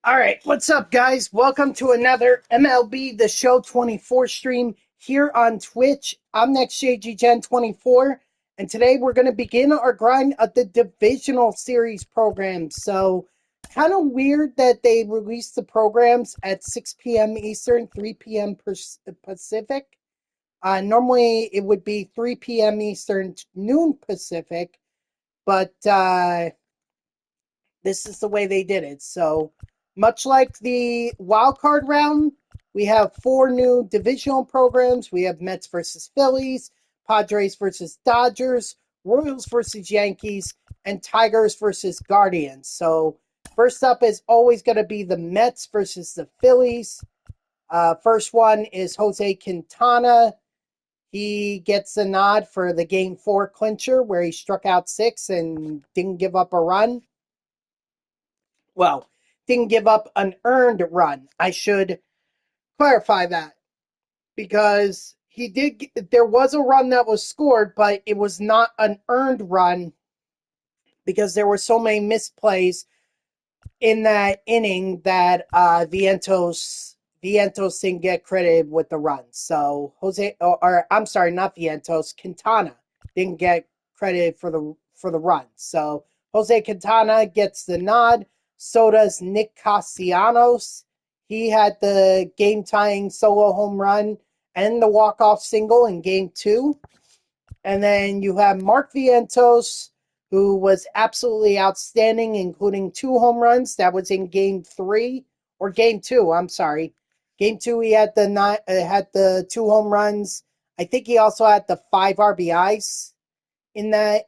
All right, what's up, guys? Welcome to another MLB The Show 24 stream here on Twitch. I'm NextJGGen24, and today we're going to begin our grind of the Divisional Series program. So, kind of weird that they released the programs at 6 p.m. Eastern, 3 p.m. Pacific. Normally, it would be 3 p.m. Eastern, noon Pacific, but this is the way they did it. So, much like the wild card round, we have four new divisional programs. We have Mets versus Phillies, Padres versus Dodgers, Royals versus Yankees, and Tigers versus Guardians. So, first up is always going to be the Mets versus the Phillies. First one is Jose Quintana. He gets a nod for the game four clincher where he struck out six and didn't give up a run. Well, didn't give up an earned run. I should clarify that because he did. There was a run that was scored, but it was not an earned run because there were so many misplays in that inning that Vientos didn't get credited with the run. So or I'm sorry, not Vientos, Quintana didn't get credited for the run. So Jose Quintana gets the nod. So does Nick Castellanos. He had the game tying solo home run and the walk off single in game two. And then you have Mark Vientos, who was absolutely outstanding, including two home runs. That was in game three or game two. I'm sorry, game two. He had the two home runs. I think he also had the five RBIs in that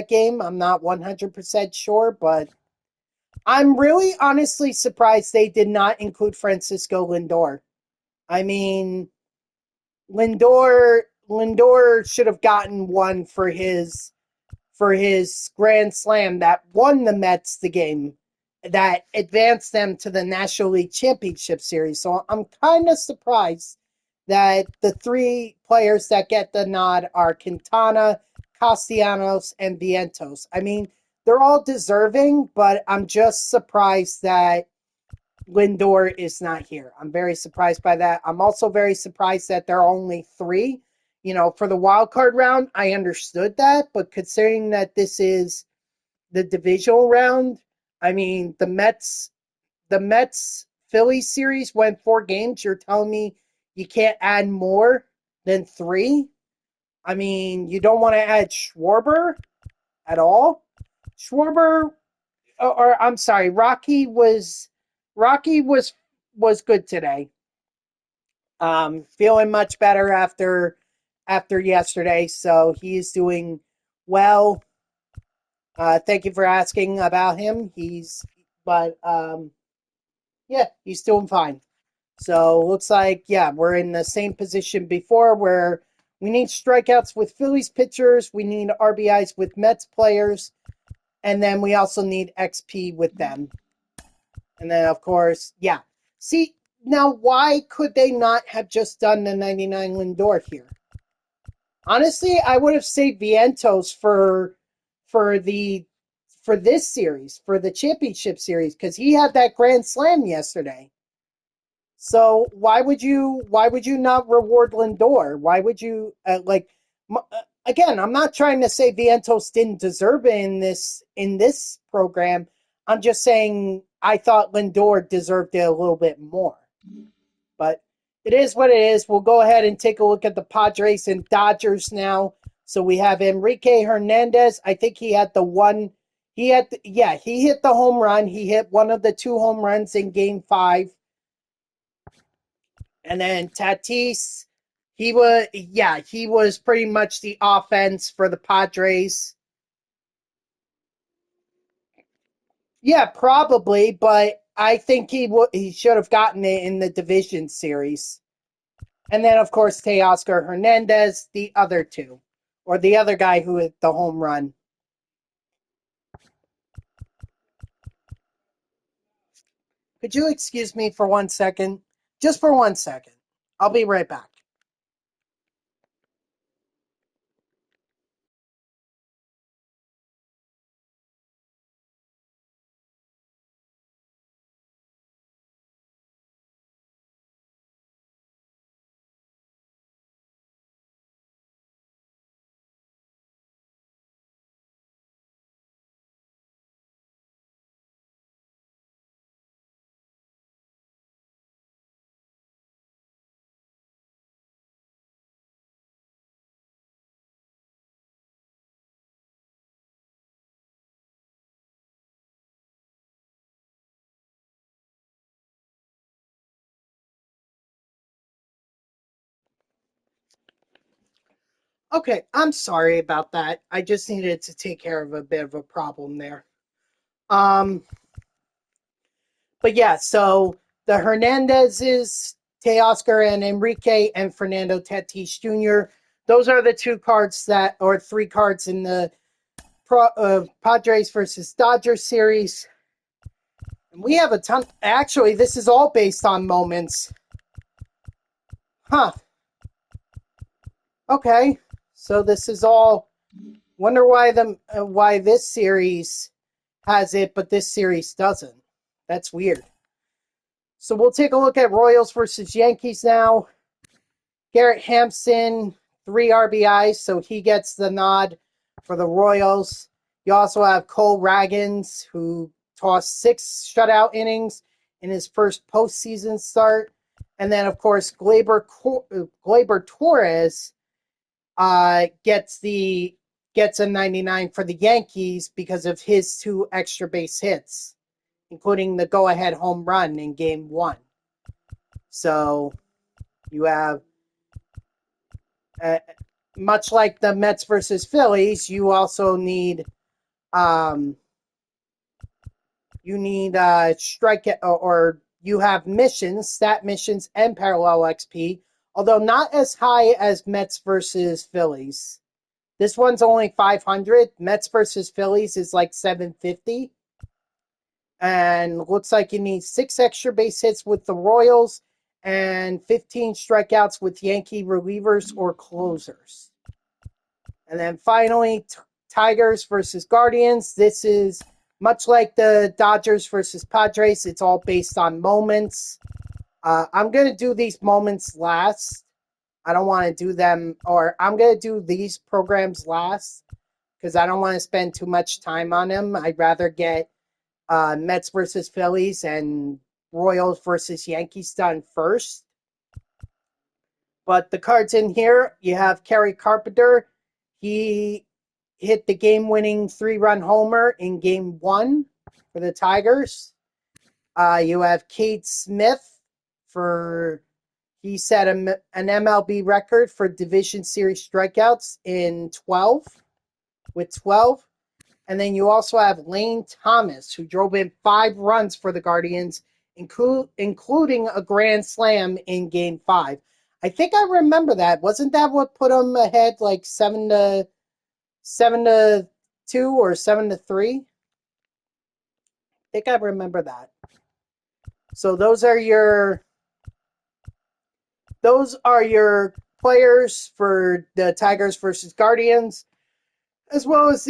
game. I'm not 100% sure, but I'm really honestly surprised they did not include Francisco Lindor. I mean, Lindor should have gotten one for his grand slam that won the Mets the game that advanced them to the National League Championship Series. So I'm kind of surprised that the three players that get the nod are Quintana, Castellanos, and Vientos. I mean, they're all deserving, but I'm just surprised that Lindor is not here. I'm very surprised by that. I'm also very surprised that there are only three. For the wild card round, I understood that, but considering that this is the divisional round, I mean the Mets Phillies series went 4 games. You're telling me you can't add more than three? I mean, you don't want to add Schwarber at all? Schwarber or I'm sorry, Rocky was good today. Feeling much better after yesterday, so he's doing well. Thank you for asking about him. But yeah, he's doing fine. So looks like we're in the same position before where we need strikeouts with Phillies pitchers, we need RBIs with Mets players, and then we also need XP with them. And then, of course, yeah. See, now why could they not have just done the 99 Lindor here? Honestly, I would have saved Vientos for the for this series, for the championship series, because he had that grand slam yesterday. So why would you not reward Lindor? Why would you again? I'm not trying to say Vientos didn't deserve it in this program. I'm just saying I thought Lindor deserved it a little bit more. But it is what it is. We'll go ahead and take a look at the Padres and Dodgers now. So we have Enrique Hernandez. I think he had the one. He hit the home run. He hit one of the two home runs in Game 5. And then Tatis, he was pretty much the offense for the Padres. Yeah, probably, but I think he should have gotten it in the division series. And then, of course, Teoscar Hernandez, the other two, or the other guy who hit the home run. Could you excuse me for 1 second? Just for 1 second. I'll be right back. Okay, I'm sorry about that. I just needed to take care of a bit of a problem there. Um, but yeah, so the Hernandezes, Teoscar and Enrique, and Fernando Tatis Jr. Those are the two cards that, or three cards in the Padres versus Dodgers series. And we have a ton. Actually, this is all based on moments. Huh. Okay. So this is all. Wonder why this series has it, but this series doesn't. That's weird. So we'll take a look at Royals versus Yankees now. Garrett Hampson, 3 RBIs, so he gets the nod for the Royals. You also have Cole Ragans, who tossed 6 shutout innings in his first postseason start. And then, of course, Gleyber Torres gets a 99 for the Yankees because of his 2 extra base hits, including the go-ahead home run in Game 1. So you have, much like the Mets versus Phillies, you also need strike, or you have missions, stat missions, and parallel XP, although not as high as Mets versus Phillies. This one's only 500. Mets versus Phillies is like 750. And looks like you need 6 extra base hits with the Royals and 15 strikeouts with Yankee relievers or closers. And then finally, Tigers versus Guardians. This is much like the Dodgers versus Padres. It's all based on moments. I'm going to do these moments last. I don't want to do them, or I'm going to do these programs last because I don't want to spend too much time on them. I'd rather get Mets versus Phillies and Royals versus Yankees done first. But the cards in here, you have Kerry Carpenter. He hit the game-winning 3-run homer in Game 1 for the Tigers. You have Cade Smith he set an MLB record for Division Series strikeouts with 12. And then you also have Lane Thomas, who drove in 5 runs for the Guardians, including a grand slam in Game 5. I think I remember that. Wasn't that what put him ahead, like 7-2 or 7-3? I think I remember that. So those are your players for the Tigers versus Guardians, as well as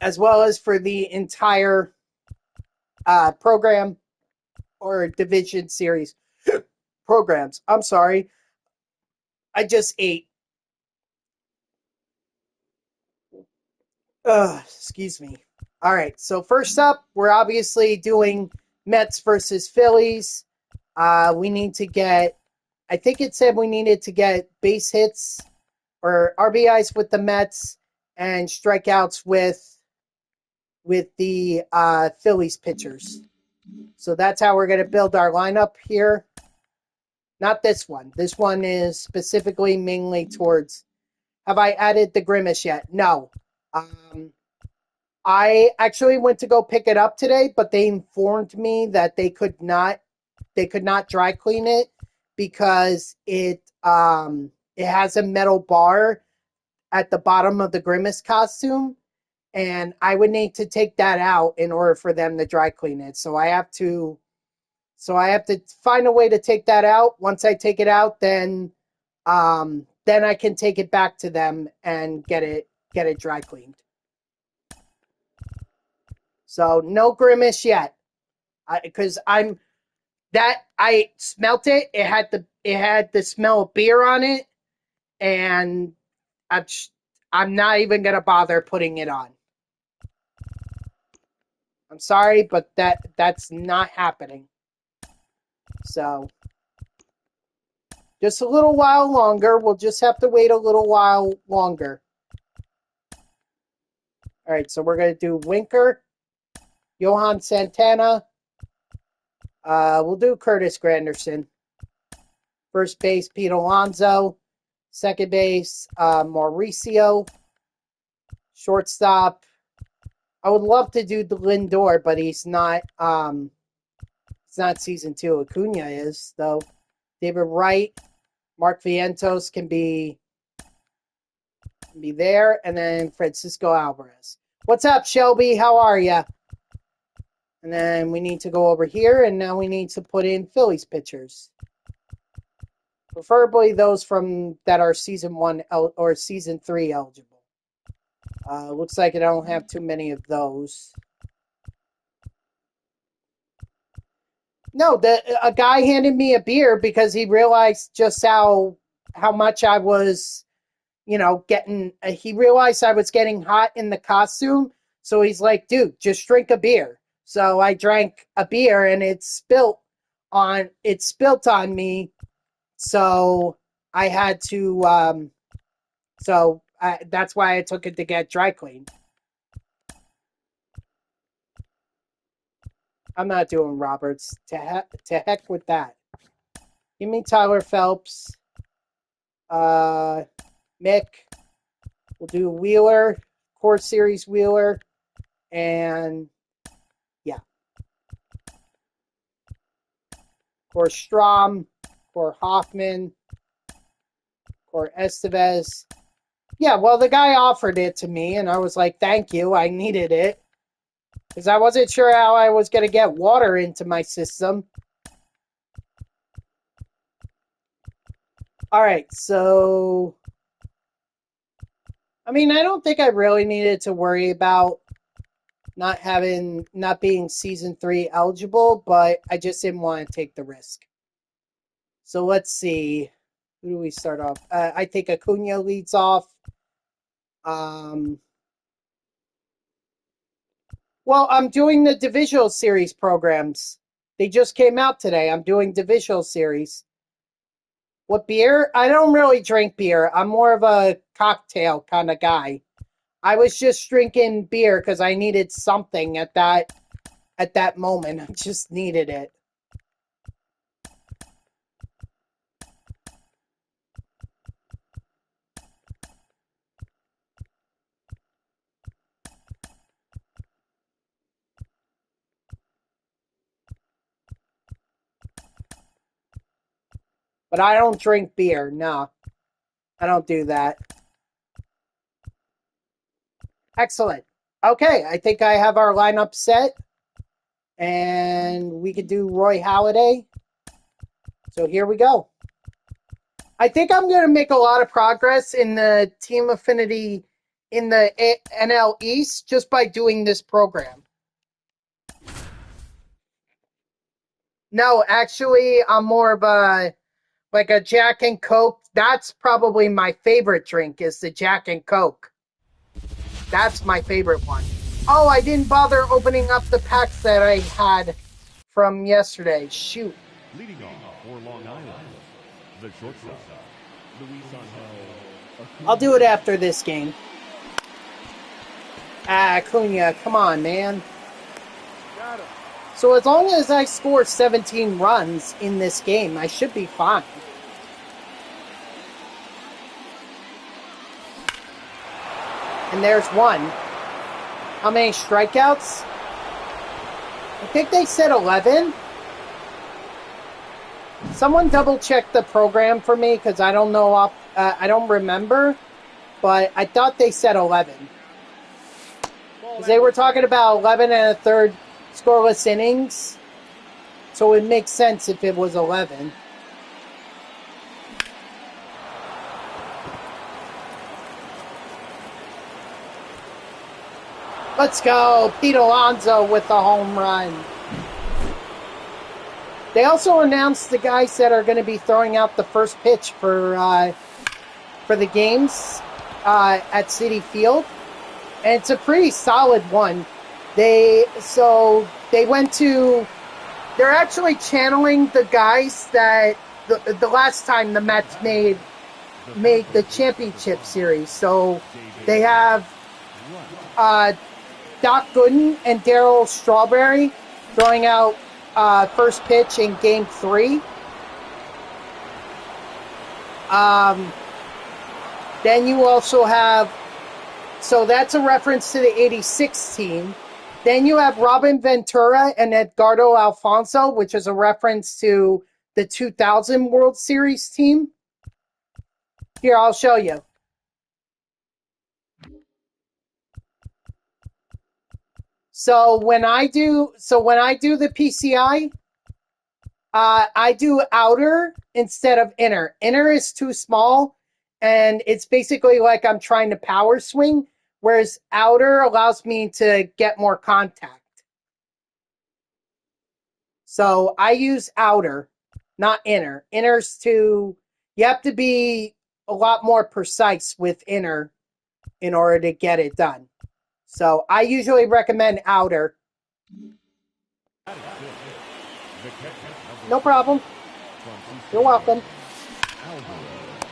as well as for the entire program or division series programs. I'm sorry. I just ate. Excuse me. All right. So first up, we're obviously doing Mets versus Phillies. We need to get, I think it said we needed to get base hits or RBIs with the Mets and strikeouts with the Phillies pitchers. So that's how we're going to build our lineup here. Not this one. This one is specifically mainly towards. Have I added the Grimace yet? No. I actually went to go pick it up today, but they informed me that they could not dry clean it because it has a metal bar at the bottom of the Grimace costume, and I would need to take that out in order for them to dry clean it. So I have to find a way to take that out. Once I take it out, then I can take it back to them and get it dry cleaned. So no Grimace yet, because I smelt it. It had the smell of beer on it, and I'm not even gonna bother putting it on. I'm sorry, but that's not happening. So just a little while longer. We'll just have to wait a little while longer. All right, so we're gonna do Winker, Johan Santana. We'll do Curtis Granderson First base, Pete Alonso. Second base, Mauricio. Shortstop, I would love to do the Lindor, but he's not. It's not season 2. Acuna is though. David Wright, Mark Vientos can be there, and then Francisco Alvarez. What's up, Shelby? How are you? And then we need to go over here, and now we need to put in Phillies pitchers. Preferably those from that are season 1 or season 3 eligible. Looks like I don't have too many of those. No, a guy handed me a beer because he realized just how much I was, getting. He realized I was getting hot in the costume, so he's like, "Dude, just drink a beer." So I drank a beer, and it spilt on me. So I had to. That's why I took it to get dry cleaned. I'm not doing Roberts. To heck with that. Give me Tyler Phelps. Mick. We'll do Wheeler. Core Series Wheeler. And yeah. Core Strom. Core Hoffman. Core Estevez. Yeah, well, the guy offered it to me, and I was like, thank you. I needed it. Because I wasn't sure how I was going to get water into my system. All right, so... I mean, I don't think I really needed to worry about not being season 3 eligible, but I just didn't want to take the risk. So let's see. Who do we start off? I think Acuna leads off. Well, I'm doing the Divisional Series programs. They just came out today. I'm doing Divisional Series. What beer? I don't really drink beer. I'm more of a cocktail kind of guy. I was just drinking beer because I needed something at that moment. I just needed it. But I don't drink beer. No, I don't do that. Excellent. Okay, I think I have our lineup set. And we could do Roy Halladay. So here we go. I think I'm going to make a lot of progress in the team affinity in the NL East just by doing this program. No, actually, I'm more of a Jack and Coke. That's probably my favorite drink is the Jack and Coke. That's my favorite one. Oh, I didn't bother opening up the packs that I had from yesterday. Shoot. Leading off for Long Island, the shortstop, Luis Angel. I'll do it after this game. Acuna, come on, man. So as long as I score 17 runs in this game, I should be fine. And there's one. How many strikeouts? I think they said 11. Someone double check the program for me because I don't know. I don't remember, but I thought they said 11. Because they were talking about 11 and a third scoreless innings, so it makes sense if it was 11. Let's go, Pete Alonso with the home run. They also announced the guys that are going to be throwing out the first pitch for the games at Citi Field, and it's a pretty solid one. They're actually channeling the guys that the last time the Mets made the championship series. So they have Doc Gooden and Darryl Strawberry throwing out first pitch in Game 3. Then you also have, so that's a reference to the 86 team. Then you have Robin Ventura and Edgardo Alfonso, which is a reference to the 2000 World Series team. Here, I'll show you. So when I do the PCI, I do outer instead of inner. Inner is too small, and it's basically like I'm trying to power swing, whereas outer allows me to get more contact. So I use outer, not inner. Inner's too, you have to be a lot more precise with inner in order to get it done. So I usually recommend outer. No problem. You're welcome.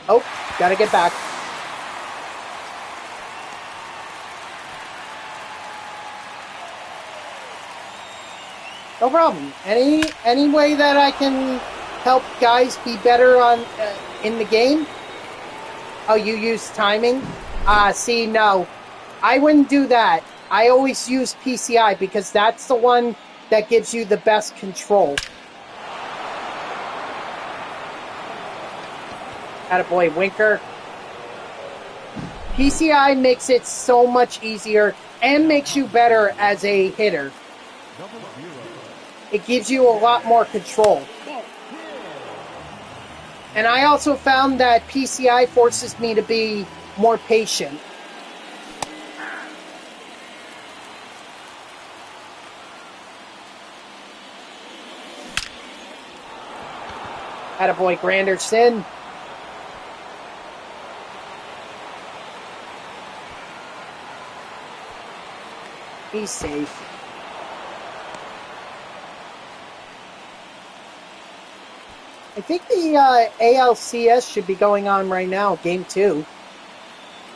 Oh, gotta get back. No problem. Any way that I can help guys be better on in the game? Oh, you use timing? See, no. I wouldn't do that. I always use PCI because that's the one that gives you the best control. Attaboy, Winker. PCI makes it so much easier and makes you better as a hitter. It gives you a lot more control. And I also found that PCI forces me to be more patient. Attaboy, Granderson. He's safe. I think the ALCS should be going on right now, Game 2.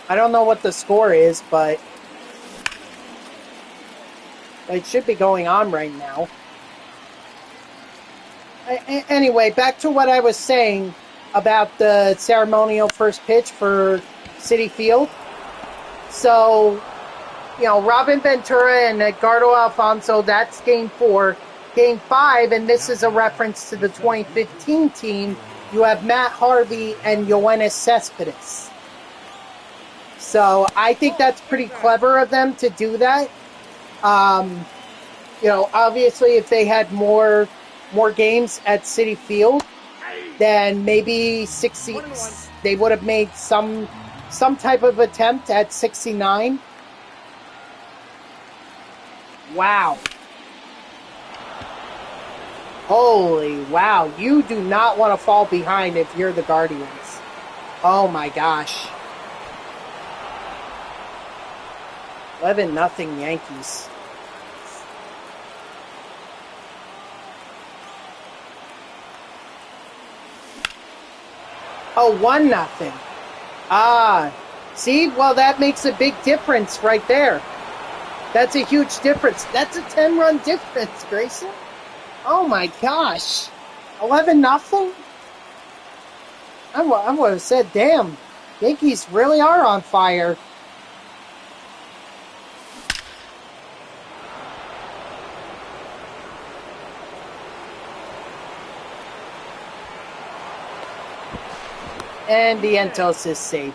I don't know what the score is, but it should be going on right now. Anyway, back to what I was saying about the ceremonial first pitch for Citi Field. So, you know, Robin Ventura and Edgardo Alfonso, that's Game 4. Game 5, and this is a reference to the 2015 team, you have Matt Harvey and Yoenis Cespedes. So I think that's pretty clever of them to do that. You know, obviously if they had more games at Citi Field, then maybe 60, they would have made some type of attempt at 69. Wow. Holy wow, you do not want to fall behind if you're the Guardians. Oh my gosh. 11-0 Yankees. Oh, 1-0. Ah, see? Well, that makes a big difference right there. That's a huge difference. That's a 10-run difference, Grayson. Oh my gosh. 11-0? I would have said, damn, Yankees really are on fire. And Vientos is safe.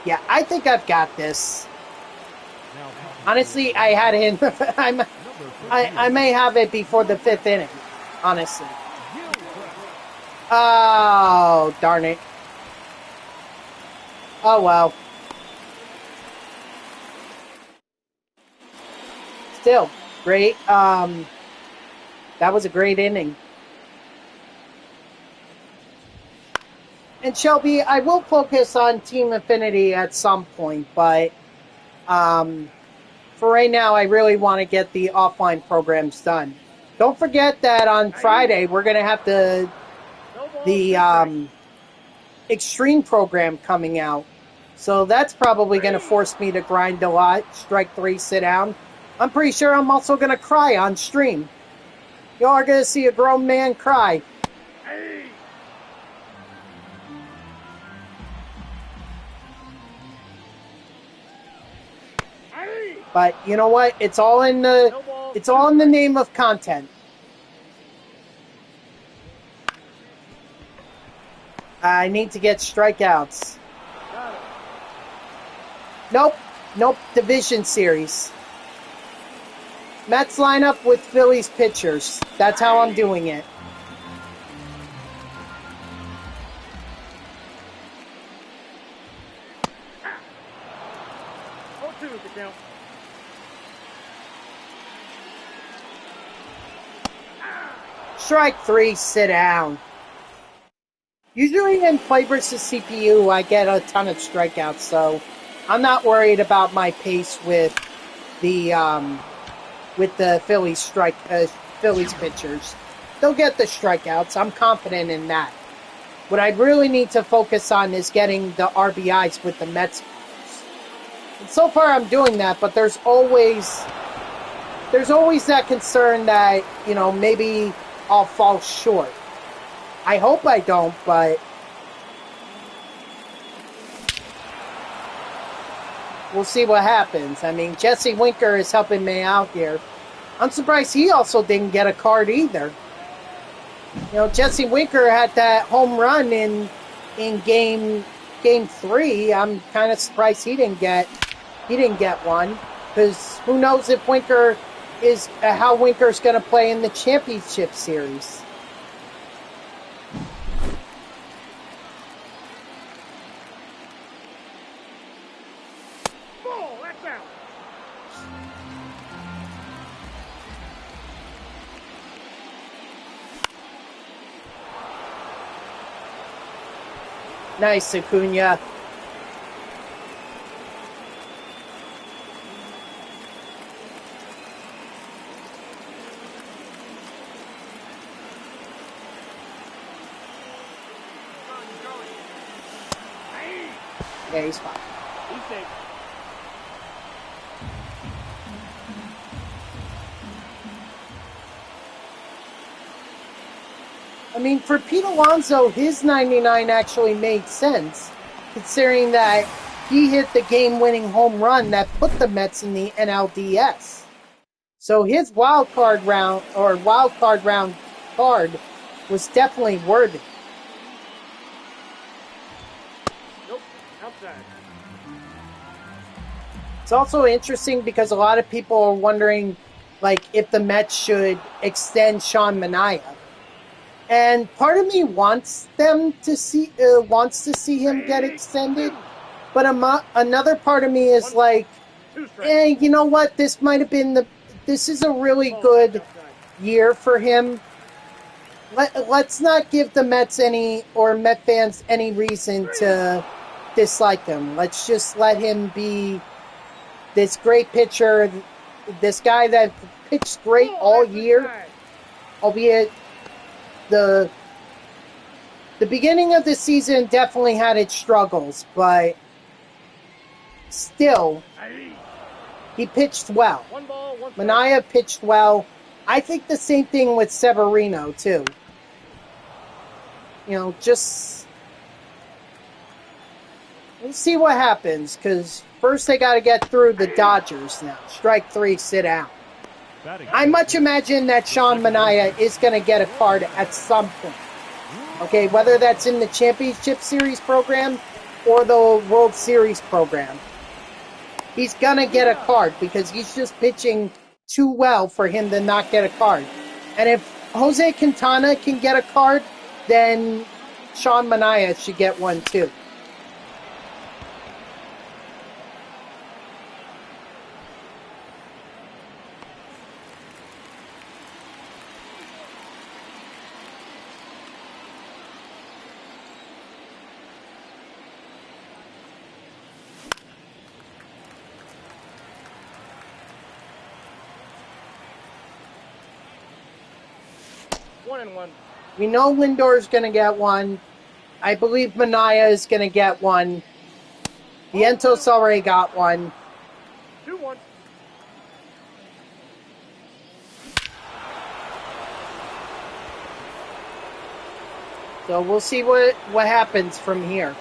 Yeah, I think I've got this. Honestly, I had him. I may have it before the 5th inning. Honestly. Oh, darn it. Oh, well. Still, great. That was a great inning. And Shelby, I will focus on Team Affinity at some point, but for right now, I really want to get the offline programs done. Don't forget that on Friday, we're going to have the Extreme program coming out. So that's probably going to force me to grind a lot, strike 3, sit down. I'm pretty sure I'm also going to cry on stream. Y'all are going to see a grown man cry. But you know what? It's all in the name of content. I need to get strikeouts. Nope. Division Series. Mets line up with Phillies pitchers. That's how I'm doing it. Strike 3, sit down. Usually in Play vs. CPU, I get a ton of strikeouts, so I'm not worried about my pace with the Phillies pitchers. They'll get the strikeouts. I'm confident in that. What I really need to focus on is getting the RBIs with the Mets. And so far, I'm doing that, but there's always that concern that, you know, maybe I'll fall short. I hope I don't, but we'll see what happens. I mean, Jesse Winker is helping me out here. I'm surprised he also didn't get a card either. You know, Jesse Winker had that home run in game 3. I'm kind of surprised he didn't get one, because who knows if Winker is how Winker's going to play in the championship series. Nice, Acuna. Yeah, he's fine. He's safe. I mean, for Pete Alonso, his 99 actually made sense, considering that he hit the game-winning home run that put the Mets in the NLDS. So his wild card round card was definitely worthy. Nope, outside. It's also interesting because a lot of people are wondering, like, if the Mets should extend Sean Manaea. And part of me wants to see him get extended, but another part of me is like, you know what? This is a really good year for him. Let's not give the Mets Met fans any reason to dislike him. Let's just let him be this great pitcher, this guy that pitched great all year, albeit the beginning of the season definitely had its struggles, but still, he pitched well. Manaea pitched well. I think the same thing with Severino, too. You know, just we'll see what happens, because first they got to get through the Dodgers now. Strike 3, sit down. I much imagine that Sean Manaea is going to get a card at some point. Okay, whether that's in the Championship Series program or the World Series program. He's going to get a card because he's just pitching too well for him to not get a card. And if Jose Quintana can get a card, then Sean Manaea should get one too. We know Lindor is going to get one. I believe Manaea is going to get one. Vientos already got one. 2-1. So we'll see what happens from here.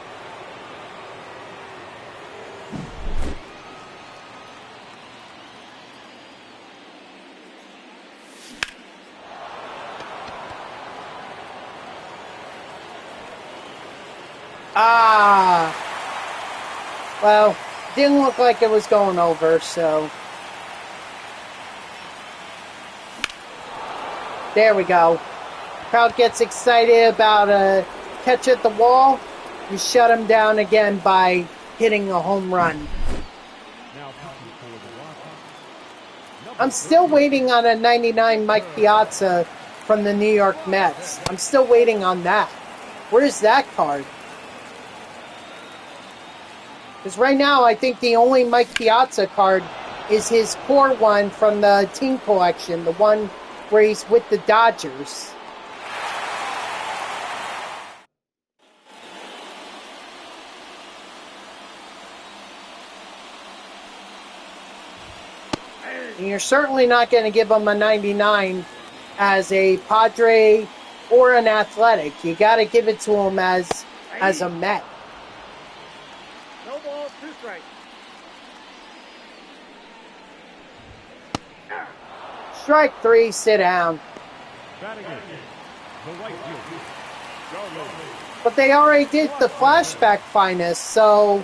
Ah. Well, didn't look like it was going over, so. There we go. Crowd gets excited about a catch at the wall. You shut him down again by hitting a home run. I'm still waiting on a 99 Mike Piazza from the New York Mets. I'm still waiting on that. Where's that card? Because right now, I think the only Mike Piazza card is his core one from the team collection, the one where he's with the Dodgers. And you're certainly not going to give him a 99 as a Padre or an Athletic. You got to give it to him as a Met. No ball, 2 strikes. Strike 3, sit down. But they already did the flashback finest, so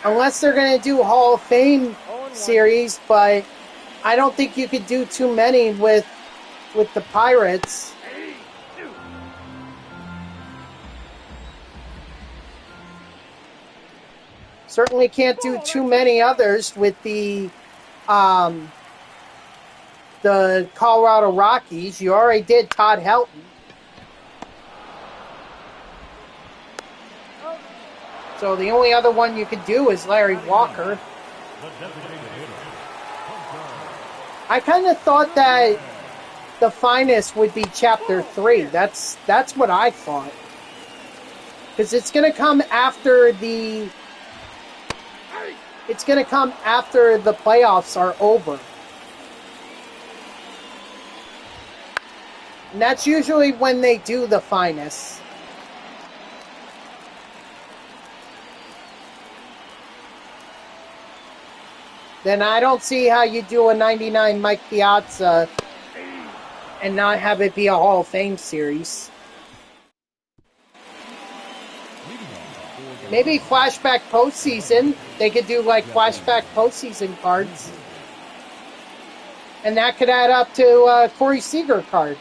unless they're going to do Hall of Fame series, but I don't think you could do too many with the Pirates. Certainly can't do too many others with the Colorado Rockies. You already did Todd Helton. So the only other one you could do is Larry Walker. I kind of thought that the finest would be Chapter 3. That's what I thought. Because it's going to come after the playoffs are over. And that's usually when they do the finest. Then I don't see how you do a 99 Mike Piazza and not have it be a Hall of Fame series. Maybe flashback postseason. They could do like flashback postseason cards. And that could add up to a Corey Seager card.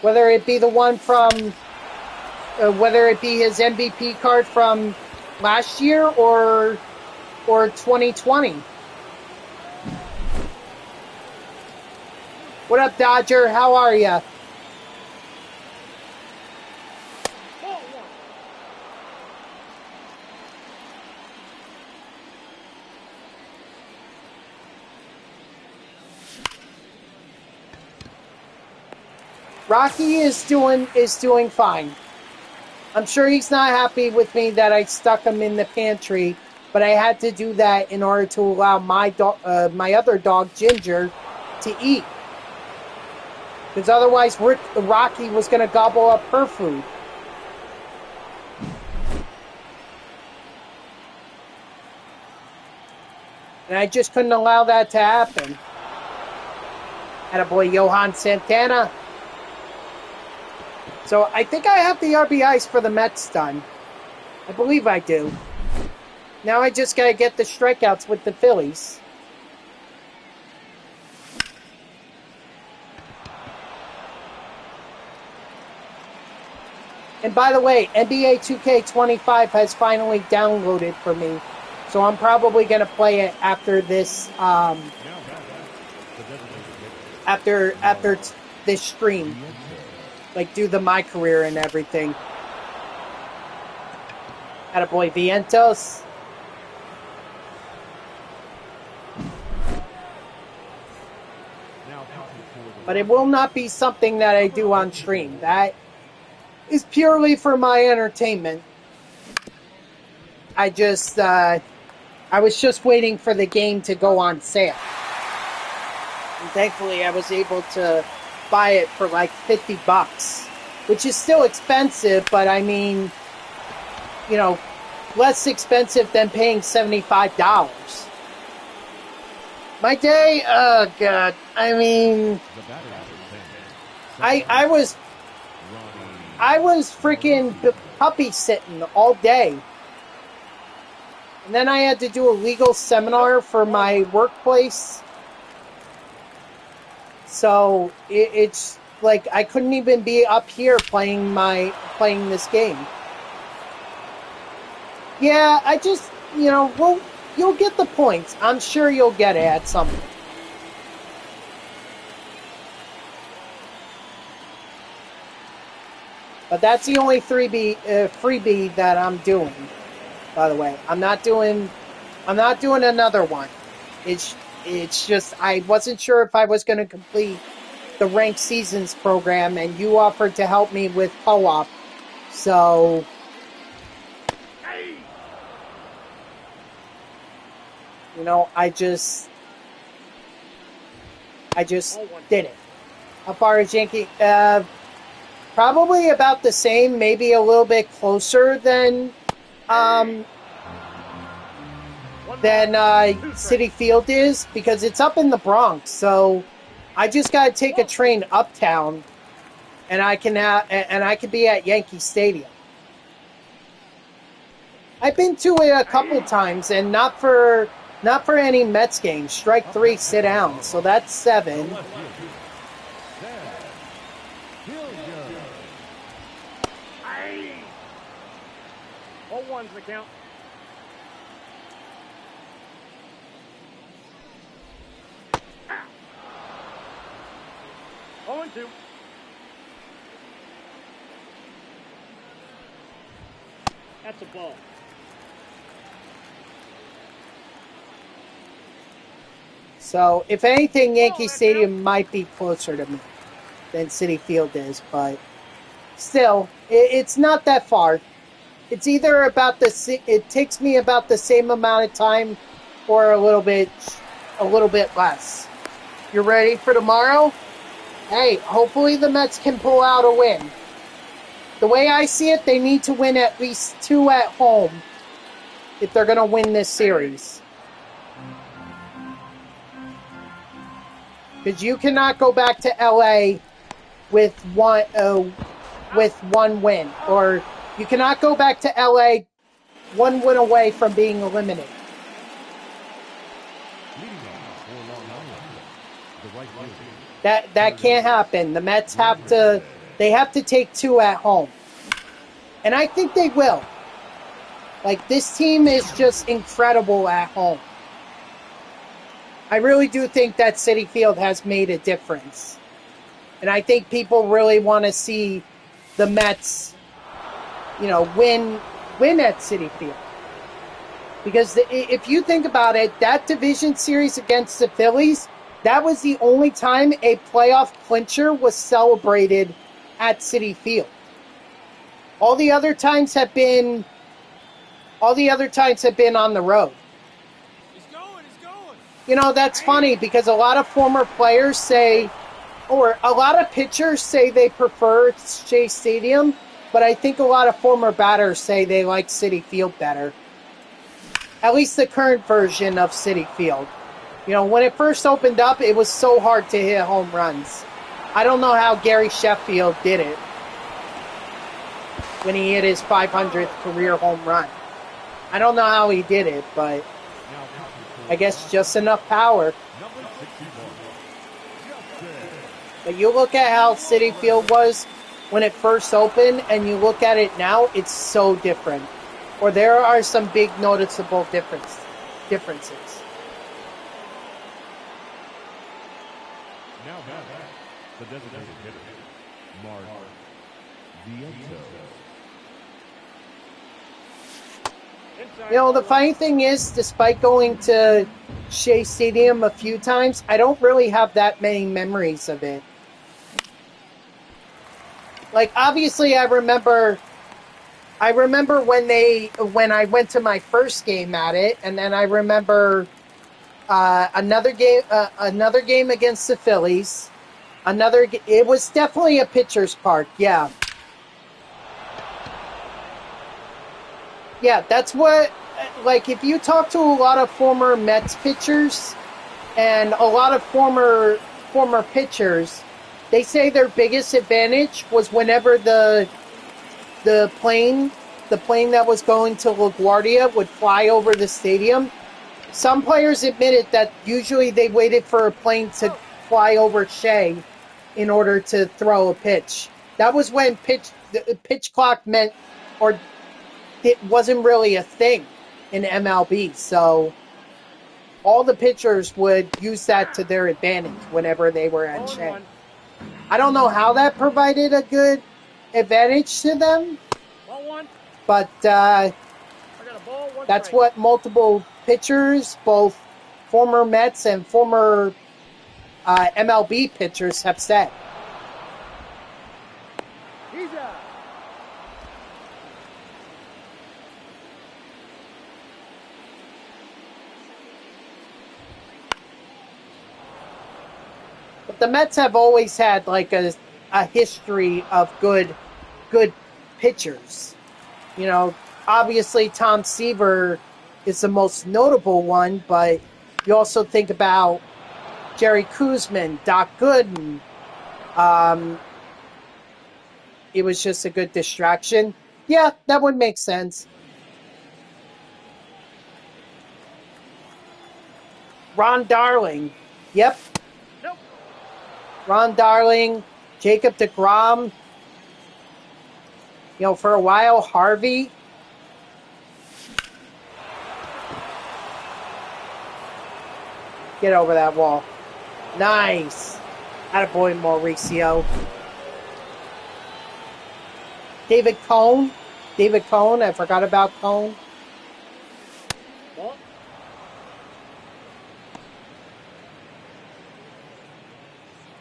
Whether it be the one from, whether it be his MVP card from last year or 2020. What up, Dodger? How are ya? Rocky is doing fine. I'm sure he's not happy with me that I stuck him in the pantry, but I had to do that in order to allow my other dog Ginger to eat. Because otherwise, Rocky was going to gobble up her food. And I just couldn't allow that to happen. Attaboy Johan Santana. So I think I have the RBIs for the Mets done. I believe I do. Now I just got to get the strikeouts with the Phillies. And by the way, NBA 2K25 has finally downloaded for me. So I'm probably going to play it after this, after this stream. Like, do the My Career and everything. Attaboy Vientos. But it will not be something that I do on stream. That is purely for my entertainment. I was just waiting for the game to go on sale. And thankfully I was able to buy it for like $50, which is still expensive, but I mean, you know, less expensive than paying $75. My day, oh God, I mean, I was freaking puppy sitting all day. And then I had to do a legal seminar for my workplace. So it's like I couldn't even be up here playing this game. Yeah, I just, you'll get the points. I'm sure you'll get it at some point. But that's the only freebie that I'm doing. By the way, I'm not doing another one. It's just I wasn't sure if I was going to complete the Ranked Seasons program, and you offered to help me with co-op. So, I just did it. How far is Yankee? Probably about the same, maybe a little bit closer than Citi Field is, because it's up in the Bronx. So I just got to take a train uptown, and I can be at Yankee Stadium. I've been to it a couple times, and not for any Mets games. Strike 3, sit down. So that's 7. All one's the count. Oh, and 2. That's a ball. So, if anything, Yankee Stadium might be closer to me than Citi Field is, but still, it's not that far. It's either it takes me about the same amount of time, or a little bit less. You ready for tomorrow? Hey, hopefully the Mets can pull out a win. The way I see it, they need to win at least 2 at home if they're going to win this series. Because you cannot go back to LA with one win, or you cannot go back to LA 1 win away from being eliminated. That can't happen. The Mets have to take 2 at home. And I think they will. Like, this team is just incredible at home. I really do think that Citi Field has made a difference. And I think people really want to see the Mets, win at Citi Field. Because if you think about it, that division series against the Phillies, that was the only time a playoff clincher was celebrated at Citi Field. All the other times have been on the road. He's going. That's funny because a lot of former players say, or a lot of pitchers say they prefer Shea Stadium, but I think a lot of former batters say they like Citi Field better. At least the current version of Citi Field. When it first opened up, it was so hard to hit home runs. I don't know how Gary Sheffield did it when he hit his 500th career home run. I don't know how he did it, but I guess just enough power. But you look at how Citi Field was when it first opened, and you look at it now, it's so different. Or there are some big noticeable differences. Now back, the designated hitter, Mark Vientos. The funny thing is, despite going to Shea Stadium a few times, I don't really have that many memories of it. Like, obviously, I remember when I went to my first game at it, and then I remember another game against the Phillies. It was definitely a pitcher's park, yeah. Yeah, that's what, like, if you talk to a lot of former Mets pitchers and a lot of former pitchers, They say their biggest advantage was whenever the plane that was going to LaGuardia would fly over the stadium. Some players admitted that usually they waited for a plane to fly over Shea in order to throw a pitch. That was when the pitch clock meant, or it wasn't really a thing in MLB. So all the pitchers would use that to their advantage whenever they were at Shea. I don't know how that provided a good advantage to them, but that's what multiple pitchers, both former Mets and former MLB pitchers, have said. But the Mets have always had like a history of good pitchers. You know, obviously Tom Seaver is the most notable one, but you also think about Jerry Koosman, Doc Gooden. It was just a good distraction. Yeah, that would make sense. Ron Darling. Yep. Nope. Ron Darling, Jacob deGrom. You know, for a while, Harvey. Get over that wall. Nice. Attaboy, Mauricio. David Cone. I forgot about Cone.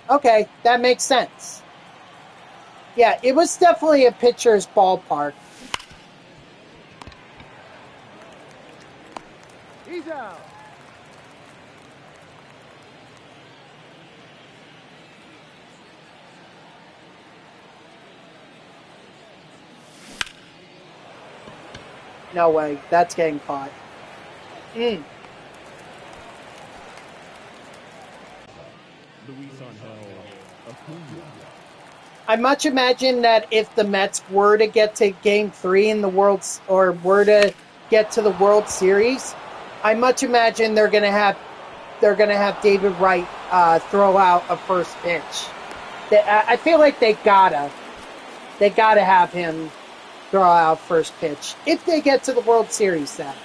Okay, that makes sense. Yeah, it was definitely a pitcher's ballpark. He's out. No way, that's getting caught. I much imagine that if the Mets were to get to Game 3 in the were to get to the World Series, I much imagine they're gonna have David Wright throw out a first pitch. I feel like they gotta have him throw out first pitch if they get to the World Series. That is.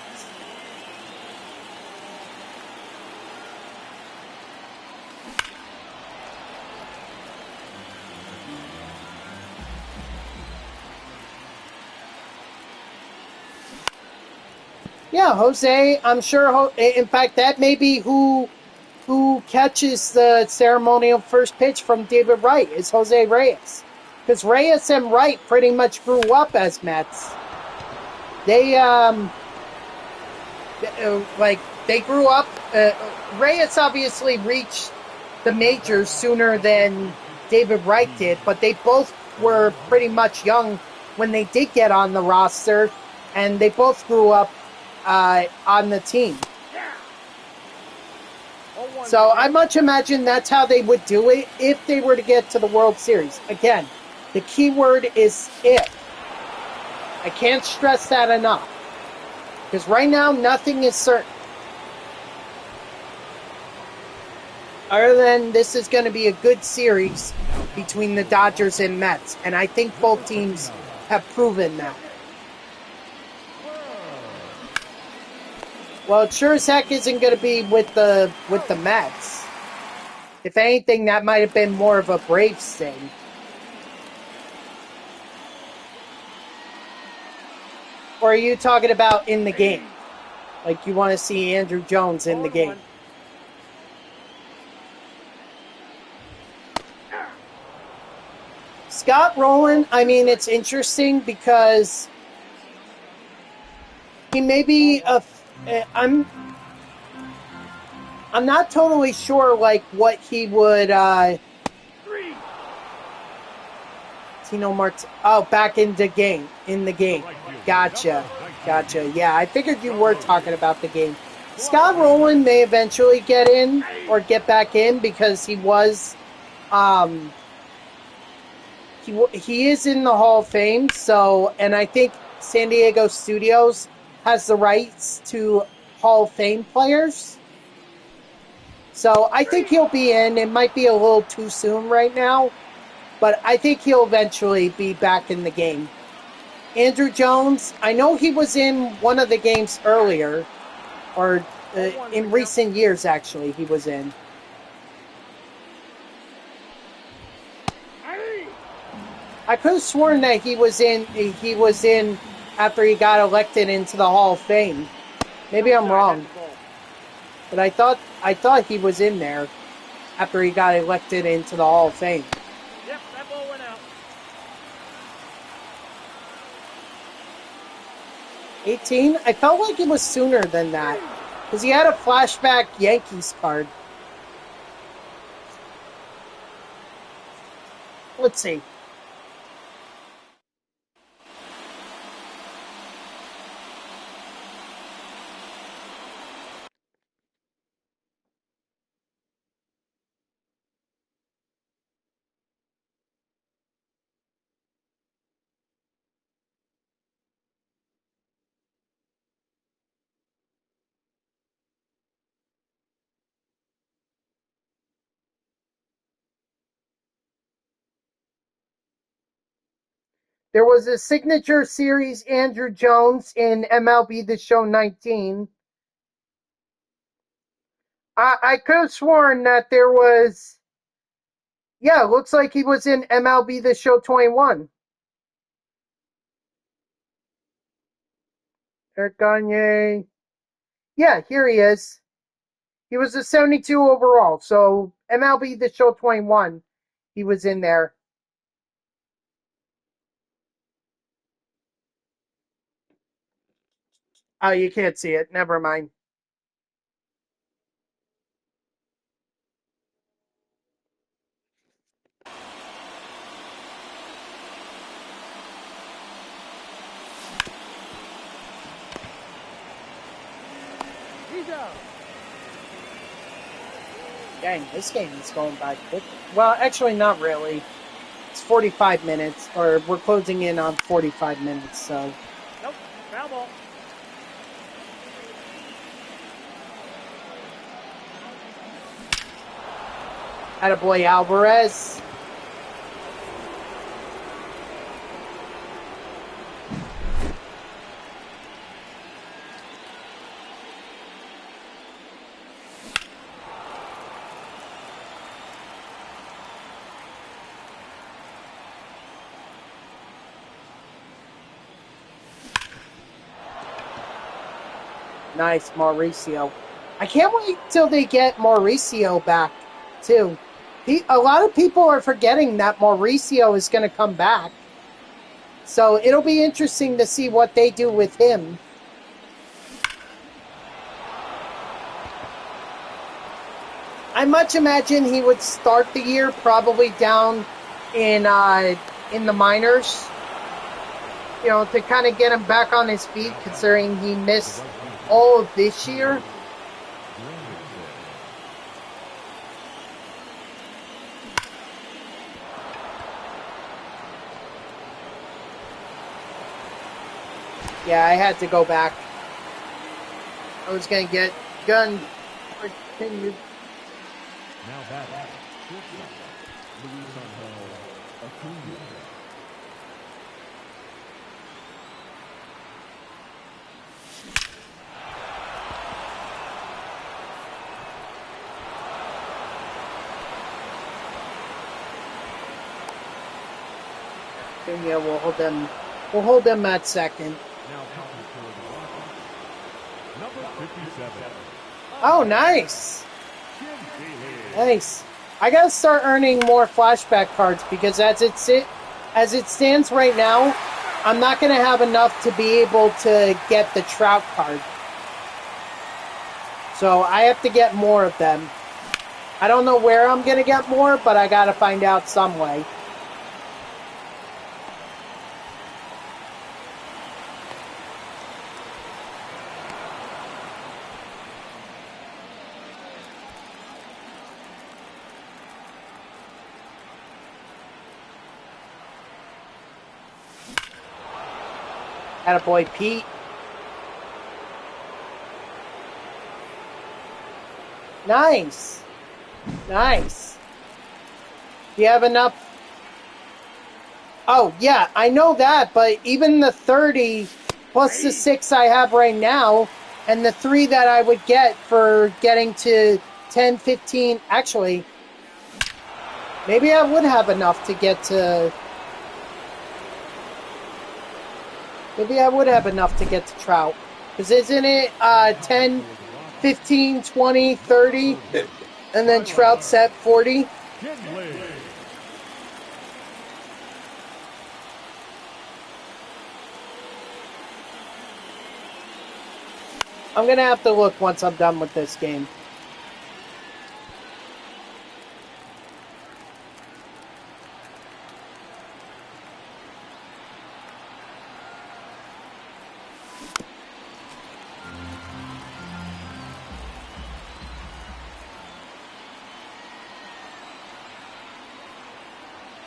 Yeah, Jose, I'm sure. In fact, that may be who catches the ceremonial first pitch from David Wright is Jose Reyes. Because Reyes and Wright pretty much grew up as Mets. They grew up. Reyes obviously reached the majors sooner than David Wright did, but they both were pretty much young when they did get on the roster, and they both grew up on the team. So I much imagine that's how they would do it if they were to get to the World Series. Again, the key word is if. I can't stress that enough. Because right now, nothing is certain. Other than this is going to be a good series between the Dodgers and Mets. And I think both teams have proven that. Well, it sure as heck isn't going to be with the Mets. If anything, that might have been more of a Braves thing. Or are you talking about in the game? Like you want to see Andrew Jones in the game? Scott Rowland, I mean, it's interesting because he may be I'm not totally sure, like, what he would, Tino Mart. Oh, back in the game. Gotcha. Yeah, I figured you were talking about the game. Scott Rowland may eventually get in, or get back in, because he was, he is in the Hall of Fame. So, and I think San Diego Studios has the rights to Hall of Fame players. So I think he'll be in. It might be a little too soon right now, but I think he'll eventually be back in the game. Andrew Jones, I know he was in one of the games earlier, or in recent years, actually, he was in. I could have sworn that he was in after he got elected into the Hall of Fame. Maybe I'm wrong, but I thought he was in there after he got elected into the Hall of Fame. Yep, that ball went out. 18? I felt like it was sooner than that because he had a flashback Yankees card. Let's see. There was a signature series Andrew Jones in MLB The Show 19. I could have sworn that there was. Yeah, looks like he was in MLB The Show 21. Eric Gagne. Yeah, here he is. He was a 72 overall. So MLB The Show 21, he was in there. Oh, you can't see it. Never mind. He's out. Dang, this game is going by quick. Well, actually, not really. It's 45 minutes, or we're closing in on 45 minutes, so. Nope, foul ball. Attaboy Alvarez. Nice, Mauricio. I can't wait till they get Mauricio back, too. A lot of people are forgetting that Mauricio is going to come back. So it'll be interesting to see what they do with him. I much imagine he would start the year probably down in the minors, you know, to kind of get him back on his feet, considering he missed all of this year. Yeah, I had to go back. I was going to get gun continued. Now back, Luis Angel Acuna. Yeah, we'll hold them. We'll hold them at second. Now counting for the Rockies, number 57. Oh, nice. Nice. I gotta start earning more flashback cards because as it stands right now, I'm not gonna have enough to be able to get the Trout card. So I have to get more of them. I don't know where I'm gonna get more, but I gotta find out some way. Attaboy, Pete. Nice. Nice. Do you have enough? Oh, yeah, I know that, but even the 30 plus the 6 I have right now, and the 3 that I would get for getting to 10, 15, actually, maybe I would have enough to get to... Maybe I would have enough to get to Trout. Because isn't it 10, 15, 20, 30, and then Trout's at 40? I'm going to have to look once I'm done with this game.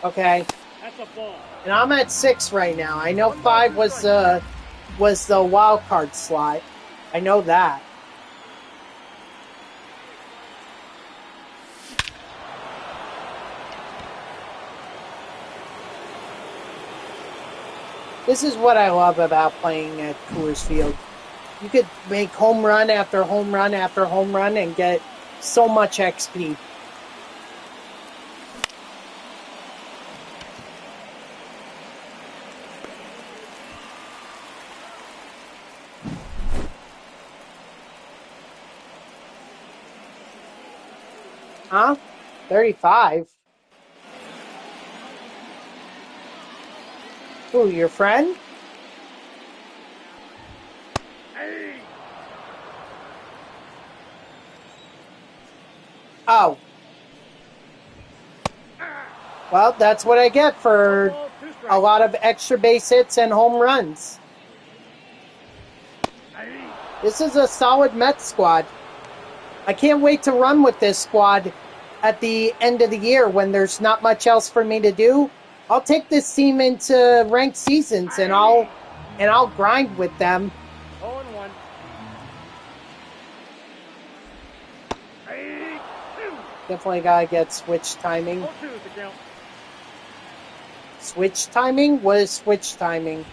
Okay. That's a ball. And I'm at 6 right now. I know 5 was the wild card slot. I know that. This is what I love about playing at Coors Field. You could make home run after home run after home run and get so much XP. Huh? 35? Who, your friend? Oh. Well, that's what I get for a lot of extra base hits and home runs. This is a solid Mets squad. I can't wait to run with this squad at the end of the year when there's not much else for me to do. I'll take this team into ranked seasons and I'll grind with them. 0-1. Definitely gotta get switch timing. 0-2 is the count. Switch timing? What is switch timing?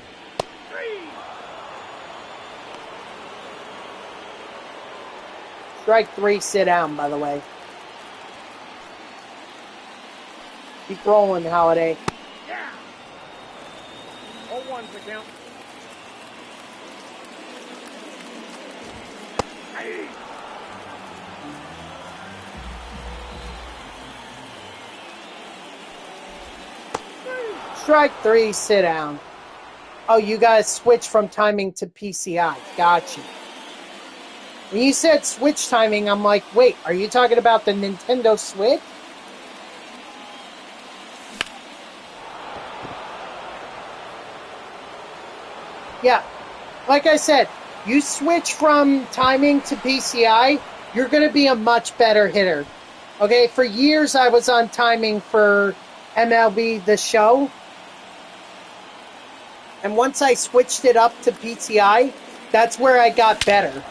Strike 3, sit down, by the way. Keep rolling, Holiday. Yeah. 0-1's the count. Strike 3, sit down. Oh, you guys switch from timing to PCI. Gotcha. When you said switch timing, I'm like, wait, are you talking about the Nintendo Switch? Yeah, like I said, you switch from timing to PCI, you're going to be a much better hitter. Okay, for years I was on timing for MLB The Show. And once I switched it up to PCI, that's where I got better.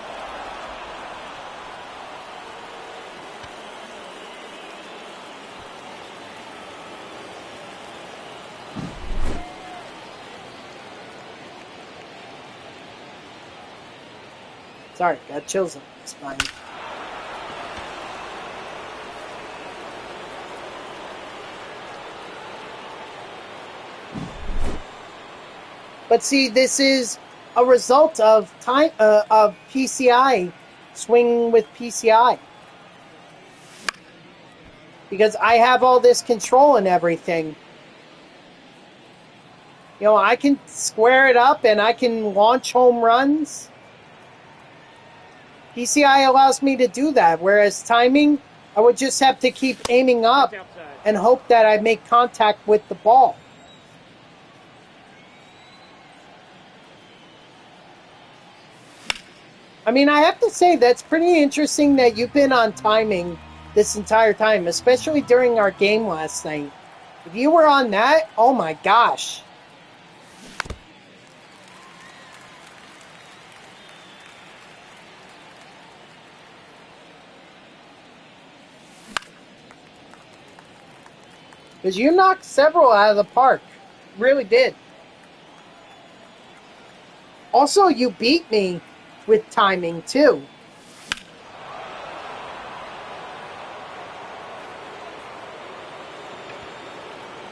Sorry, got chills on my spine. But see, this is a result of of PCI, swinging with PCI. Because I have all this control and everything. You know, I can square it up and I can launch home runs. PCI allows me to do that, whereas timing, I would just have to keep aiming up and hope that I make contact with the ball. I mean, I have to say, that's pretty interesting that you've been on timing this entire time, especially during our game last night. If you were on that, oh my gosh. Because you knocked several out of the park. Really did. Also, you beat me with timing, too.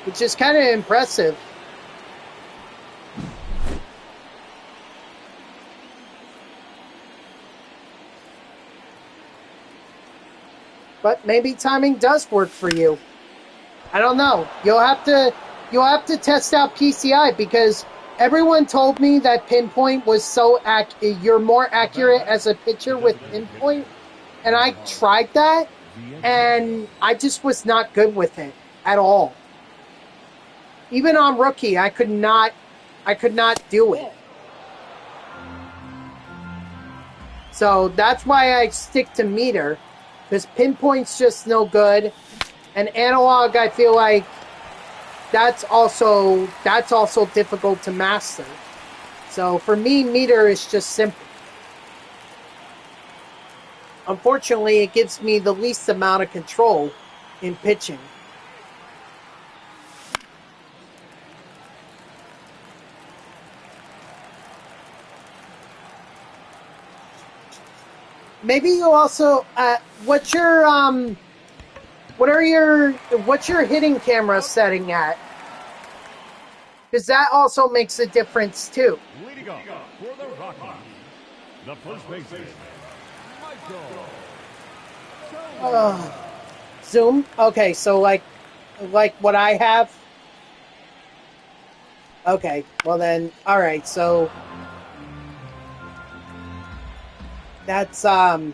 Which is kind of impressive. But maybe timing does work for you. I don't know. You'll have to test out PCI, because everyone told me that pinpoint was so you're more accurate as a pitcher with pinpoint, and I tried that, and I just was not good with it at all. Even on rookie, I could not do it. So that's why I stick to meter, because pinpoint's just no good, and analog, I feel like that's also difficult to master. So for me, meter is just simple. Unfortunately, it gives me the least amount of control in pitching. Maybe you also what's your hitting camera setting at? Because that also makes a difference too. Leading off for the Rockies, the first baseman, Michael. Zoom? Okay, so like what I have? Okay, well then, alright, so that's, then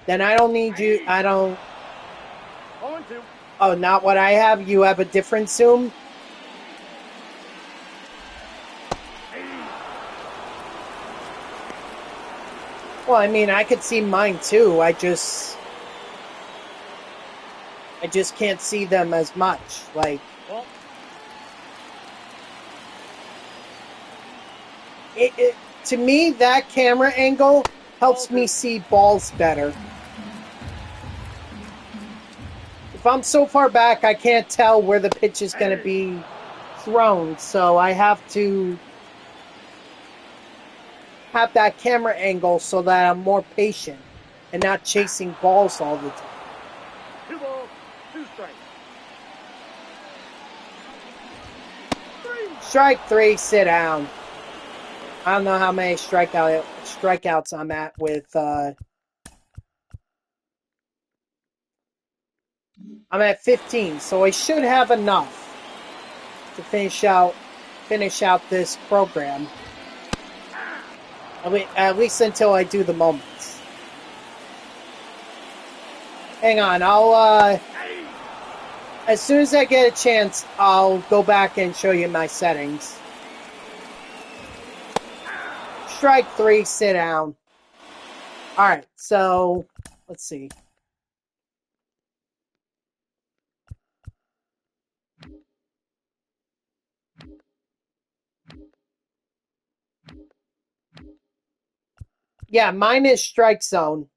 I don't need you, I don't, 0-2. oh, not what I have? You have a different Zoom? Well, I mean, I could see mine too. I just can't see them as much. Like, Well, to me, that camera angle helps me see balls better. If I'm so far back, I can't tell where the pitch is going to be thrown, so I have to have that camera angle so that I'm more patient and not chasing balls all the time. 2 balls, 2 strikes. 3. Strike 3, sit down. I don't know how many strikeouts I'm at with. I'm at 15, so I should have enough to finish out this program. At least until I do the moments. Hang on, I'll as soon as I get a chance, I'll go back and show you my settings. Strike 3, sit down. Alright, so let's see. Yeah, mine is strike zone.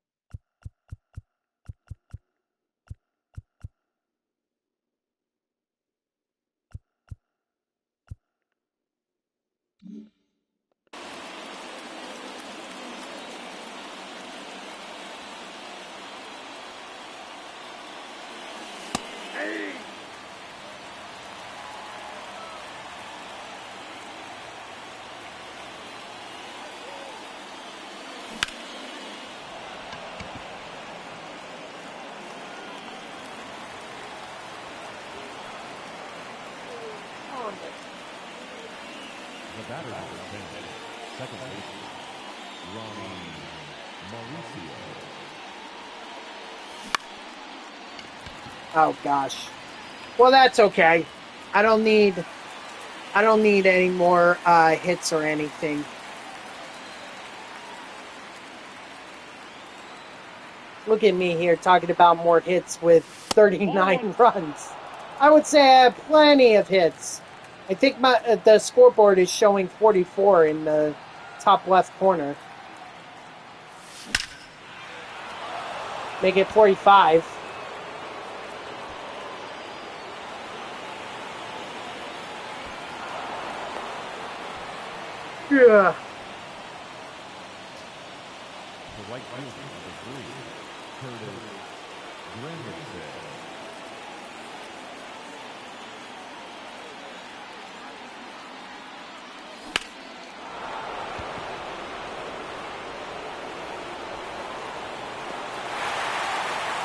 The batter number 10, second baseman, Ronnie Mauricio. Oh gosh. Well, that's okay. I don't need any more hits or anything. Look at me here talking about more hits with 39 runs. I would say I have plenty of hits. I think the scoreboard is showing 44 in the top left corner. Make it 45. Yeah. The right fielder, number 3, Curtis Granderson.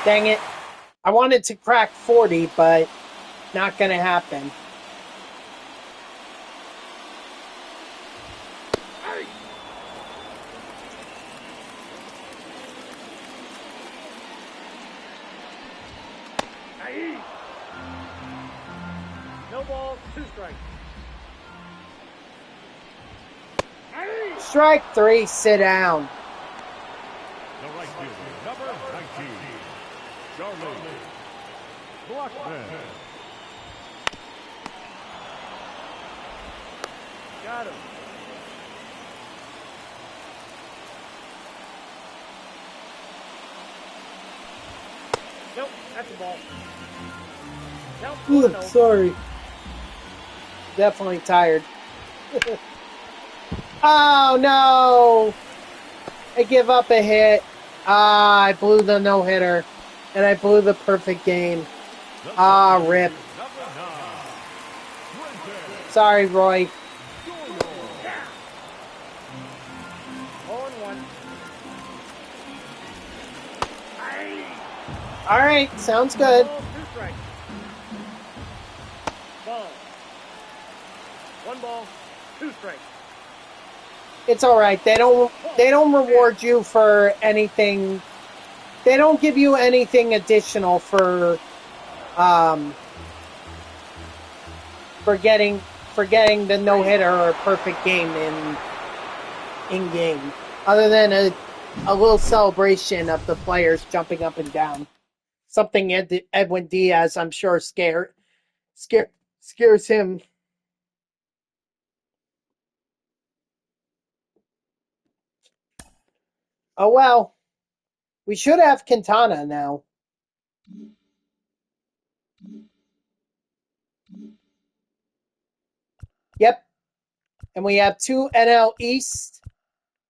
Dang it. I wanted to crack 40, but not going to happen. No balls, 2 strikes. Strike 3, sit down. The right fielder, number 19, Charlie Blackman. Got him. Nope, that's a ball. Nope, Ooh, no. sorry. Definitely tired. Oh, no. I give up a hit. I blew the no-hitter. And I blew the perfect game. Rip. Sorry, Roy. 0-1. All right, sounds good. Ball, 2 strikes. Ball. 1 ball, 2 strikes. It's all right. They don't reward you for anything. They don't give you anything additional for getting the no-hitter or a perfect game in game, other than a little celebration of the players jumping up and down. Something Edwin Diaz, I'm sure, scares him. Oh well, we should have Quintana now. Yep, and we have 2 NL East.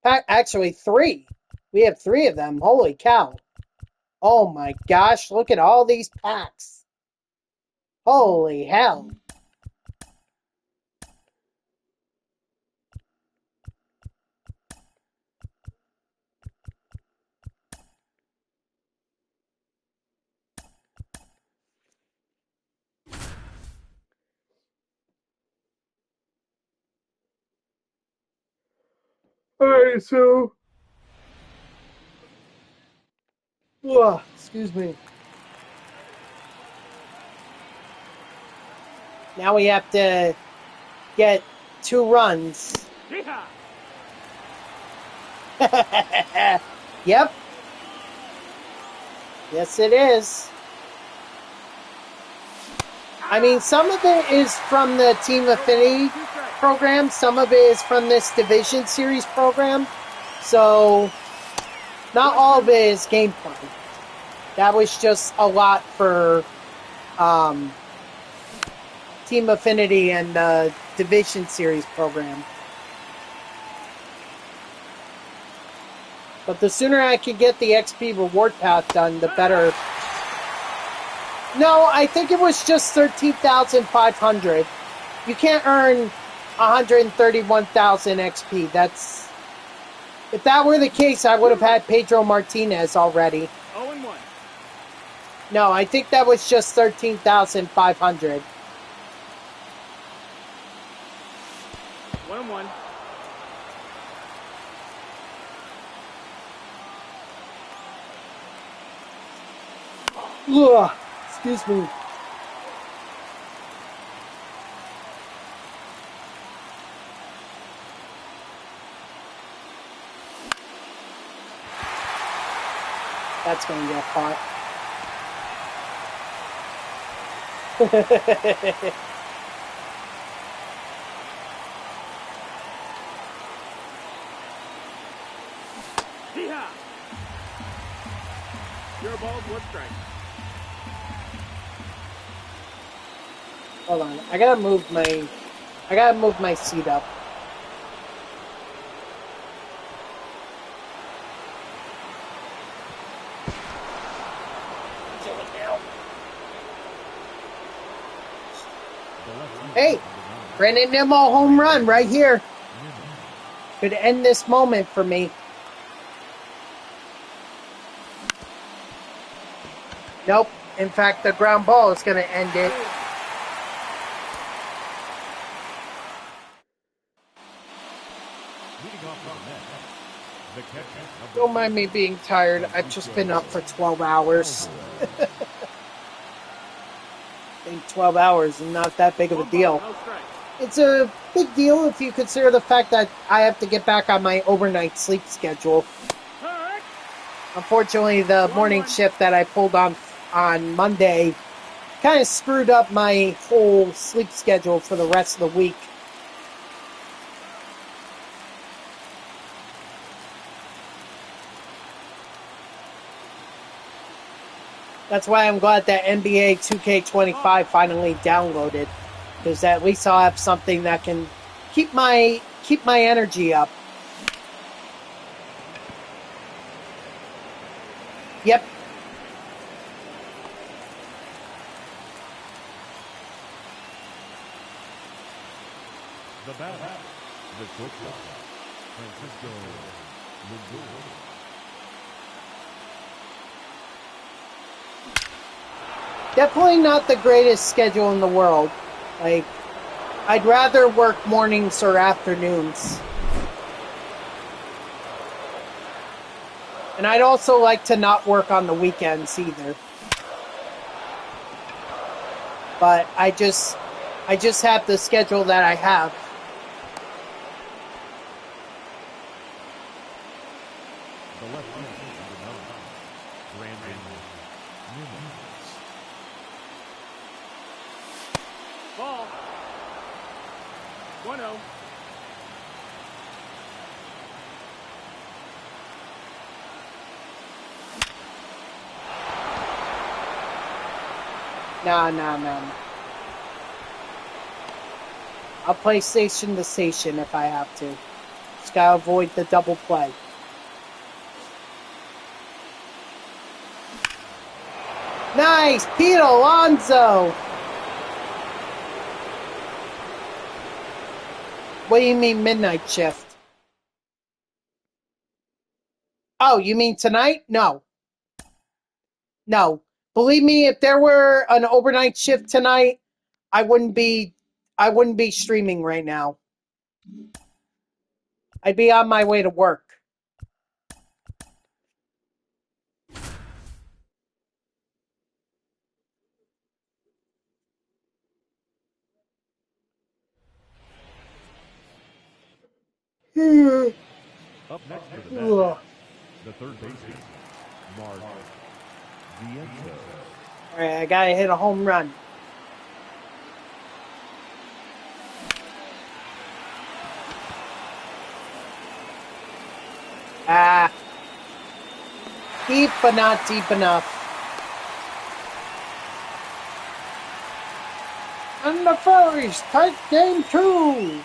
Actually, 3. We have 3 of them. Holy cow! Oh my gosh! Look at all these packs. Holy hell! Alright, so excuse me. Now we have to get 2 runs. Yeehaw! Yep. Yes, it is. I mean, some of it is from the Team Affinity program. Some of it is from this Division Series program. So, not all of it is gameplay. That was just a lot for Team Affinity and the Division Series program. But the sooner I can get the XP reward path done, the better. No, I think it was just 13,500. You can't earn 131,000 XP. If that were the case, I would have had Pedro Martinez already. 0-1. No, I think that was just 13,500. 1-1. Ugh, excuse me. That's going to get caught. Yeehaw! Your ball's 1 strike. Hold on. I gotta move my seat up. Hey, Brandon Nimmo home run right here. Could end this moment for me. Nope. In fact, the ground ball is going to end it. Don't mind me being tired. I've just been up for 12 hours. I think 12 hours is not that big of a deal. It's a big deal if you consider the fact that I have to get back on my overnight sleep schedule. Unfortunately, the morning shift that I pulled on Monday kind of screwed up my whole sleep schedule for the rest of the week. That's why I'm glad that NBA 2K25 finally downloaded, because at least I'll have something that can keep my energy up. Yep. The batter, the shortstop, Francisco Lindor. Definitely not the greatest schedule in the world. Like, I'd rather work mornings or afternoons. And I'd also like to not work on the weekends either. But I just have the schedule that I have. The left fielder, Brandon Nimmo. Ball. 1-0. No. I'll play station to station if I have to. Just gotta avoid the double play. Nice! Pete Alonso! What do you mean midnight shift? Oh, you mean tonight? No. Believe me, if there were an overnight shift tonight, I wouldn't be streaming right now. I'd be on my way to work. Up next for the bat, the third baseman, Mark Vientos. All right, I gotta hit a home run. Deep, but not deep enough. And the Phillies take game 2.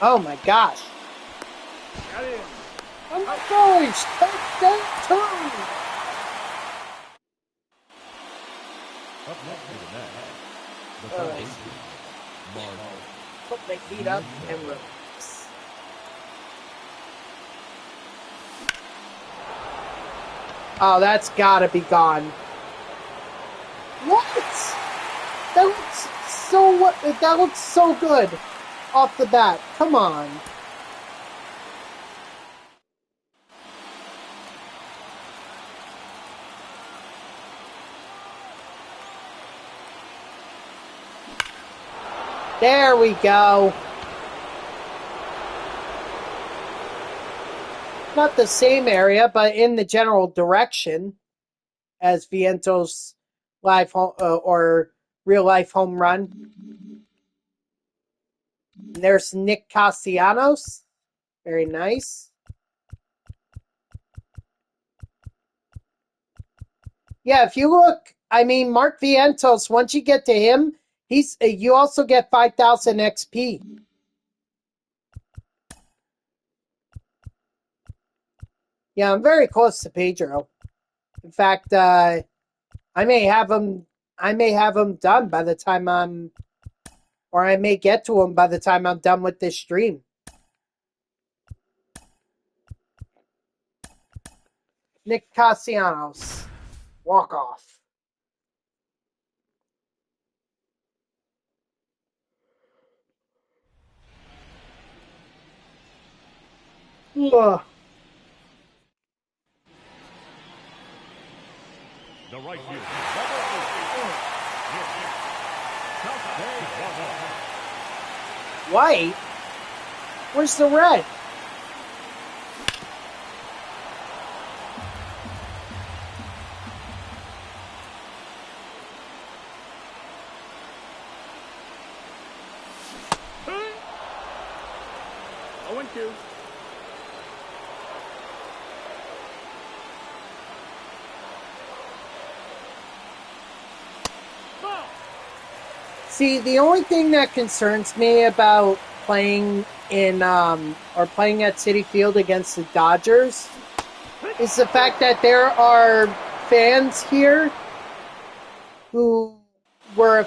Oh my gosh. Got in. And the Phillies take game 2. Up next for the bat, the third baseman, Mark Put my feet up and relax. Oh, that's gotta be gone. What? That looks so good off the bat. Come on. There we go. Not the same area, but in the general direction as Vientos' live or real life home run. And there's Nick Castellanos. Very nice. Yeah, if you look, I mean, Mark Vientos, once you get to him, you also get 5,000 XP. Yeah, I'm very close to Pedro. In fact, I may have him done by the time I may get to him by the time I'm done with this stream. Nick Castellanos, walk off. Ugh. The right fielder. White? Where's the red? Oh, and 2. Ball. See, the only thing that concerns me about playing in or playing at Citi Field against the Dodgers is the fact that there are fans here who were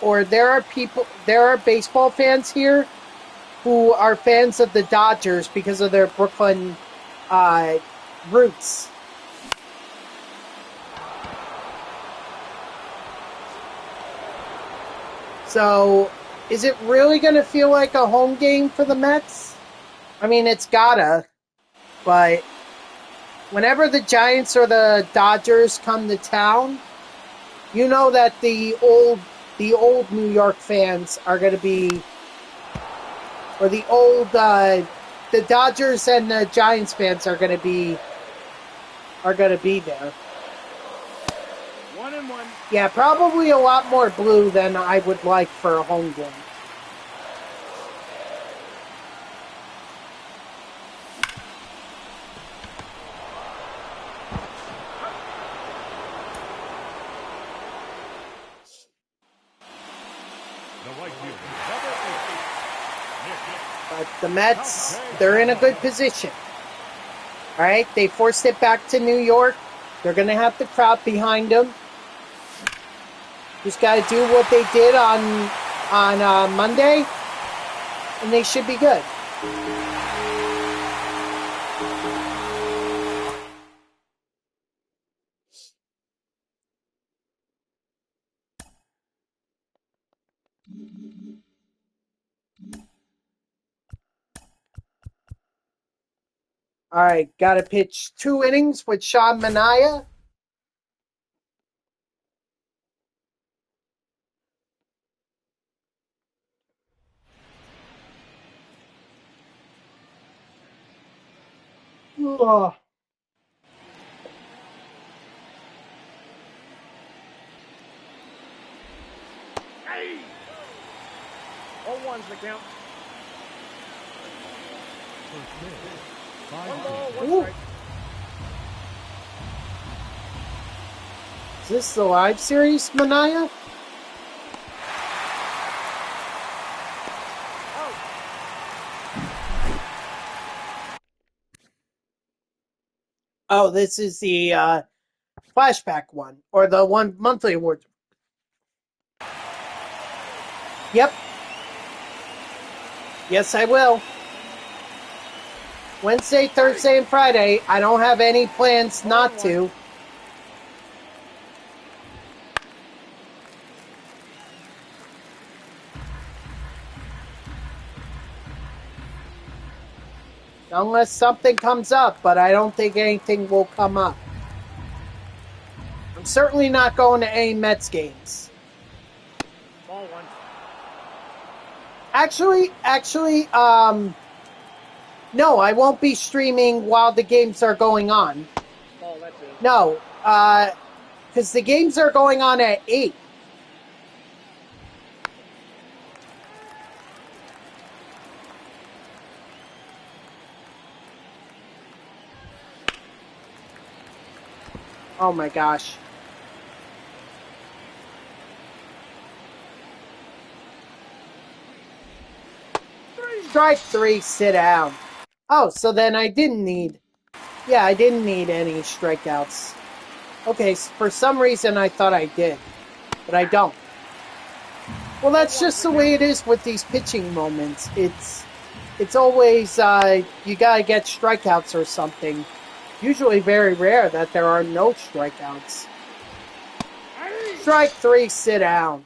or there are baseball fans here who are fans of the Dodgers because of their Brooklyn roots. So, is it really going to feel like a home game for the Mets? I mean, it's gotta, but whenever the Giants or the Dodgers come to town, you know that the old New York fans are going to be, or the Dodgers and the Giants fans are going to be there. 1-1. Yeah, probably a lot more blue than I would like for a home game. But the Mets, they're in a good position. All right, they forced it back to New York. They're going to have the crowd behind them. Just got to do what they did on Monday, and they should be good. All right, got to pitch 2 innings with Sean Manaea. Ugh. Hey! 0-1's the count. One ball, 1 Ooh. strike. Is this the live series, Manaea? Oh, this is the flashback one, or the one monthly award. Yep. Yes, I will. Wednesday, Thursday, and Friday. I don't have any plans not to. Unless something comes up, but I don't think anything will come up. I'm certainly not going to any Mets games. Ball 1. Actually, no, I won't be streaming while the games are going on. Ball, that's it. No, because the games are going on at 8. Oh my gosh. Strike 3, sit down. Oh, so then I didn't need... Yeah, I didn't need any strikeouts. Okay, for some reason I thought I did, but I don't. Well, that's just the way it is with these pitching moments. It's always, you gotta get strikeouts or something. Usually very rare that there are no strikeouts. Strike 3, sit down.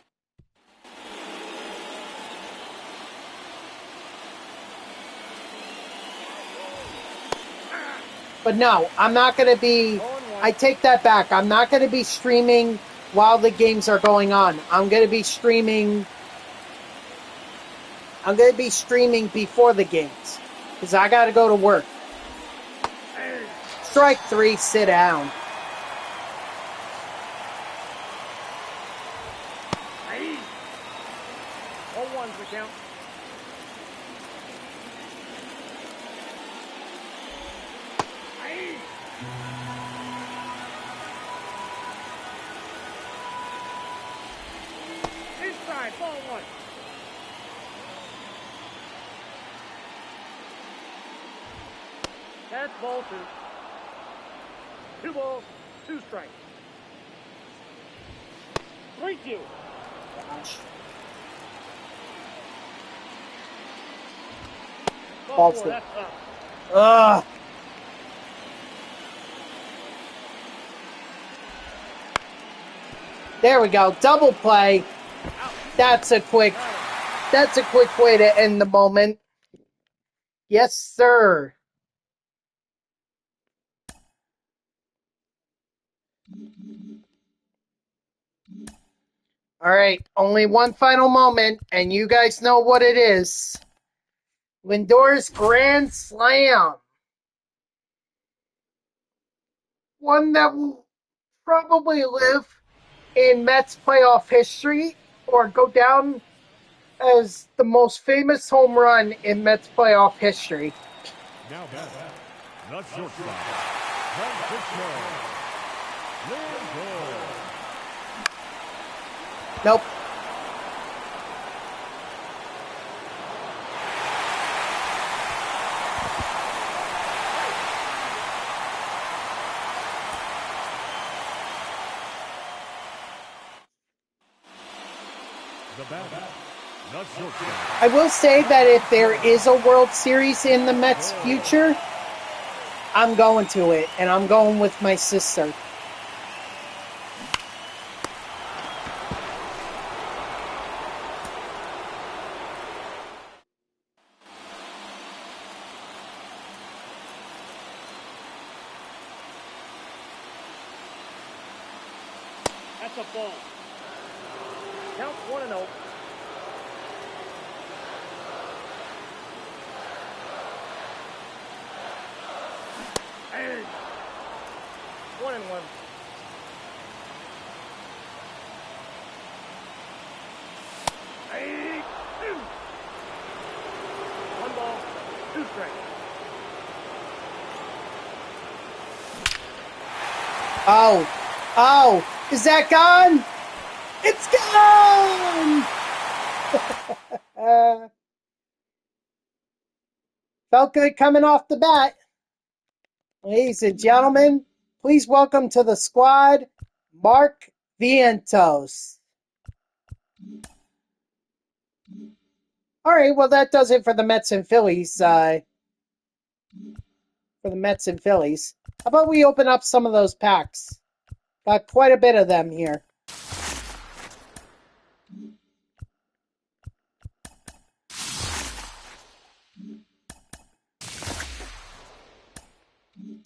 But no, I'm not going to be... I take that back. I'm not going to be streaming while the games are going on. I'm going to be streaming... I'm going to be streaming before the games. Because I got to go to work. Strike 3, sit down. All ones the count. Inside, ball one. That's ball two. 2 balls, 2 strikes. 3-2. Gosh. Ball Ball 4, two. that's up. Ugh. There we go. Double play. That's a quick way to end the moment. Yes, sir. All right, only one final moment, and you guys know what it is. Lindor's Grand Slam. One that will probably live in Mets playoff history or go down as the most famous home run in Mets playoff history. Now batting, the shortstop, Francisco Lindor. Nope. The batter, the shortstop. I will say that if there is a World Series in the Mets' future, I'm going to it, and I'm going with my sister. That's a ball. Count 1-0. Hey. 1-1. Hey. 1 ball, 2 strikes. Oh, is that gone? It's gone! Felt good coming off the bat. Ladies and gentlemen, please welcome to the squad, Mark Vientos. All right, well, that does it for the Mets and Phillies. How about we open up some of those packs? Got quite a bit of them here.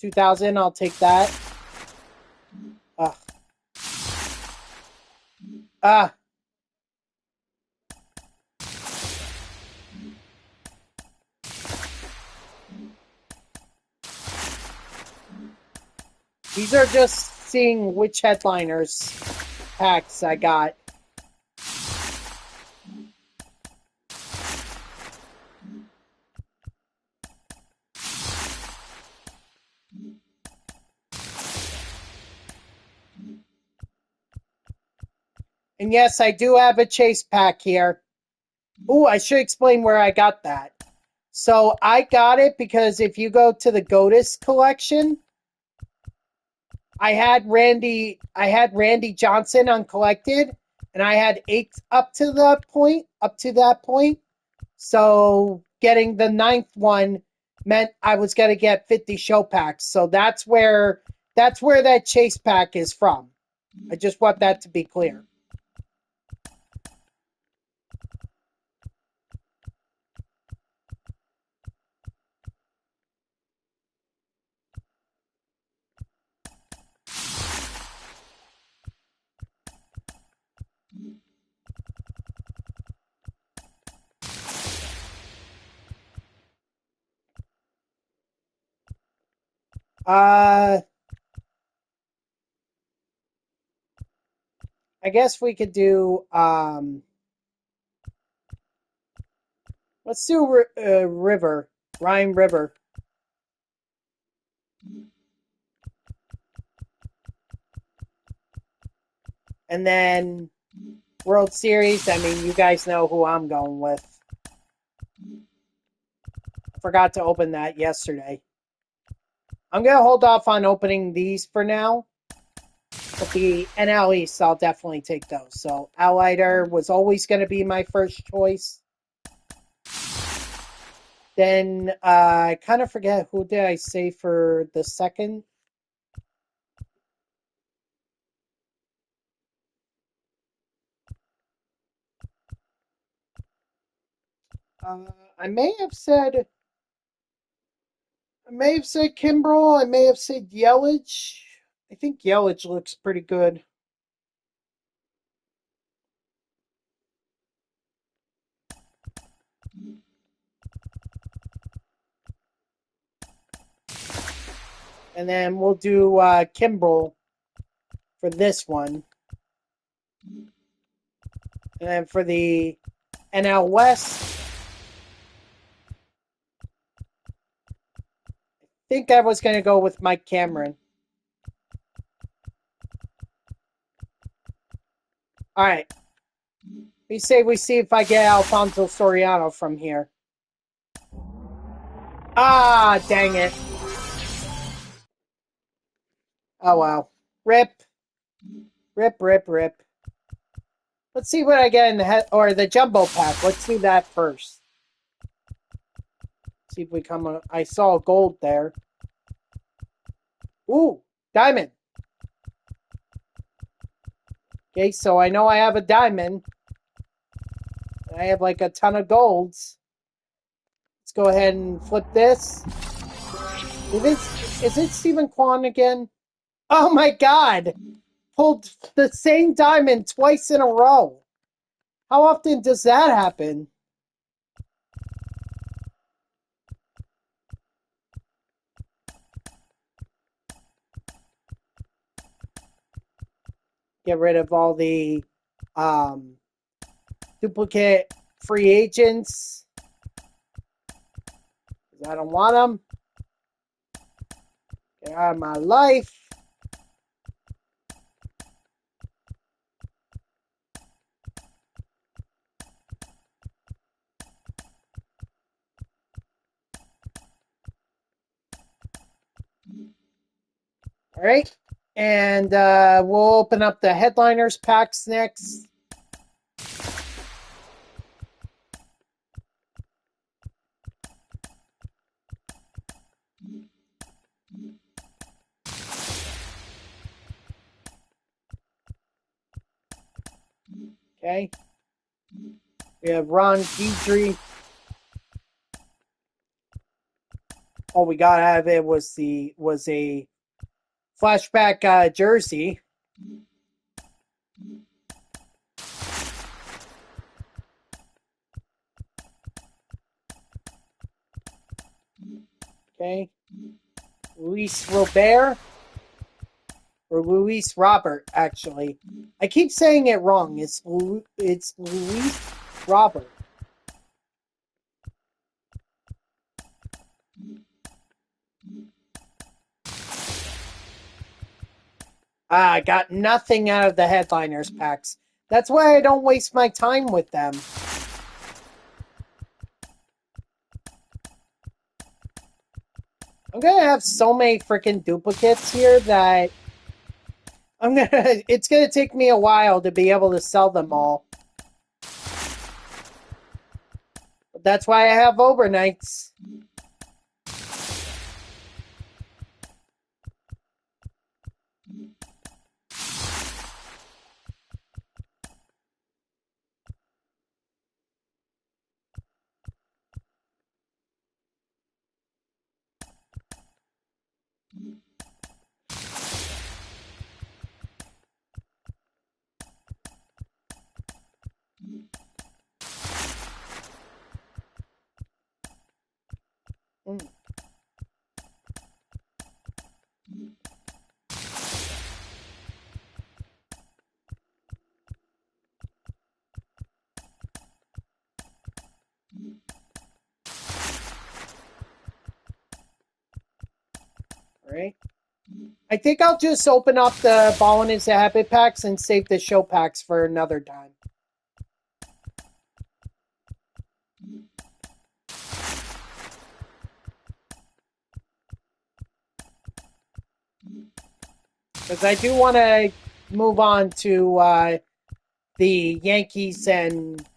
$2,000, I'll take that. Ugh. Ah. These are just seeing which headliners packs I got. And yes, I do have a chase pack here. Ooh, I should explain where I got that. So I got it because if you go to the Goatus collection, I had Randy Johnson uncollected, and I had 8 up to that point. So getting the 9th one meant I was gonna get 50 show packs. So that's where that chase pack is from. I just want that to be clear. I guess we could do let's do River, Ryan River. And then World Series, I mean, you guys know who I'm going with. I forgot to open that yesterday. I'm going to hold off on opening these for now. But the NL East, I'll definitely take those. So Allider was always going to be my first choice. Then I kind of forget, who did I say for the second? I may have said Kimbrel. I may have said Yelich. I think Yelich looks pretty good. And then we'll do Kimbrel for this one. And then for the NL West, I think I was going to go with Mike Cameron. All right. We see if I get Alfonso Soriano from here. Ah, dang it. Oh, well. Rip. Rip, rip, rip. Let's see what I get in the jumbo pack. Let's do that first. See if we come. I saw gold there. Ooh, diamond. Okay, so I know I have a diamond. I have like a ton of golds. Let's go ahead and flip this. Is it Stephen Kwan again? Oh my god! Pulled the same diamond twice in a row. How often does that happen? Get rid of all the duplicate free agents. I don't want them. Get out of my life. All right. And we'll open up the headliners packs next. Okay. We have Ron Guidry. All we got out of it was a flashback jersey. Okay. Luis Robert. Or Luis Robert, actually. I keep saying it wrong. It's Luis Robert. I got nothing out of the headliners packs. That's why I don't waste my time with them. I'm gonna have so many freaking duplicates here that it's gonna take me a while to be able to sell them all. But that's why I have overnights. Mm. Right? I think I'll just open up the Ball and His Habit packs and save the show packs for another time. Because I do want to move on to the Yankees and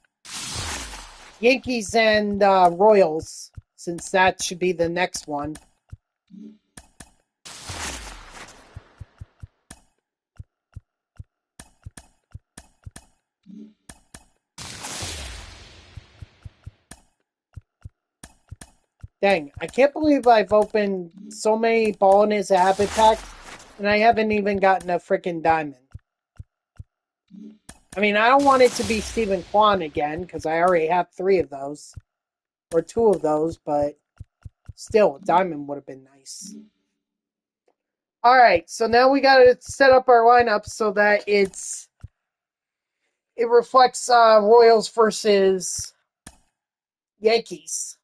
Royals, since that should be the next one. Dang, I can't believe I've opened so many Ball and His Habit packs, and I haven't even gotten a freaking diamond. I mean, I don't want it to be Stephen Kwan again, because I already have 3 of those. Or 2 of those, but still, a diamond would have been nice. Alright, so now we gotta set up our lineup so that it reflects Royals versus Yankees.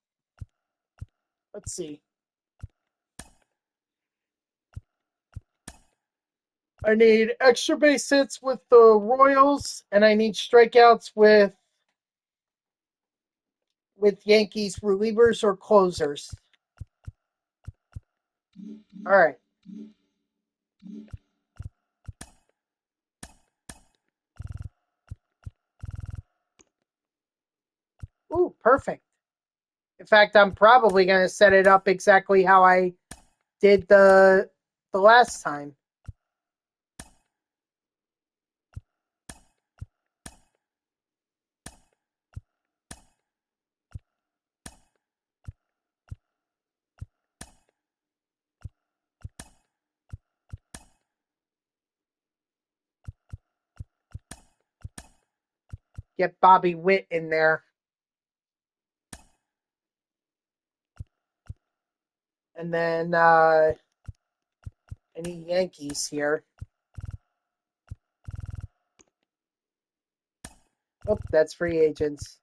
Let's see. I need extra base hits with the Royals, and I need strikeouts with Yankees relievers or closers. All right. Ooh, perfect. In fact, I'm probably going to set it up exactly how I did the last time. Get Bobby Witt in there. And then any Yankees here. Oh, that's free agents.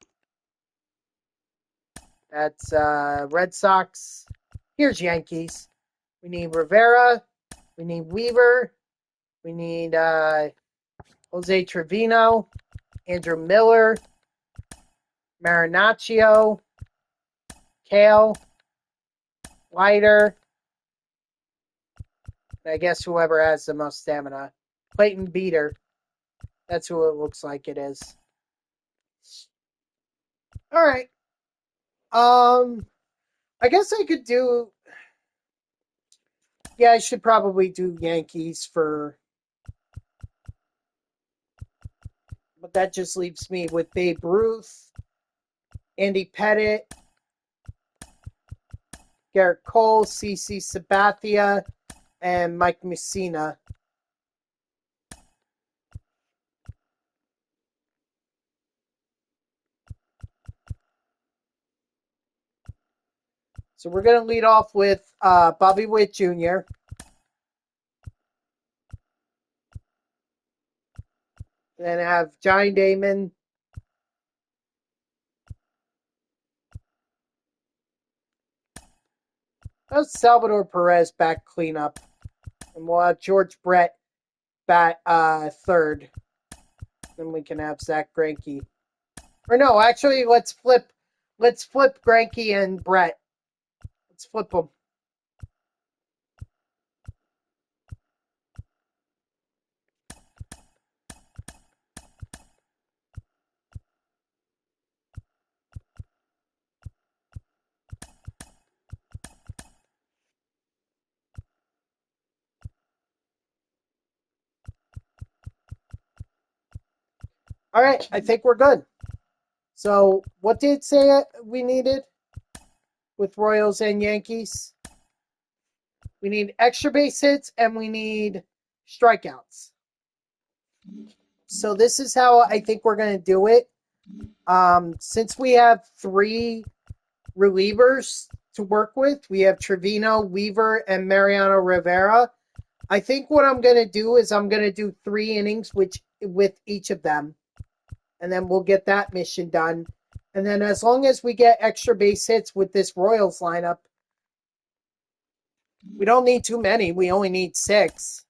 That's Red Sox. Here's Yankees. We need Rivera. We need Weaver. We need Jose Trevino, Andrew Miller, Marinaccio, Kale, Leiter. I guess whoever has the most stamina. Clayton Beater. That's who it looks like it is. All right. I guess I could do. Yeah, I should probably do Yankees for. But that just leaves me with Babe Ruth, Andy Pettitte, Garrett Cole, CC Sabathia, and Mike Mussina. So we're going to lead off with Bobby Witt Jr. Then have Johnny Damon. How's Salvador Perez back cleanup? And we'll have George Brett bat third. Then we can have Zach Greinke. Or no, actually, let's flip Greinke and Brett. Let's flip them. All right, I think we're good. So, what did it say we needed with Royals and Yankees? We need extra base hits and we need strikeouts. So this is how I think we're going to do it. Since we have 3 relievers to work with, we have Trevino, Weaver, and Mariano Rivera. I think what I'm going to do is I'm going to do 3 innings with each of them. And then we'll get that mission done. And then as long as we get extra base hits with this Royals lineup, we don't need too many. We only need 6.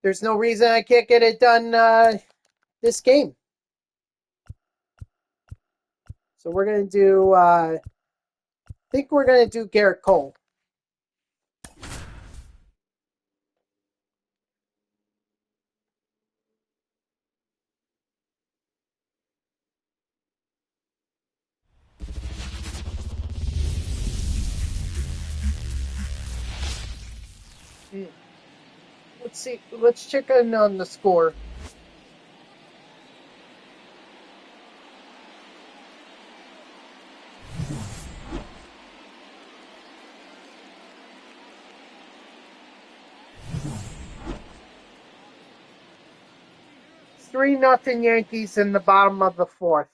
There's no reason I can't get it done this game. So we're going to do, I think we're going to do Garrett Cole. Let's see. Let's check in on the score. It's 3-0 Yankees in the bottom of the 4th.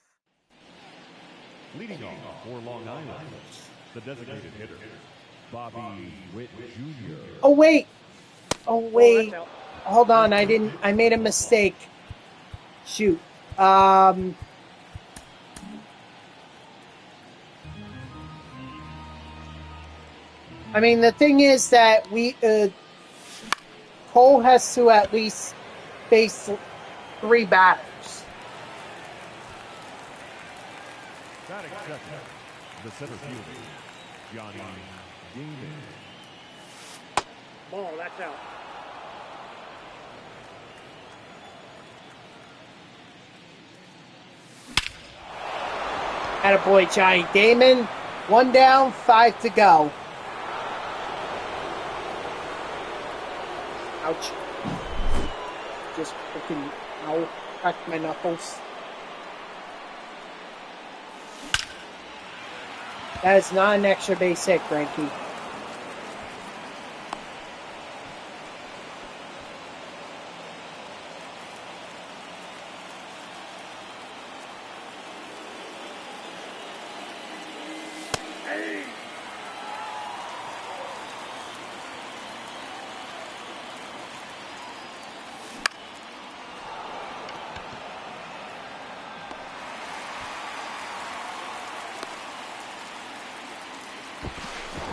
Leading off for Long Island, the designated hitter, Bobby Witt Jr. Oh wait. Hold on. I made a mistake. Shoot. I mean, the thing is that Cole has to at least face 3 batters. Batting second, the center fielder, Johnny Damon. Ball, that's out. Attaboy, Johnny Damon. 1 down, 5 to go. Ouch. Just freaking, ow, cracked my knuckles. That is not an extra base hit, Greinke.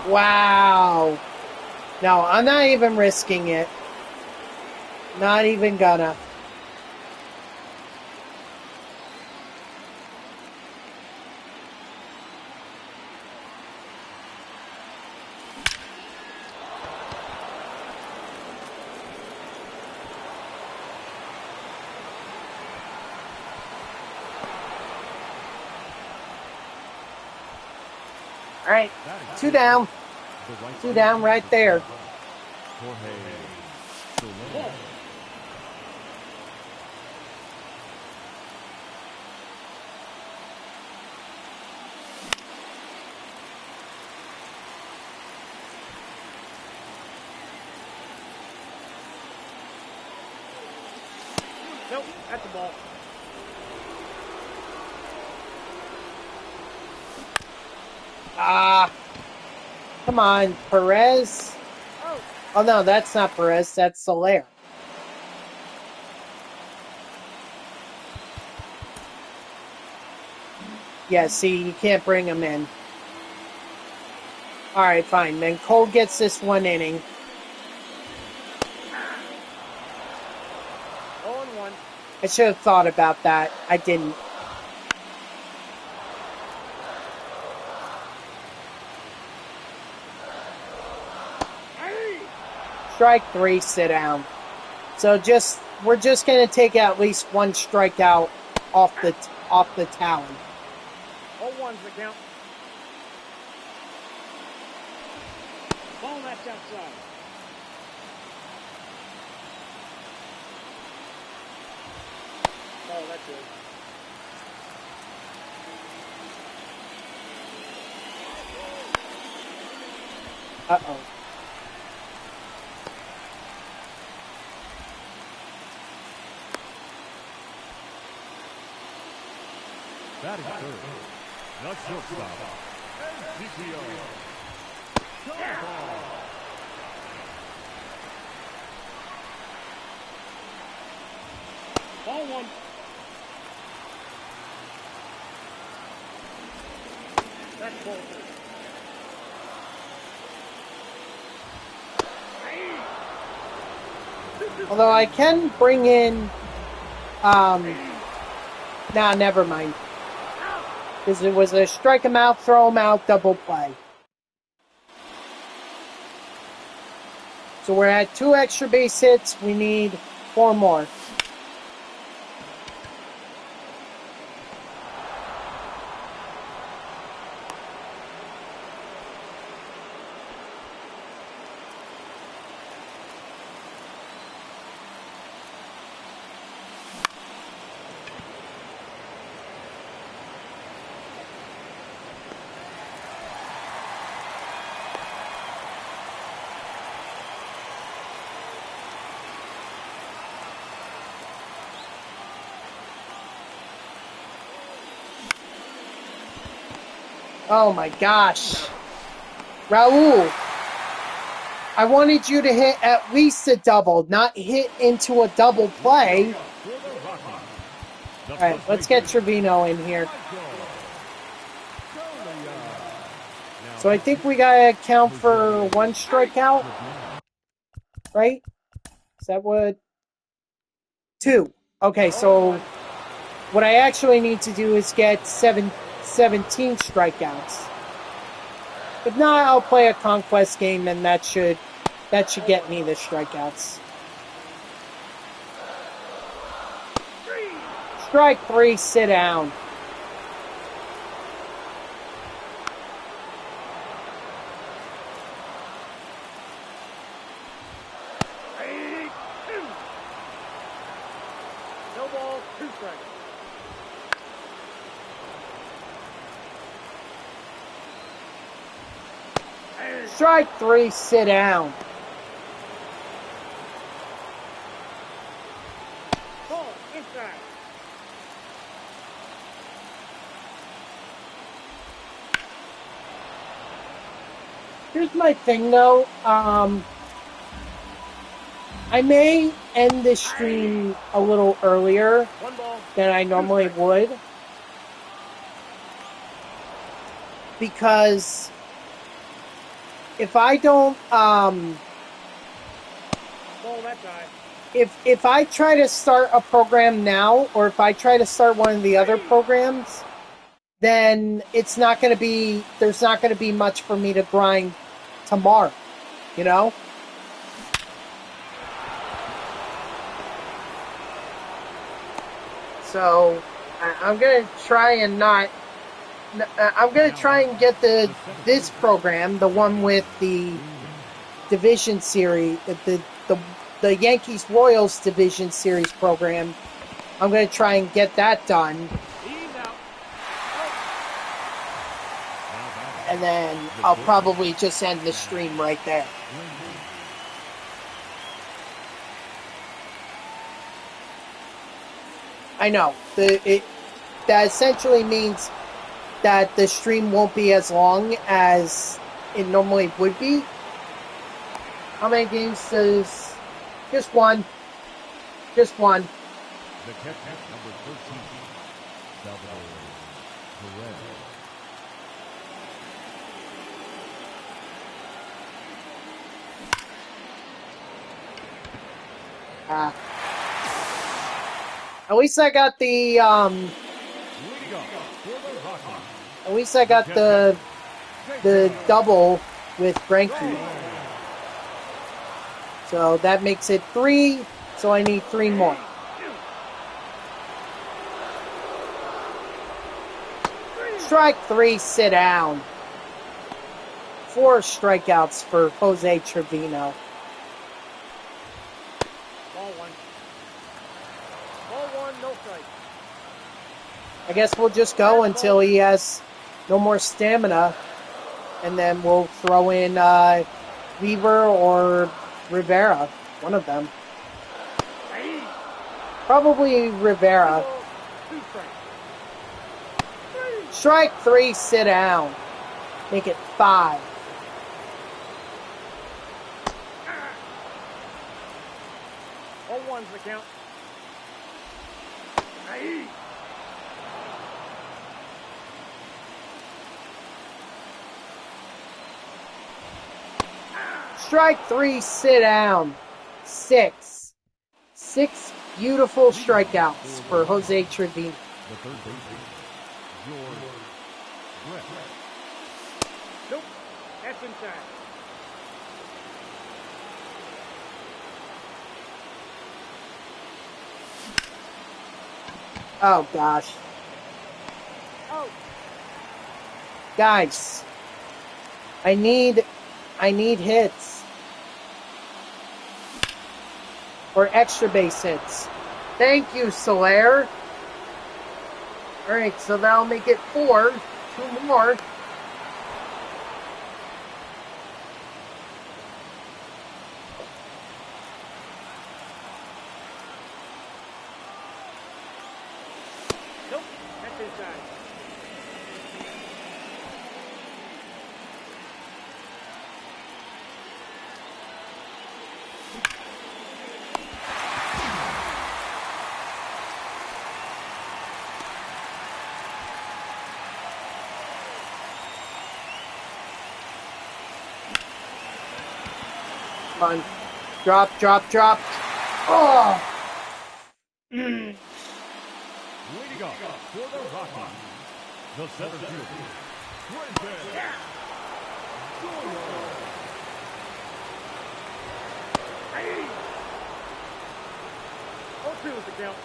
Wow. No, I'm not even risking it. Not even gonna. All right, 2 down. 2 down right there. Jorge Soler. Nope, that's the ball. Come on, Perez. Oh no, that's not Perez, that's Soler. Yeah, see, you can't bring him in. Alright, fine. Then Cole gets this 1 inning. 0-1. I should have thought about that. I didn't. Strike 3, sit down. So we're just gonna take at least one strikeout off the tally. 0-1's the count. Ball that's outside. Oh, that's it. Uh-oh. That is third. The shortstop. DPO. Ball. Ball 1. That's ball 3. Although I can bring in, nah, never mind. Because it was a strike him out, throw him out, double play. So we're at 2 extra base hits. We need 4 more. Oh my gosh. Raul, I wanted you to hit at least a double, not hit into a double play. All right, let's get Trevino in here. So I think we got to account for 1 strikeout, right? Is that what? 2. Okay, so what I actually need to do is get 17 strikeouts. If not, I'll play a conquest game, and that should get me the strikeouts. Strike 3, sit down. No ball, 2 strikes. Strike 3, sit down. Ball inside. Here's my thing, though. I may end this stream a little earlier 1 ball than I normally would, because if I don't, ball that side. if I try to start a program now, or if I try to start one of the other programs, then it's not going to be, there's not going to be much for me to grind tomorrow, you know? So I'm going to try and not, I'm going to try and get this program, the one with the Division Series, the Yankees Royals Division Series program. I'm going to try and get that done. And then I'll probably just end the stream right there. I know. That essentially means that the stream won't be as long as it normally would be. How many games does... Just one. Just one. The catcher, number 13, Salvador Perez. At least I got the Leading off for the Rockies, at least I got the double with Greinke. So that makes it 3. So I need 3 more. Strike 3, sit down. 4 strikeouts for Jose Trevino. Ball 1. Ball 1, no strike. I guess we'll just go until he has no more stamina, and then we'll throw in Weaver or Rivera, one of them. Probably Rivera. 2 strikes. Strike 3, sit down. Make it 5. Ball 1's the count. Strike 3, sit down. 6. 6 beautiful strikeouts for Jose Trevino. the third baseman, George Brett. Nope. That's inside. Oh gosh. Oh. Guys, I need hits. Or extra base hits. Thank you, Soler. Alright, so that'll make it 4. 2 more. Nope. That's inside. Come on. Drop, drop, drop. Oh! Leading off for the Rockies, the center fielder, Brendan Joyner. Ball 2 is the count.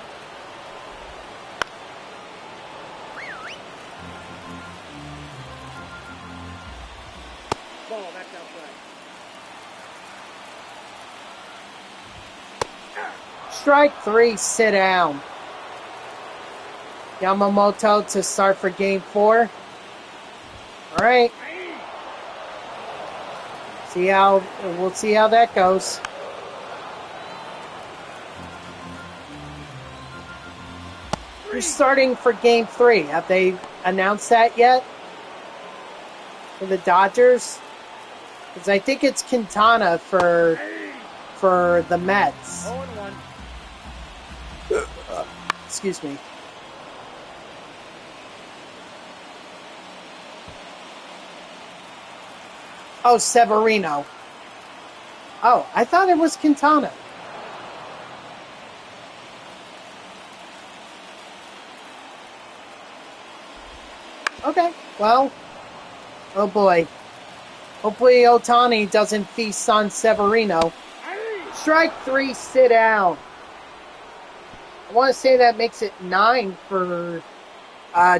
Ball, that's outside. Strike 3, sit down. Yamamoto to start for game 4. Alright. We'll see how that goes. Who's starting for game 3? Have they announced that yet? For the Dodgers? Because I think it's Quintana for the Mets. 0-1. Excuse me. Oh, Severino. Oh, I thought it was Quintana. Okay, well, oh boy. Hopefully Otani doesn't feast on Severino. Strike 3, sit down. I want to say that makes it 9 for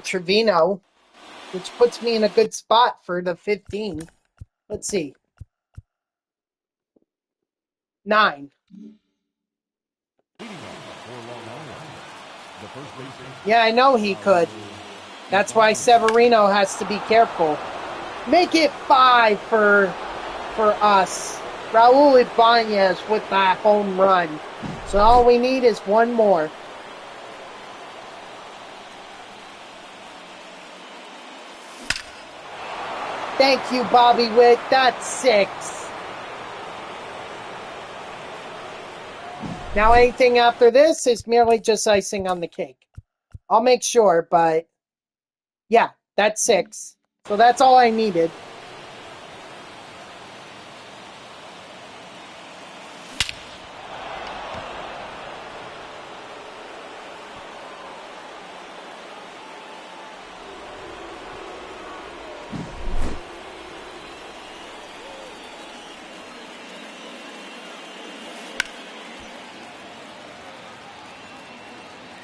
Trevino, which puts me in a good spot for the 15. Let's see. 9. Leading off for Long Island, the first baseman, Yeah, I know he could. That's why Severino has to be careful. Make it 5 for us. Raul Ibanez with that home run. So all we need is 1 more. Thank you, Bobby Witt. That's 6. Now anything after this is merely just icing on the cake. I'll make sure, but yeah, that's 6. So that's all I needed.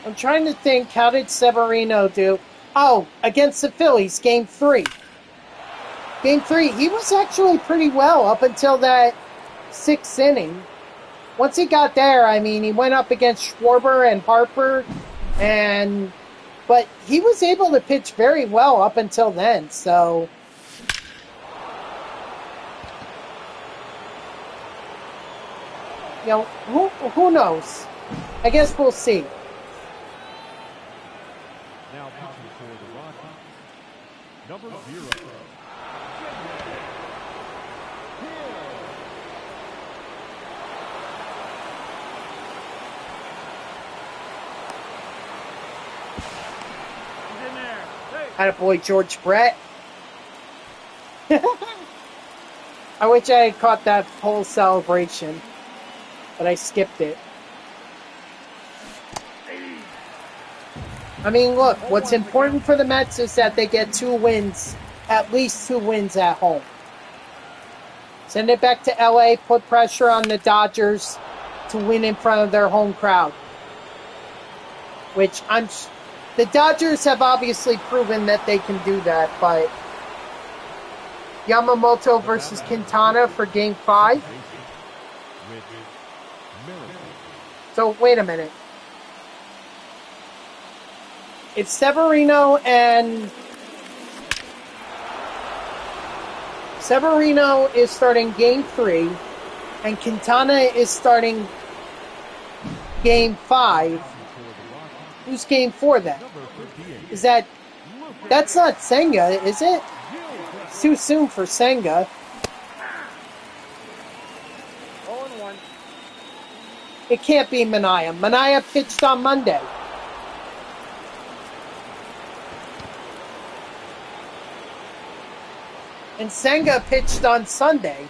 I'm trying to think, how did Severino do? Oh, against the Phillies, Game 3. Game 3, he was actually pretty well up until that 6th inning. Once he got there, I mean, he went up against Schwarber and Harper, but he was able to pitch very well up until then, so... You know, who knows? I guess we'll see. Now pitching for the Rockies, number 0. Attaboy, George Brett. I wish I had caught that whole celebration, but I skipped it. I mean, look, what's important for the Mets is that they get 2 wins, at least 2 wins at home. Send it back to LA, put pressure on the Dodgers to win in front of their home crowd. Which the Dodgers have obviously proven that they can do that, but Yamamoto versus Quintana for Game 5. So, wait a minute. If Severino is starting Game 3, and Quintana is starting Game 5, who's Game 4 then? That's not Senga, is it? It's too soon for Senga. 0-1. It can't be Manaea. Manaea pitched on Monday. And Senga pitched on Sunday.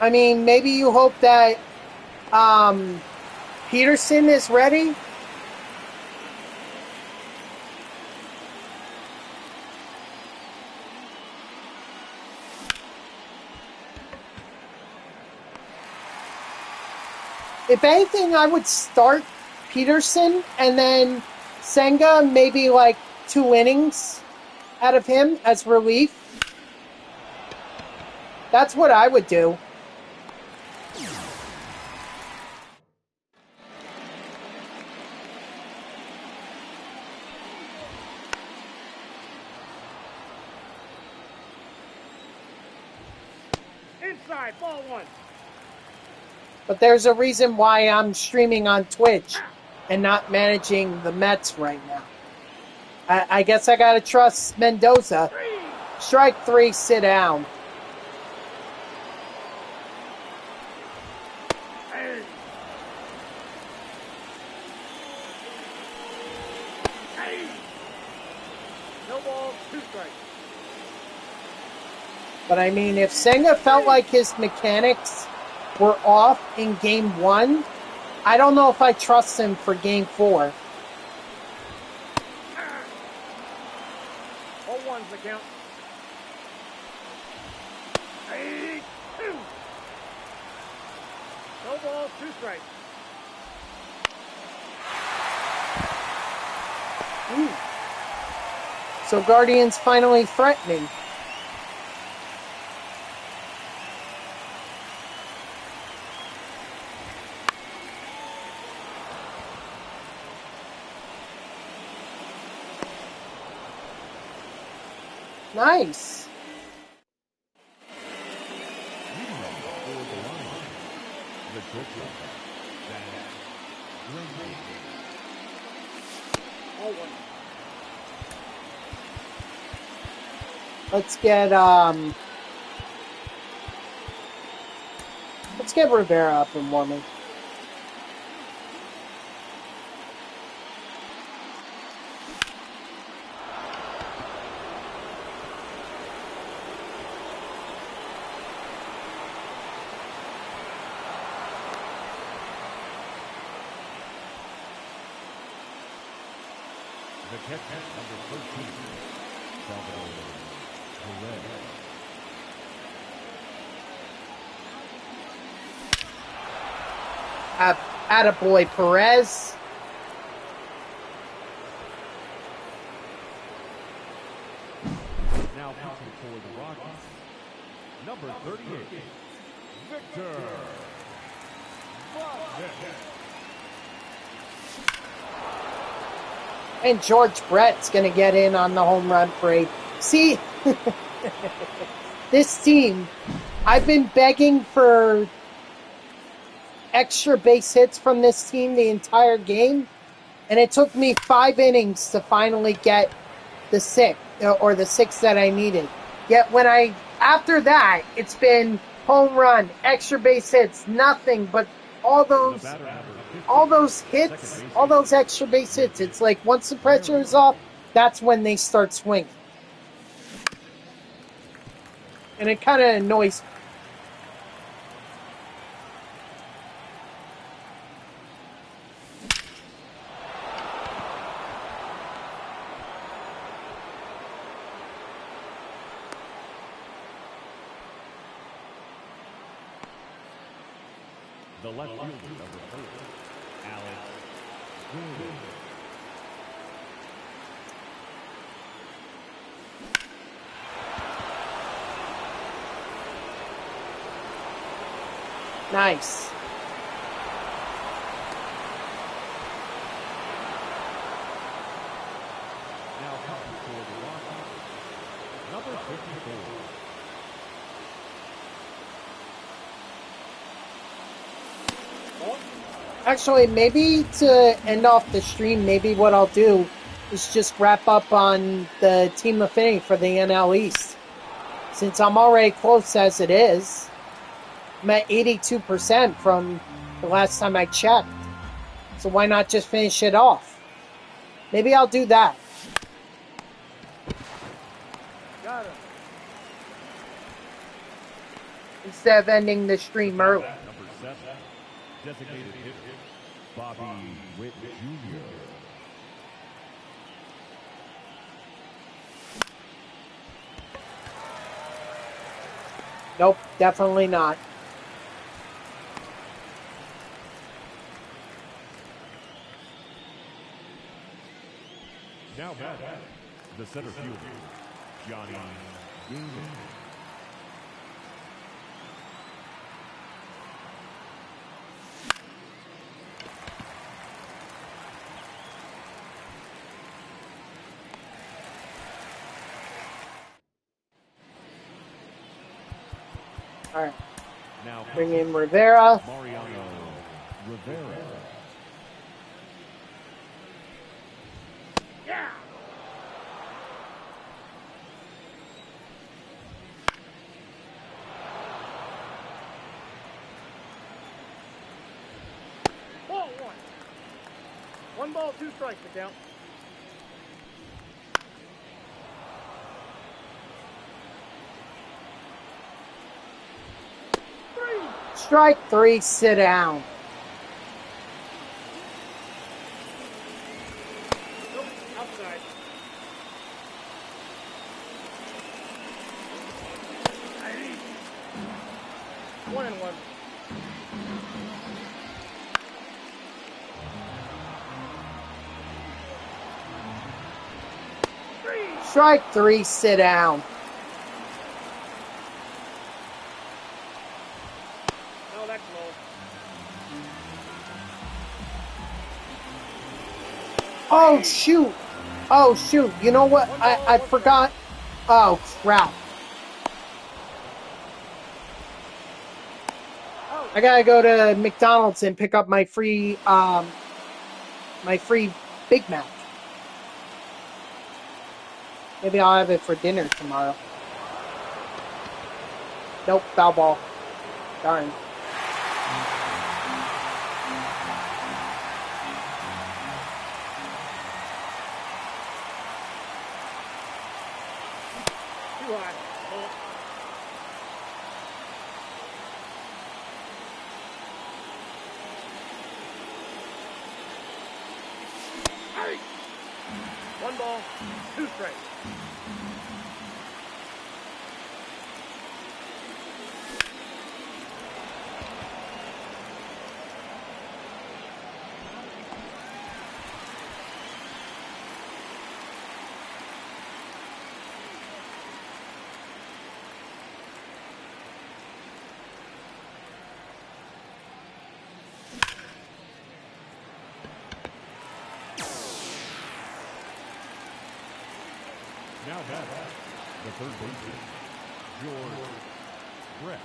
I mean, maybe you hope that Peterson is ready. If anything, I would start Peterson and then Senga, maybe like 2 innings out of him as relief. That's what I would do. Inside, ball 1. But there's a reason why I'm streaming on Twitch and not managing the Mets right now. I guess I gotta trust Mendoza. Strike 3, sit down. No balls, 2 strikes. But I mean, if Senga felt like his mechanics were off in Game 1, I don't know if I trust him for Game 4. 0-1's the count. 2. No balls, 2 strikes. So Guardians finally threatening. Nice. Let's get Rivera up and warming. The catcher, number 13, Salvador Perez. Attaboy Perez. Now pitching for the Rockies, number 38, Victor Vazquez. And George Brett's going to get in on the home run parade. See, this team, I've been begging for extra base hits from this team the entire game, and it took me 5 innings to finally get the 6 that I needed. Yet after that, it's been home run, extra base hits, nothing but all those hits, all those extra base hits. It's like once the pressure is off, that's when they start swinging. And it kind of annoys me. The left fielder, number 4, Alex Wood. Nice. Now pitching for the Rockies, number 54. Actually, maybe to end off the stream, maybe what I'll do is just wrap up on the team affinity for the NL East. Since I'm already close as it is, I'm at 82% from the last time I checked. So why not just finish it off? Maybe I'll do that. Got him. Instead of ending the stream early. Number 7, designated hitter, Bobby Witt Jr. Nope, definitely not. Now batting, the center fielder, Johnny Damon. All right. Now Bring in Rivera. Mariano Rivera. Yeah. Ball 1. 1 ball, 2 strikes to count. Strike 3, sit down. Nope, outside. Aye. 1-1. Strike 3, sit down. No, that's low. Oh, shoot. Oh, shoot. You know what? I forgot. Oh, crap. I gotta go to McDonald's and pick up my free Big Mac. Maybe I'll have it for dinner tomorrow. Nope, foul ball. Darn. Too high. Ball. Aye. 1 ball, 2 strikes. bat, the third baseman, George Brett.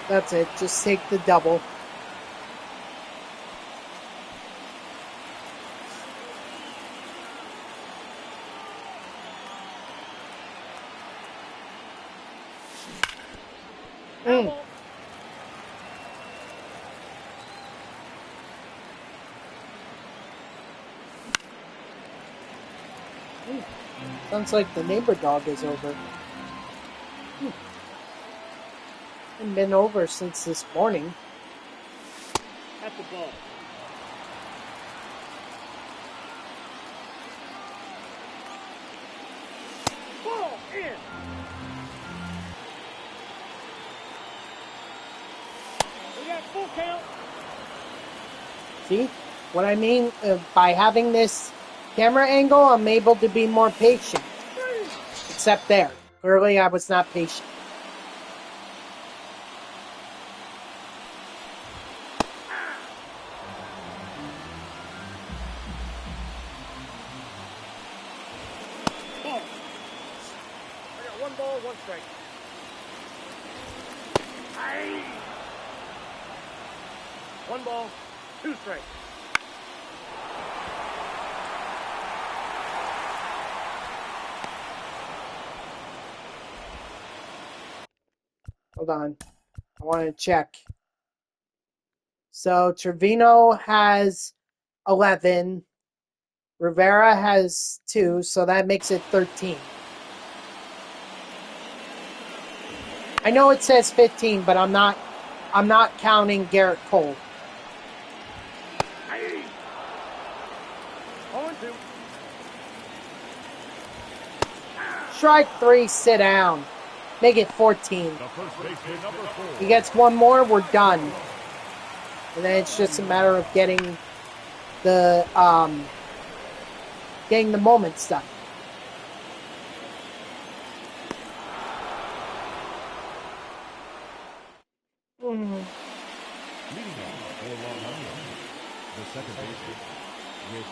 That's it. Just take the double. Sounds like the neighbor dog is over. Hasn't been over since this morning. At the ball. Ball in. We got full count. See what I mean? By having this camera angle, I'm able to be more patient. Except there. Clearly, I was not patient. Ball. I got 1 ball, 1 strike. Aye. 1 ball, 2 strikes. Hold on. I want to check. So Trevino has 11. Rivera has 2, so that makes it 13. I know it says 15, but I'm not counting Garrett Cole. Aye. 0-2. Strike 3, sit down. Make it 14. The first baseman, number 4. He gets 1 more, we're done. And then it's just a matter of getting the moment stuff. Leading off for Long Island, the second baseman, Whit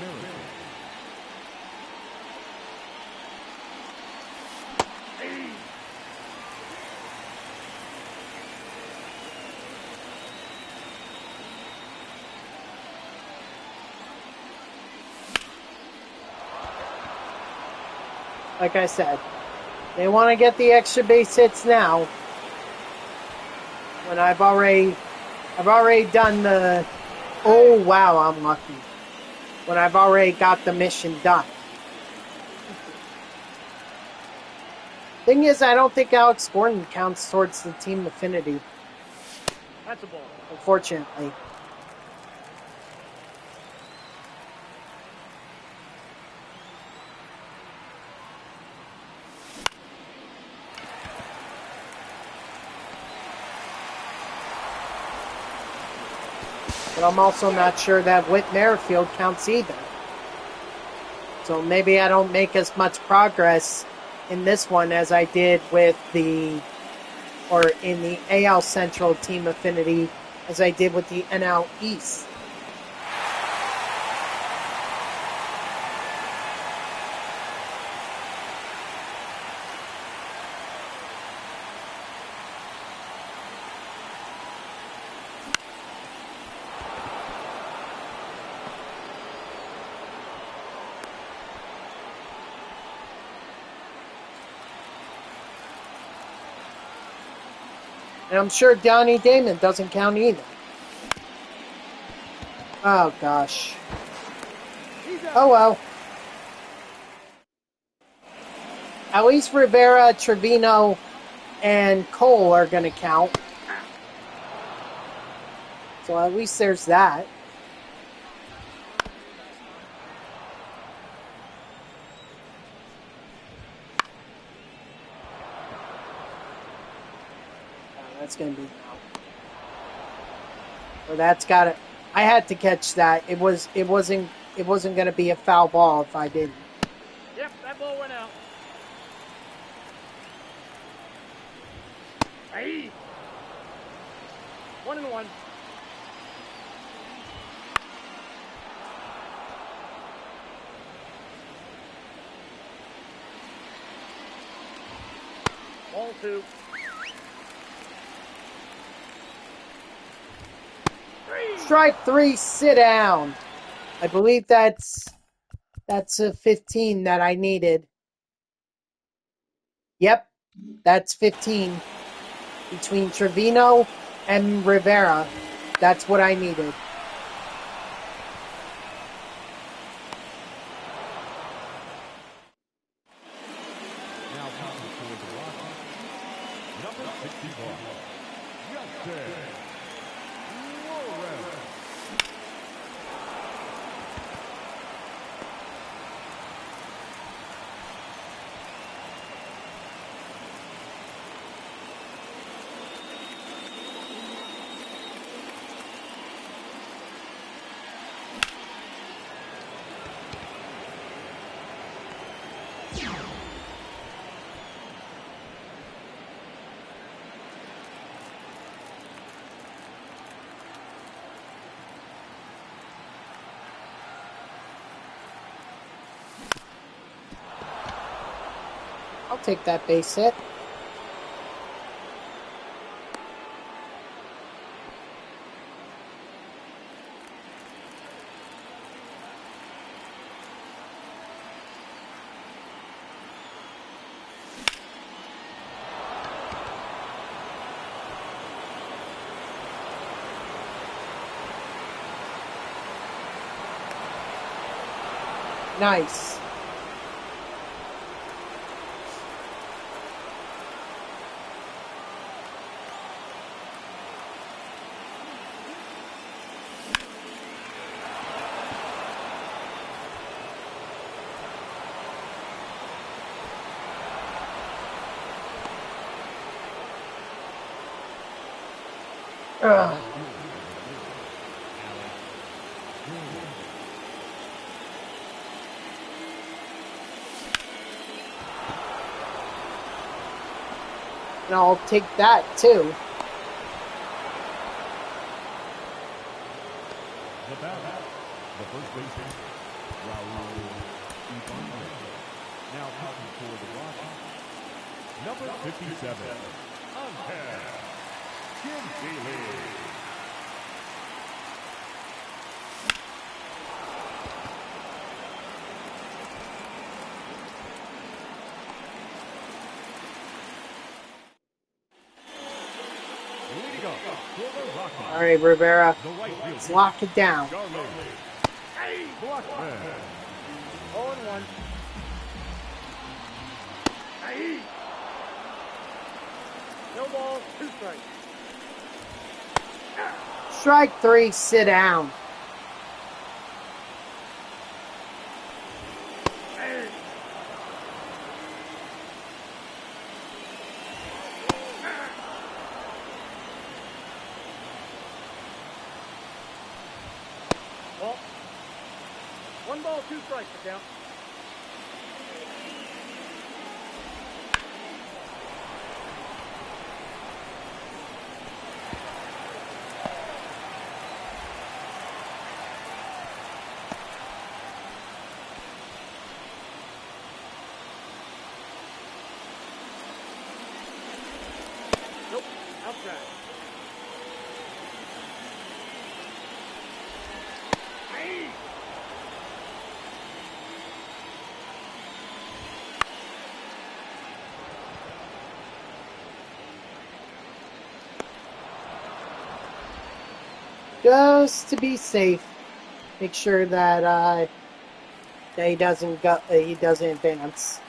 Merrifield. Like I said, they want to get the extra base hits now. When I've already done the, oh wow, I'm lucky. When I've already got the mission done. Thing is, I don't think Alex Gordon counts towards the team affinity, That's a ball. unfortunately. But I'm also not sure that Whit Merrifield counts either. So maybe I don't make as much progress in this one as I did with in the AL Central team affinity as I did with the NL East. And I'm sure Donnie Damon doesn't count either. Oh, gosh. Oh, well. At least Rivera, Trevino, and Cole are going to count. So at least there's that. That's going to be out. Or that's got it. I had to catch that. It wasn't going to be a foul ball if I didn't. Yep, that ball went out. 1-1. Ball 2. Strike 3, sit down. I believe that's a 15 that I needed. Yep, that's 15. Between Trevino and Rivera, that's what I needed. Now coming for the Rockies, number 61, Justin Flores. I'll take that base hit. Nice. Ugh. And I'll take that too. The batter, the first baseman, Raul Ibanez. Now coming for the Rockies, number 57, Angel Jim Daly. All right, Rivera. Let's lock it down. Blackman. 0-1. No ball, 2 strikes. Strike 3, sit down. Well, 1 ball, 2 strikes to count. Nope, outside. Just to be safe, make sure that he doesn't advance.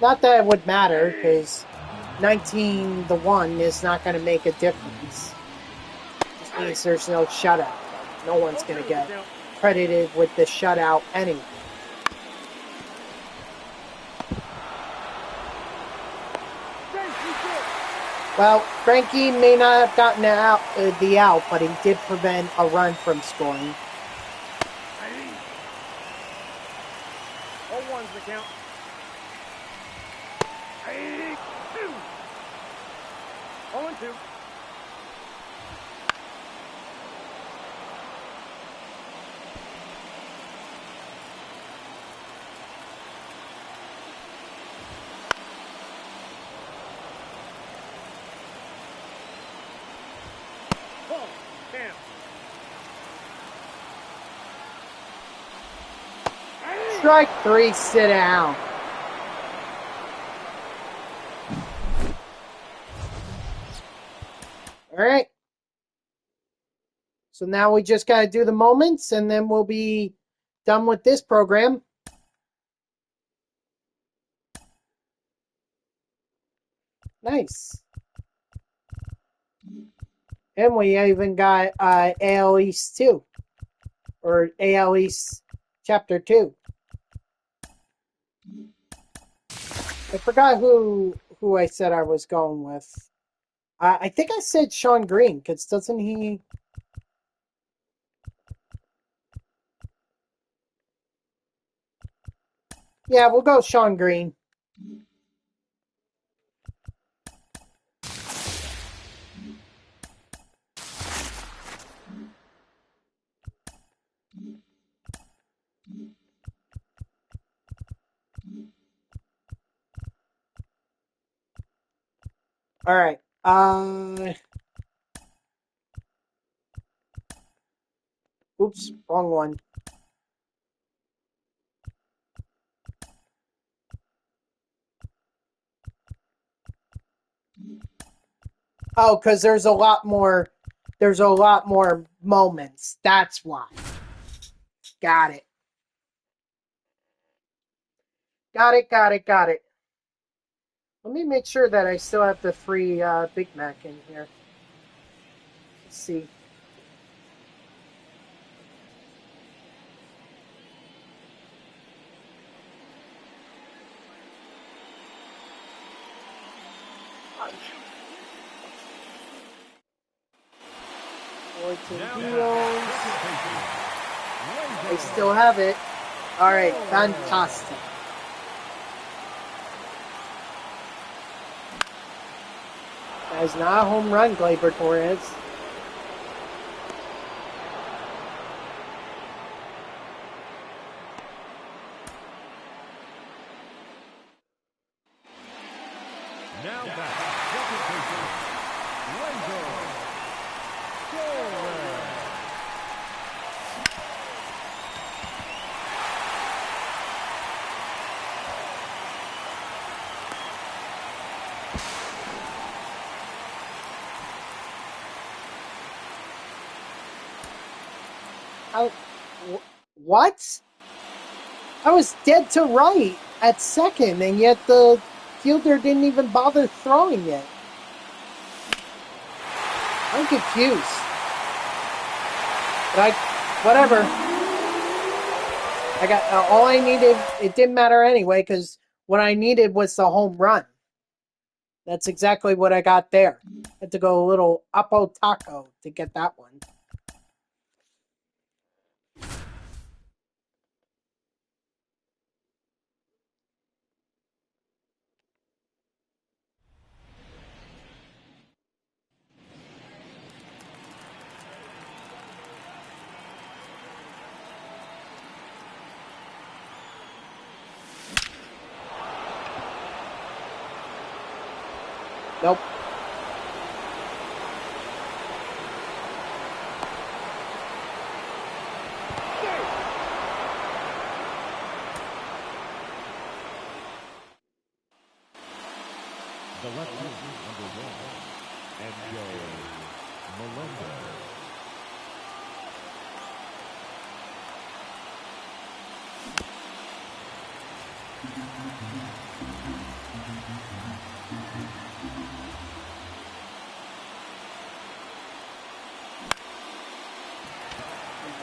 Not that it would matter, because 19-1 is not going to make a difference. Just means there's no shutout. No one's going to get credited with the shutout anyway. Well, Frankie may not have gotten the out, but he did prevent a run from scoring. 0-1's the count. 0-2. Ball. 10. Strike 3, sit down. All right. So now we just got to do the moments, and then we'll be done with this program. Nice. And we even got AL East 2. Or AL East Chapter 2. I forgot who I said I was going with. I think I said Sean Green, because doesn't he... Yeah, we'll go Sean Green. All right. Oops, wrong one. Oh, because there's a lot more moments. That's why. Got it. Got it. Let me make sure that I still have the free Big Mac in here. Let's see. I still have it. Alright, fantastic. That is not a home run, Gleyber Torres. Now back, second baseman, Gleyber Torres. What? I was dead to right at second, and yet the fielder didn't even bother throwing it. I'm confused. But whatever. I got all I needed. It didn't matter anyway, because what I needed was the home run. That's exactly what I got there. Had to go a little Apo Taco to get that one. Nope. The left fielder, number 1, MJ Melendez.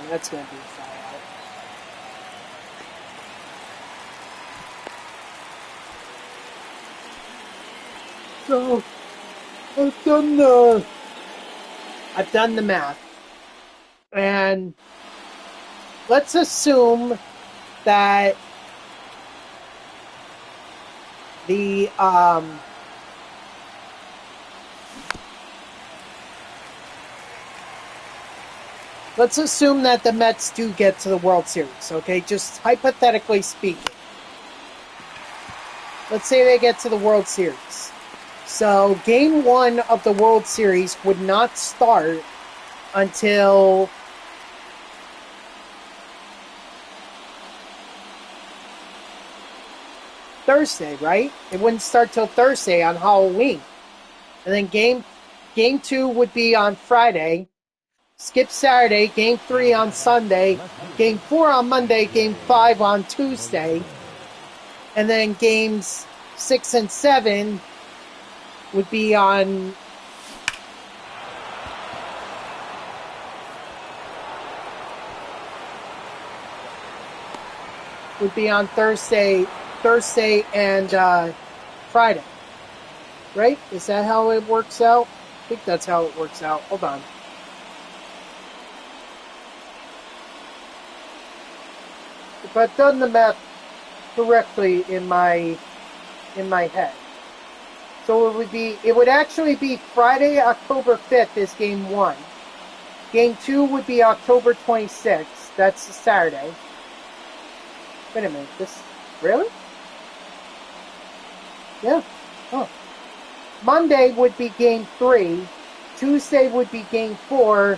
That's going to be a foul out. So, I've done the math. And let's assume that the let's assume that the Mets do get to the World Series, okay? Just hypothetically speaking. Let's say they get to the World Series. So, Game 1 of the World Series would not start until Thursday, right? It wouldn't start till Thursday on Halloween. And then game 2 would be on Friday. Skip Saturday, game 3 on Sunday, game 4 on Monday, game 5 on Tuesday. And then games 6 and 7 would be on Thursday and Friday. Right? Is that how it works out? I think that's how it works out. Hold on. If I've done the math correctly in my head. So it would actually be Friday, October 5th is game 1. Game 2 would be October 26th. That's a Saturday. Wait a minute. Really? Yeah. Oh. Monday would be game 3. Tuesday would be game 4.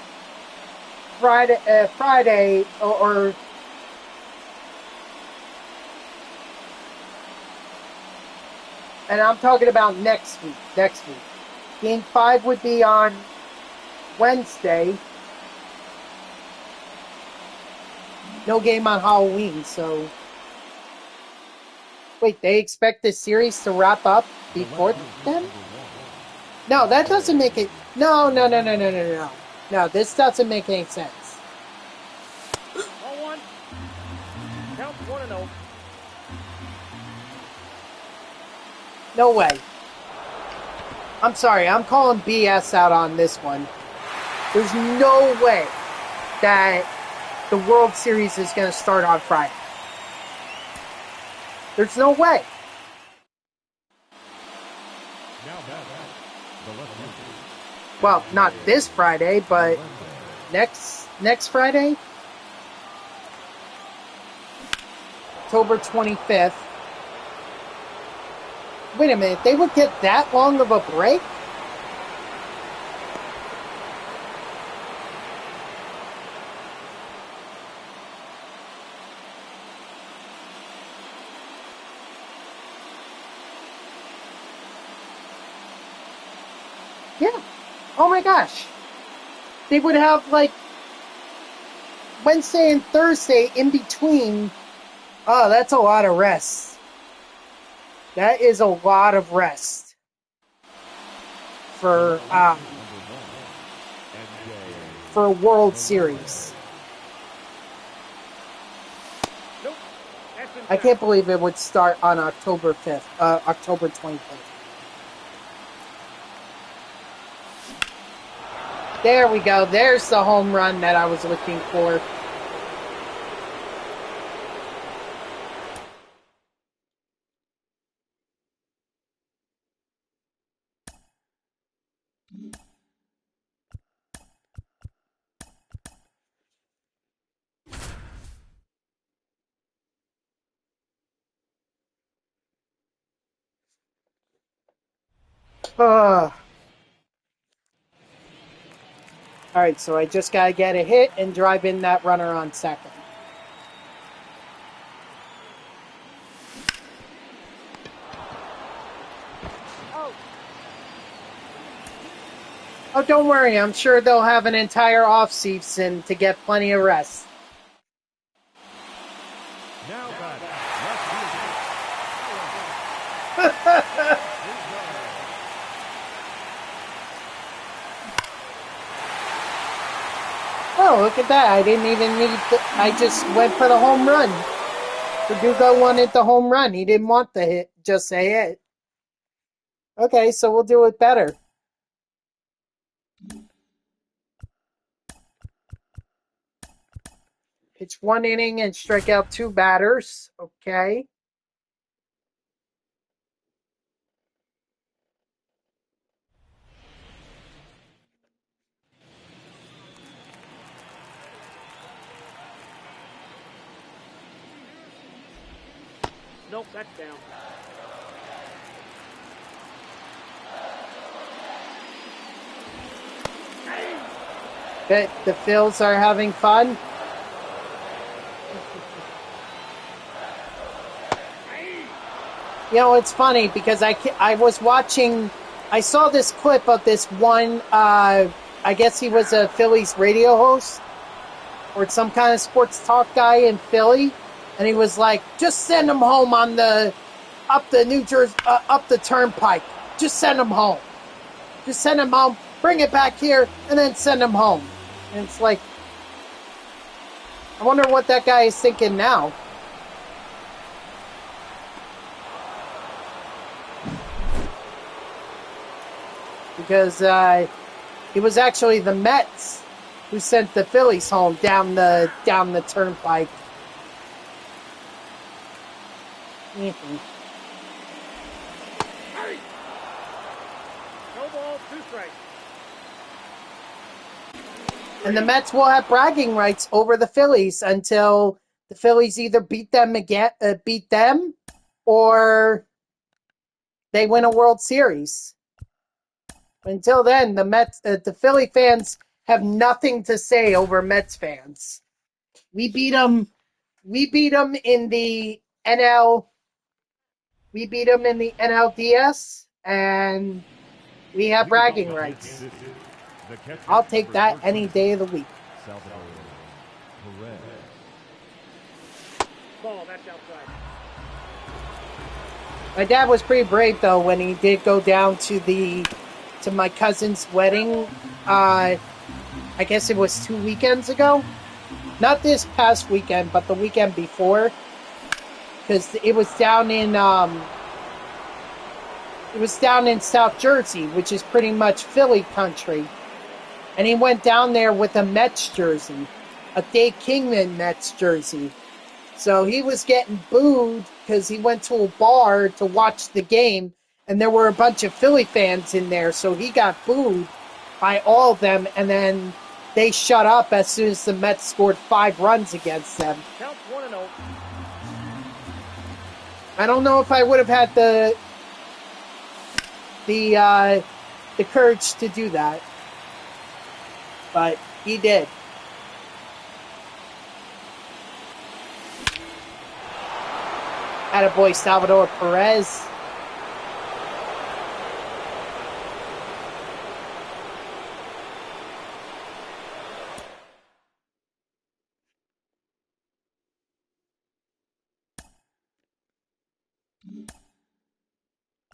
Friday or and I'm talking about next week. Game 5 would be on Wednesday. No game on Halloween, so... Wait, they expect this series to wrap up before then? No, that doesn't make it... No. No, this doesn't make any sense. 1-1. Count 1-0. No way. I'm sorry, I'm calling BS out on this one. There's no way that the World Series is going to start on Friday. There's no way. Well, not this Friday, but next Friday? October 25th. Wait a minute, they would get that long of a break? Yeah. Oh my gosh. They would have like Wednesday and Thursday in between. Oh, that's a lot of rest. That is a lot of rest for a World Series. Nope. I can't believe it would start on October 5th, October 25th. There we go. There's the home run that I was looking for. Alright, so I just gotta get a hit and drive in that runner on second. Oh, don't worry. I'm sure they'll have an entire off-season to get plenty of rest. Now Oh, look at that. I didn't even need I just went for the home run. Verdugo wanted the home run. He didn't want the hit, just a hit. Okay, so we'll do it better. Pitch 1 inning and strike out 2 batters. Okay. Nope, that's down. The Phils are having fun. You know, it's funny because I was watching, I saw this clip of this one, I guess he was a Phillies radio host or some kind of sports talk guy in Philly, and he was like, just send him home on up the New Jersey, up the turnpike. Just send him home. Just send him home, bring it back here, and then send him home. And it's like, I wonder what that guy is thinking now. Because it was actually the Mets who sent the Phillies home down the turnpike. Mm-hmm. Hey! No ball, 2 strikes. And the Mets will have bragging rights over the Phillies until the Phillies either beat them or they win a World Series. Until then, the Philly fans have nothing to say over Mets fans. We beat them. We beat them in the NL. We beat them in the NLDS, and we have bragging rights. I'll take that any day of the week. Ball, that's outside. My dad was pretty brave though when he did go down to my cousin's wedding. I guess it was 2 weekends ago. Not this past weekend, but the weekend before, because it was down in South Jersey, which is pretty much Philly country. And he went down there with a Mets jersey, a Dave Kingman Mets jersey. So he was getting booed because he went to a bar to watch the game, and there were a bunch of Philly fans in there. So he got booed by all of them, and then they shut up as soon as the Mets scored 5 runs against them. Count 1-0. I don't know if I would have had the courage to do that, but he did. Attaboy Salvador Perez.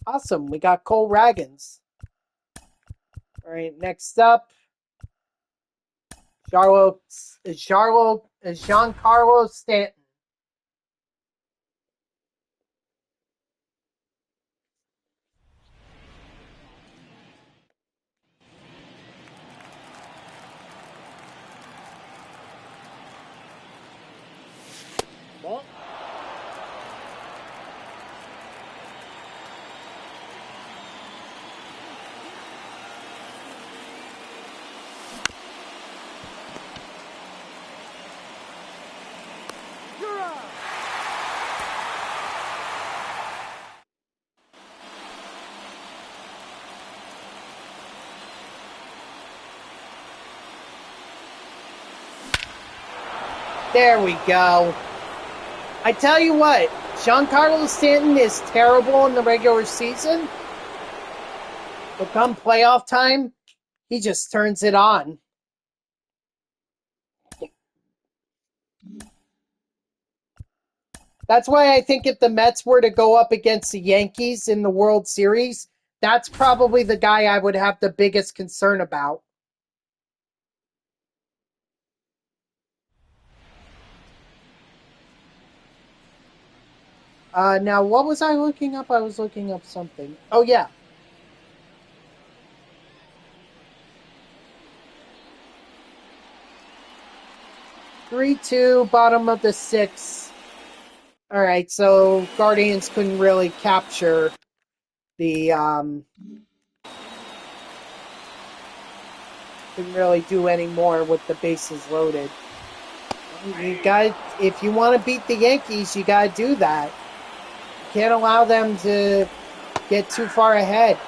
Awesome, we got Cole Ragans. All right, next up, Giancarlo Stanton. Ball. You're out. There we go. I tell you what, Giancarlo Stanton is terrible in the regular season, but come playoff time, he just turns it on. That's why I think if the Mets were to go up against the Yankees in the World Series, that's probably the guy I would have the biggest concern about. Now, what was I looking up? I was looking up something. Oh, yeah. Three, 2, bottom of the 6. All right, so Guardians couldn't really capture the couldn't really do any more with the bases loaded. You got, if you want to beat the Yankees, you got to do that. You can't allow them to get too far ahead.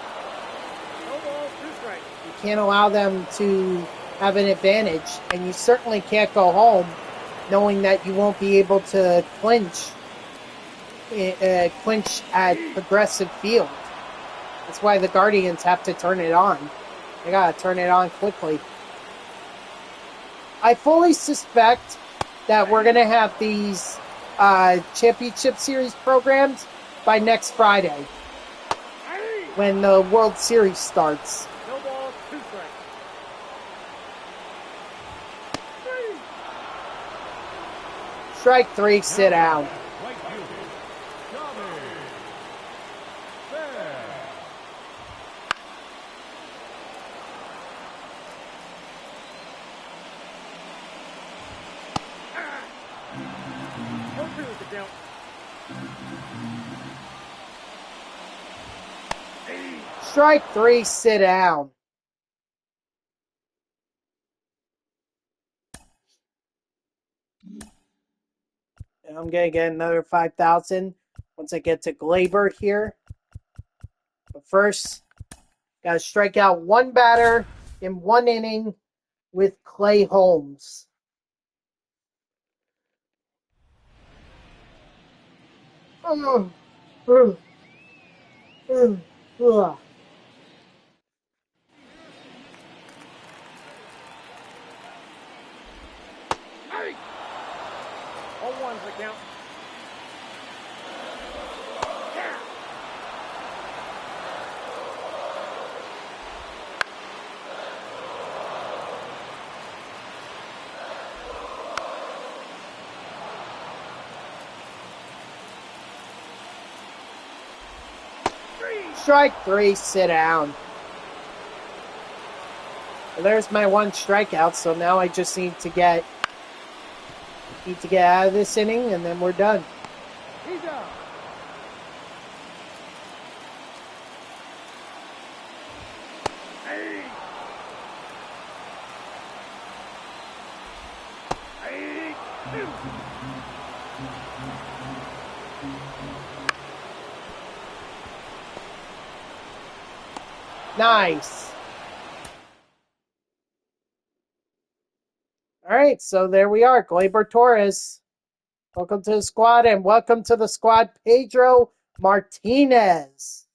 No ball, 2 strikes. You can't allow them to have an advantage, and you certainly can't go home knowing that you won't be able to clinch at Progressive Field. That's why the Guardians have to turn it on. They gotta turn it on quickly. I fully suspect that we're gonna have these championship series programs by next Friday when the World Series starts. No ball, 2 strikes. 3. Strike 3, sit down. Right fielder, Johnny Fair. No 2 is the count. Strike 3, sit down. And I'm gonna get another 5,000 once I get to Glaber here. But first, gotta strike out one batter in 1 inning with Clay Holmes. Ugh. Ugh. Ugh. Ugh. Hey! 0-1's the count. Strike 3, sit down. Well, there's my 1 strikeout, so now I just need to get out of this inning, and then we're done. He's out. Hey! Hey! 2. Nice. All right, so there we are. Gleyber Torres. Welcome to the squad, and welcome to the squad, Pedro Martinez.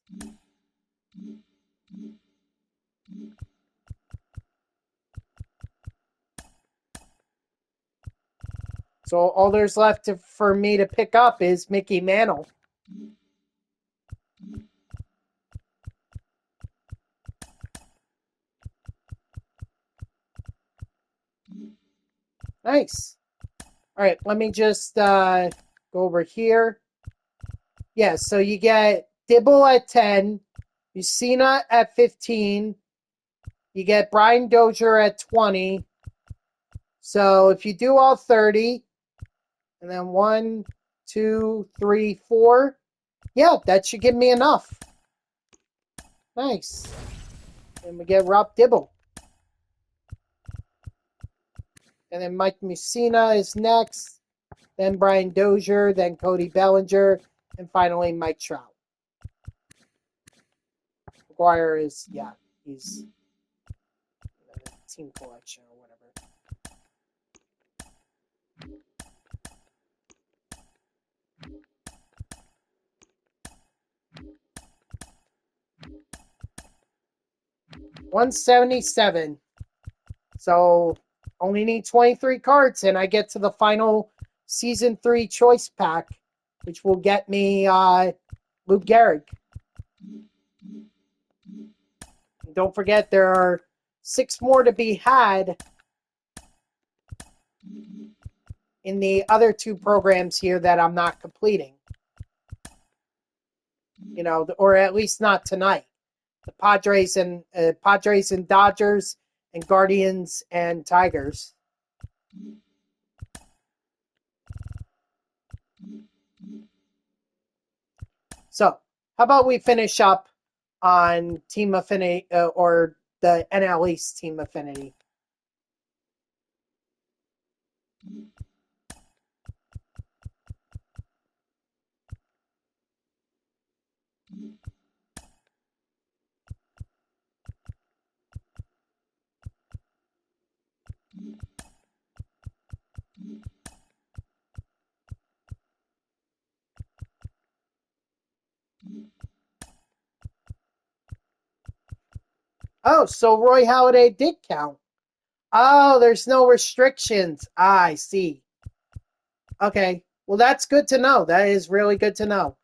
So all there's left for me to pick up is Mickey Mantle. Nice. All right, let me just go over here. Yeah, so you get Dibble at 10, Mussina at 15, you get Brian Dozier at 20. So if you do all 30, and then 1, 2, 3, 4, yeah, that should give me enough. Nice. And we get Rob Dibble. And then Mike Mussina is next. Then Brian Dozier, then Cody Bellinger, and finally Mike Trout. McGuire is, yeah, he's team collection or whatever. $177. So only need 23 cards, and I get to the final Season 3 choice pack, which will get me Lou Gehrig. And don't forget, there are 6 more to be had in the other 2 programs here that I'm not completing. You know, or at least not tonight. The Padres and Dodgers and Guardians and Tigers. So, how about we finish up on Team Affinity or the NL East Team Affinity? Oh, so Roy Halladay did count. Oh, there's no restrictions. I see. Okay. Well, that's good to know. That is really good to know.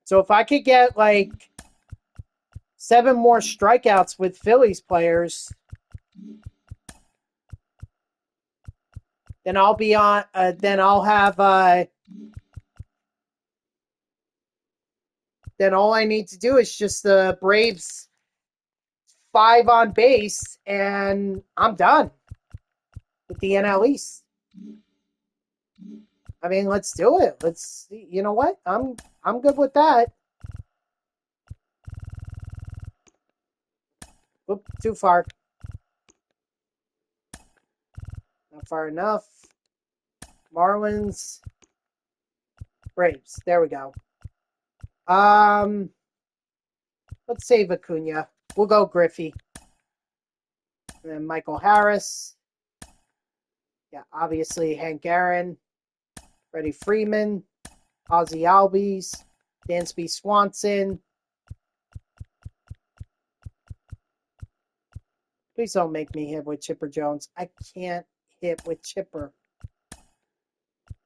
So if I could get like 7 more strikeouts with Phillies players, then I'll be on. Then I'll have. Then all I need to do is just the Braves 5 on base, and I'm done with the NL East. I mean, let's do it. Let's. You know what? I'm good with that. Oop, too far. Not far enough. Marlins, Braves. There we go. Let's save Acuna. We'll go Griffey. And then Michael Harris. Yeah, obviously Hank Aaron. Freddie Freeman. Ozzy Albies. Dansby Swanson. Please don't make me hit with Chipper Jones. I can't hit with Chipper.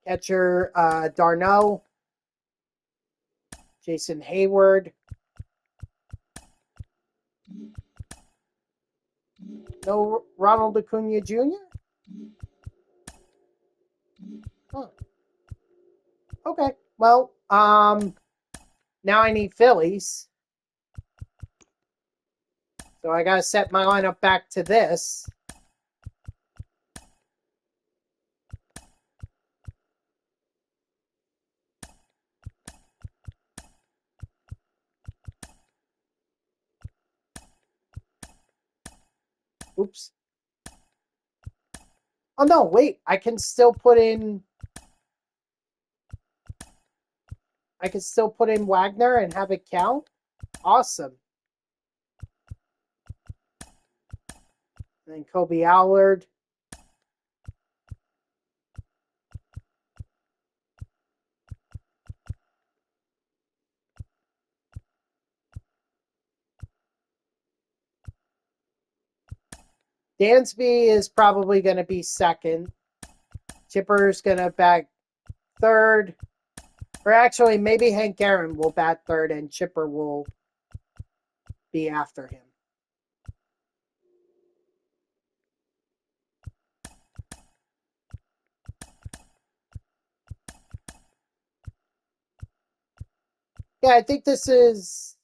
Catcher, Darno. Jason Hayward. No Ronald Acuna Jr.? Huh. Okay. Well, now I need Phillies. So I gotta set my lineup back to this. Oops. Oh no, wait. I can still put in Wagner and have it count. Awesome. And then Kobe Allard. Dansby is probably going to be second. Chipper's going to bat third. Or actually, maybe Hank Aaron will bat third and Chipper will be after him. Yeah, I think this is...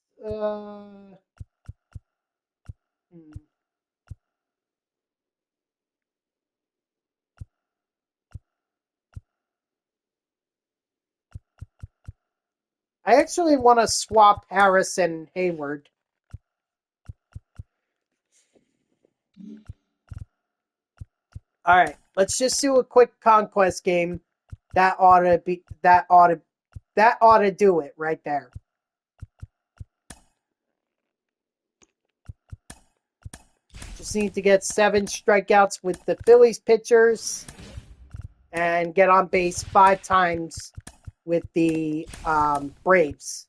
I actually want to swap Harris and Hayward. All right, let's just do a quick conquest game. That ought to do it right there. Just need to get 7 strikeouts with the Phillies pitchers and get on base 5 times with the Braves.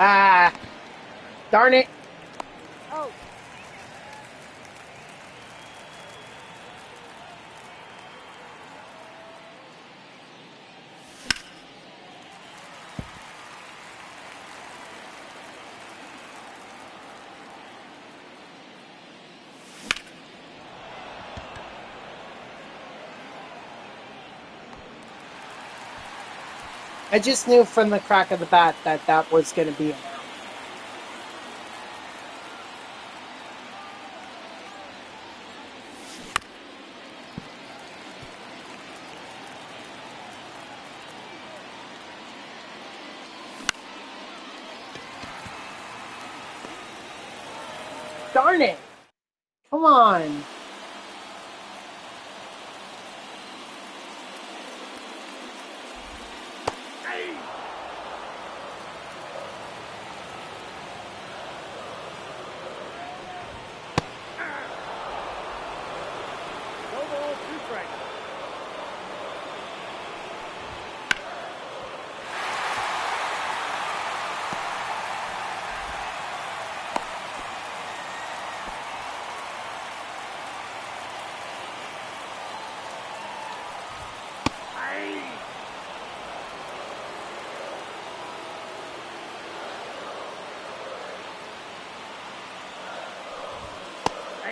Ah, darn it. Out. I just knew from the crack of the bat that was going to be an out. Darn it. Come on.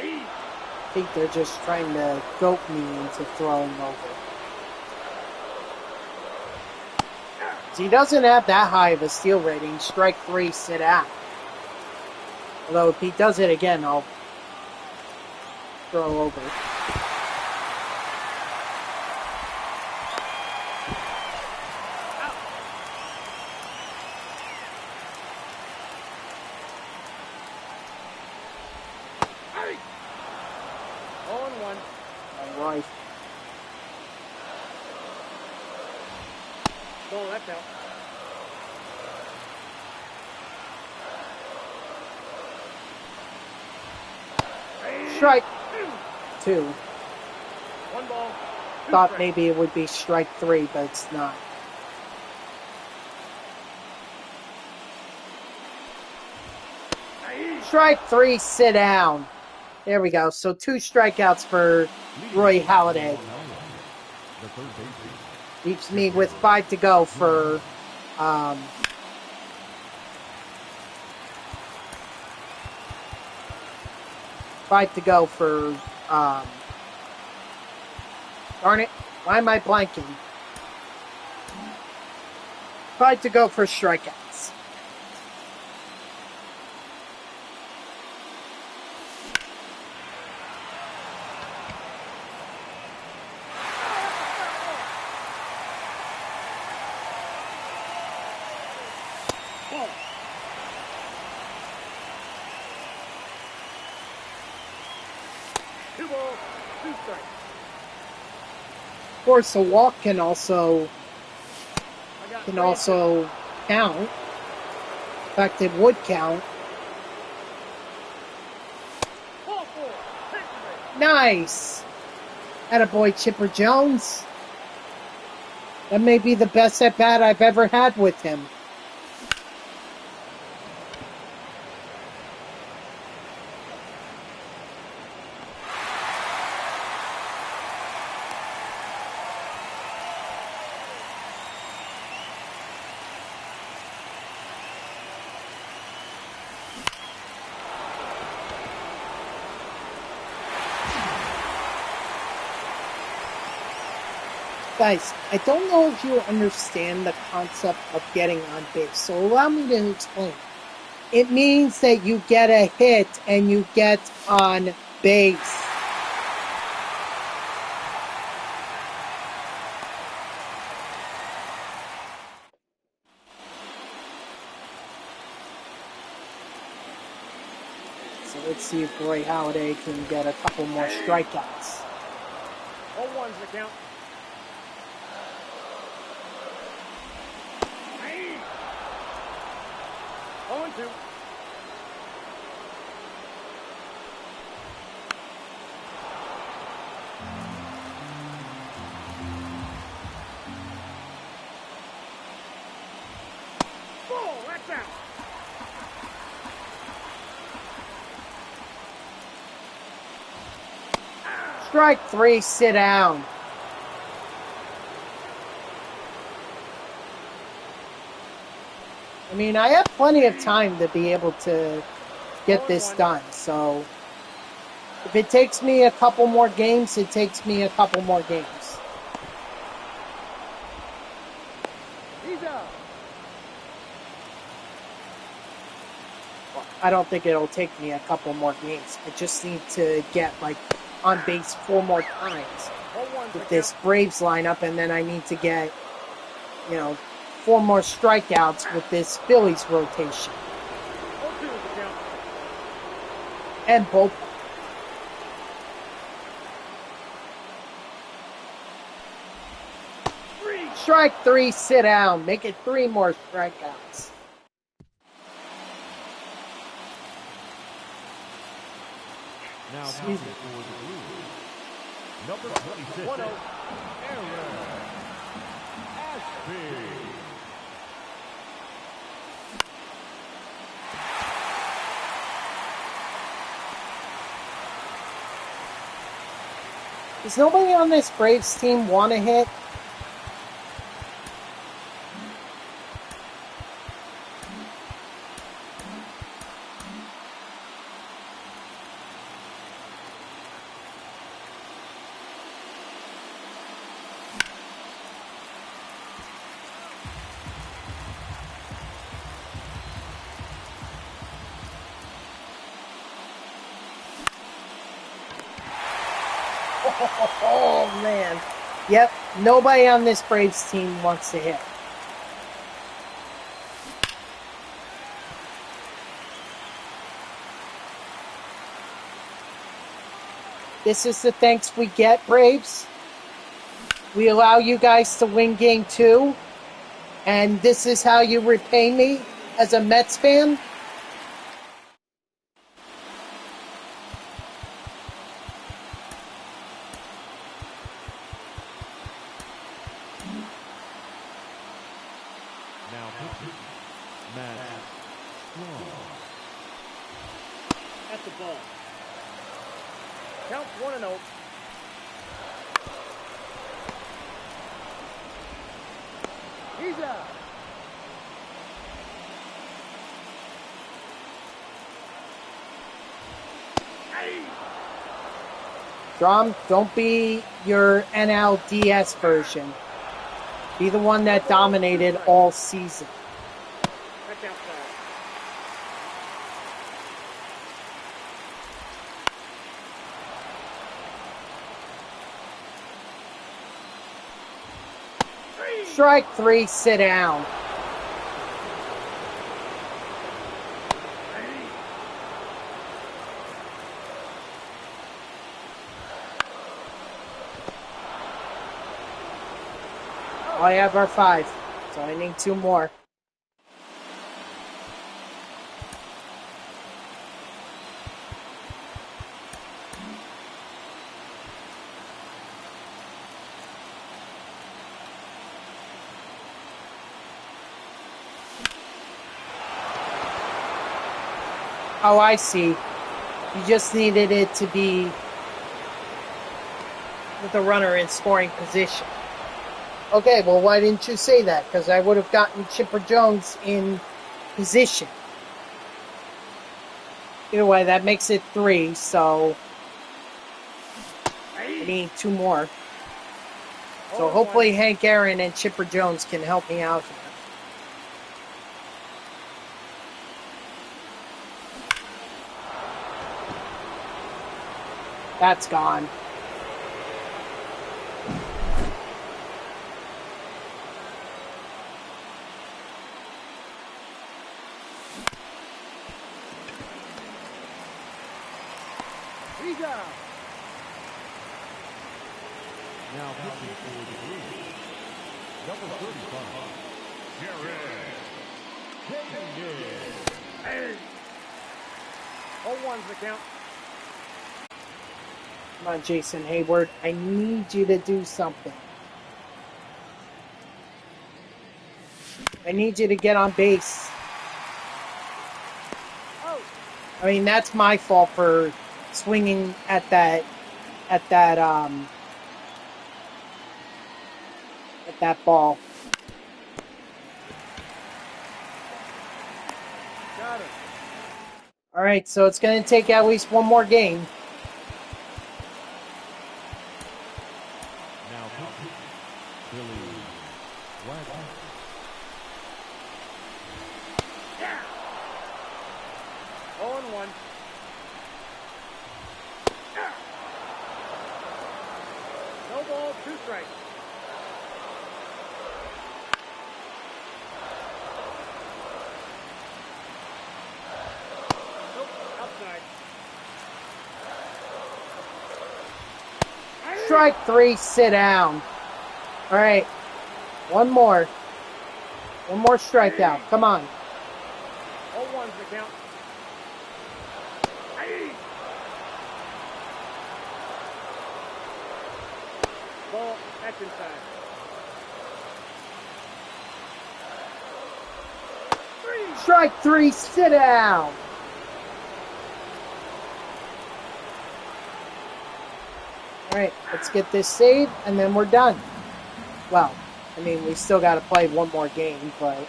I think they're just trying to goat me into throwing over. He doesn't have that high of a steal rating. Strike 3, sit out. Although if he does it again, I'll throw over. Right. Oh, that's out. Strike 2. One ball. Thought maybe it would be strike 3, but it's not. Strike 3, sit down. There we go. So 2 strikeouts for Roy Halladay. Leaves me with 5 to go for 5 to go for darn it. Why am I blanking? 5 to go for strikeouts. Of course, a walk can also count. In fact, it would count. Nice. Attaboy, Chipper Jones. That may be the best at bat I've ever had with him. Guys, I don't know if you understand the concept of getting on base, so allow me to explain. It means that you get a hit and you get on base. So let's see if Roy Halladay can get a couple more strikeouts. 0-1's the count. 0-2. Ball, that's out. Strike 3, sit down. I mean, I have plenty of time to be able to get this done, so if it takes me a couple more games, it takes me a couple more games. He's out. Well, I don't think it'll take me a couple more games. I just need to get, like, on base 4 more times with this Braves lineup, and then I need to get, 4 more strikeouts with this Phillies rotation. 0-2 is the count. And bullpen. Strike 3, sit down. Make it 3 more strikeouts. Now pitching for the Blues, number 26, Aaron Ashby. Does nobody on this Braves team want to hit? Oh, man. Yep, nobody on this Braves team wants to hit. This is the thanks we get, Braves. We allow you guys to win game 2, and this is how you repay me as a Mets fan? Now pitching, Matt Strong. At the ball. Count 1-0. He's out. Drum, don't be your NLDS version. Be the one that dominated all season. Check outside. Strike 3, sit down. I have our 5, so I need 2 more. Oh, I see. You just needed it to be with the runner in scoring position. Okay, well, why didn't you say that? Because I would have gotten Chipper Jones in position. Either way, that makes it 3, so I need 2 more. So hopefully Hank Aaron and Chipper Jones can help me out here. That's gone. He's out. Now pitching for the Blues, number 35, Jared Kennedy. 0-1's the count. Come on, Jason Hayward. I need you to do something. I need you to get on base. Oh. I mean, that's my fault for swinging at that ball. Got it. All right, so it's going to take at least 1 more game. Now pitching, Billy Wagner. Yeah. 0-1. Yeah. No ball, 2 strikes. Nope, outside. Strike 3, sit down. All right, one more. One more strikeout. Come on. 0-1's the count. Hey. Ball, that's inside. 3. Strike 3, sit down. All right, let's get this saved, and then we're done. Well, I mean, we still got to play one more game, but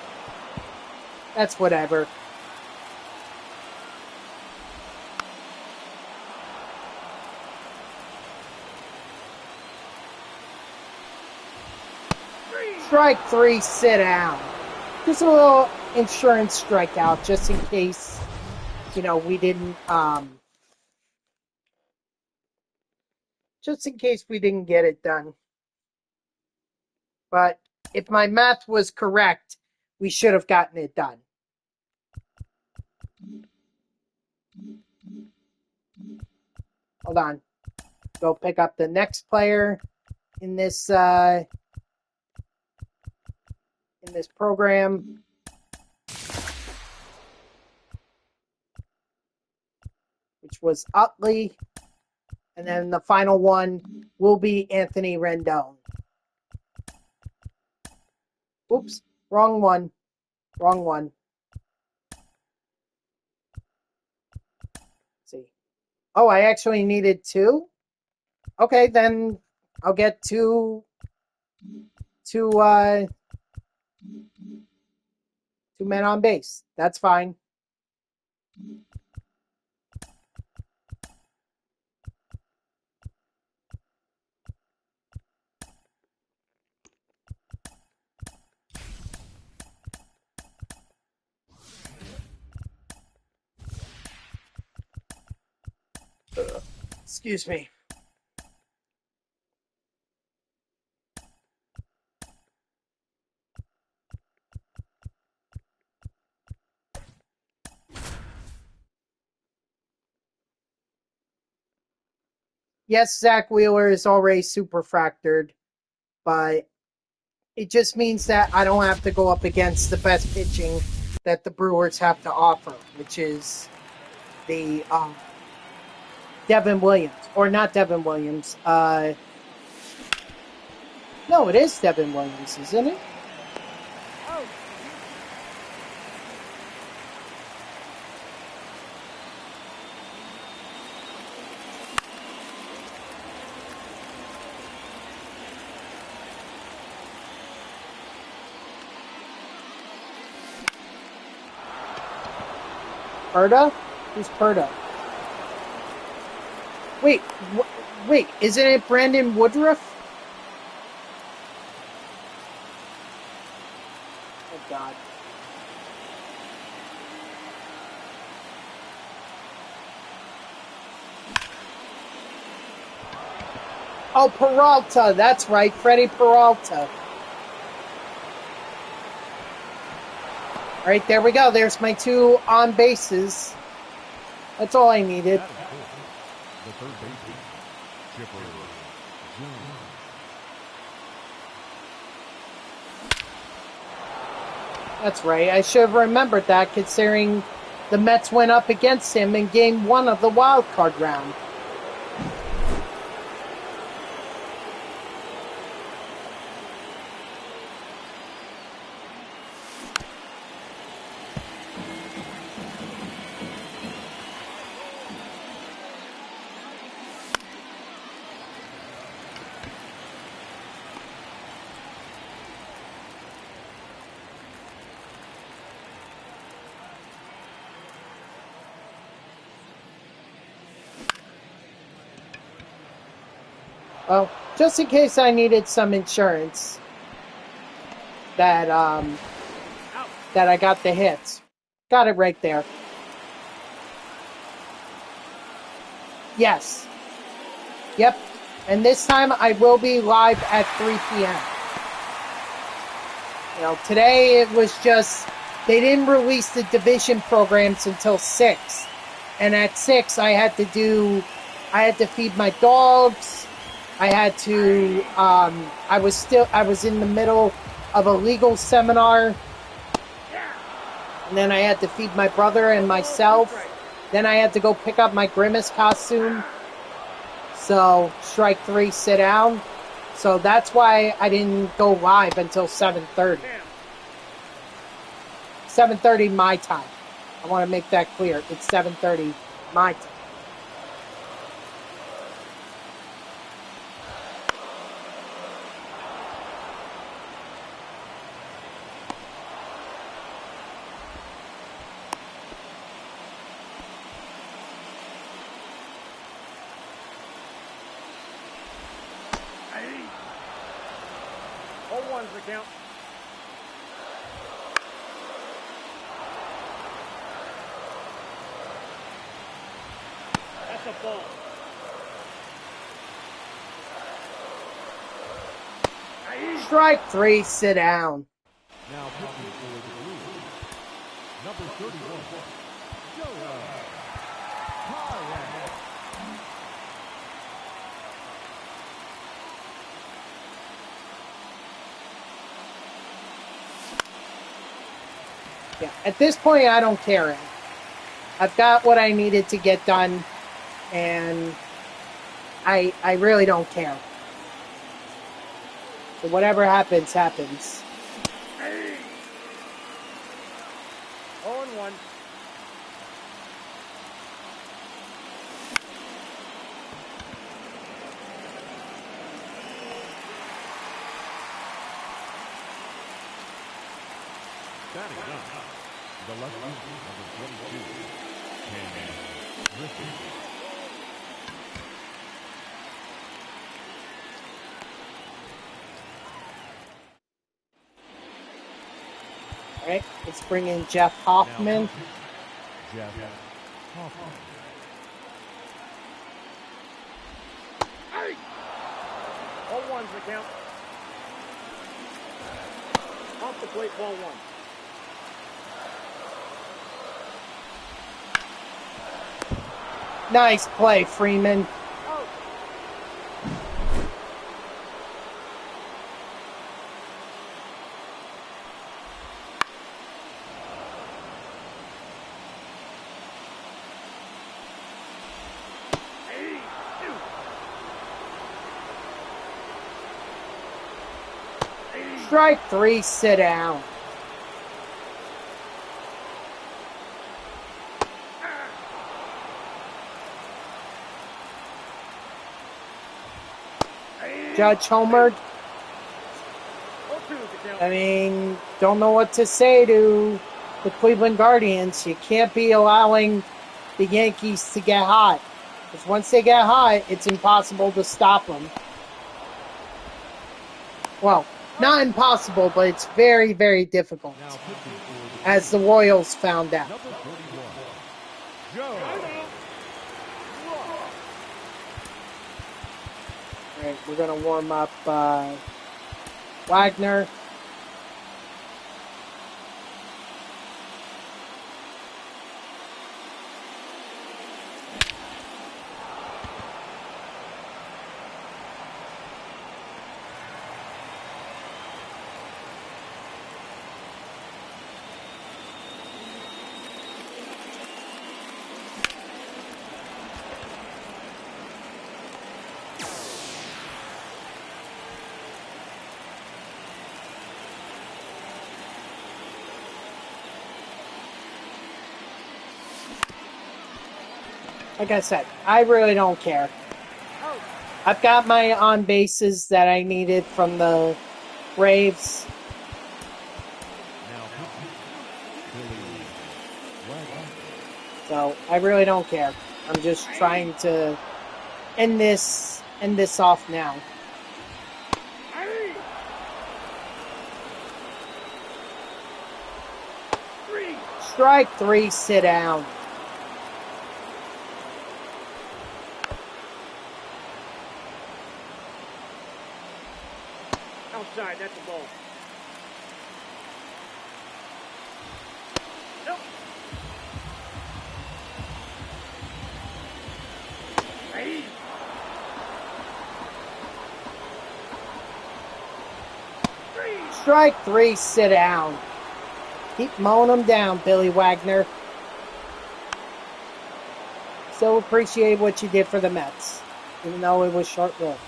that's whatever. Strike 3, sit down. Just a little insurance strikeout, just in case, you know, we didn't, just in case we didn't get it done. But if my math was correct, we should have gotten it done. Hold on. Go pick up the next player in this program. Which was Utley. And then the final one will be Anthony Rendon. Oops, wrong one. Wrong one. Let's see. Oh, I actually needed 2? Okay, then I'll get two men on base. That's fine. Excuse me. Yes, Zach Wheeler is already super fractured, but it just means that I don't have to go up against the best pitching that the Brewers have to offer, which is the Devin Williams. Or not Devin Williams. No, it is Devin Williams, isn't it? Perda? Who's Perda? Wait, wait, isn't it Brandon Woodruff? Oh, God. Oh, Peralta, that's right, Freddie Peralta. All right, there we go. There's my 2 on bases. That's all I needed. The third baseman, Chipper Jones. That's right. I should have remembered that, considering the Mets went up against him in Game 1 of the wild card round. Well, just in case I needed some insurance, that I got the hits. Got it right there. Yes. Yep. And this time I will be live at 3 p.m. You know, today it was just, they didn't release the division programs until 6. And at 6 I had to feed my dogs. I had to, I was in the middle of a legal seminar, and then I had to feed my brother and myself. Then I had to go pick up my Grimace costume. So, strike 3, sit down. So that's why I didn't go live until 7:30. 7:30 my time. I want to make that clear. It's 7:30 my time. All one's the count. That's a ball. Strike 3, sit down. Now pitching for the Blues, number 31, Joe. Yeah, at this point, I don't care. I've got what I needed to get done, and I really don't care. So whatever happens, happens. 0-1. Batting up, the left fielder, number 22, Ken Griffin. All right, let's bring in Jeff Hoffman. Jeff Hoffman. 0-1's the count. Off the plate, ball 1. Nice play, Freeman. Strike 3, sit down. Judge homered. I mean, don't know what to say to the Cleveland Guardians. You can't be allowing the Yankees to get hot. Because once they get hot, it's impossible to stop them. Well, not impossible, but it's very, very difficult. As the Royals found out. Number 31, Joe. All right, we're going to warm up Wagner. Like I said, I really don't care. I've got my on bases that I needed from the Braves. So I really don't care. I'm just trying to end this off now. Strike 3, sit down. Outside, that's a ball. Nope. Strike 3, sit down. Keep mowing them down, Billy Wagner. So appreciate what you did for the Mets, even though it was short-lived.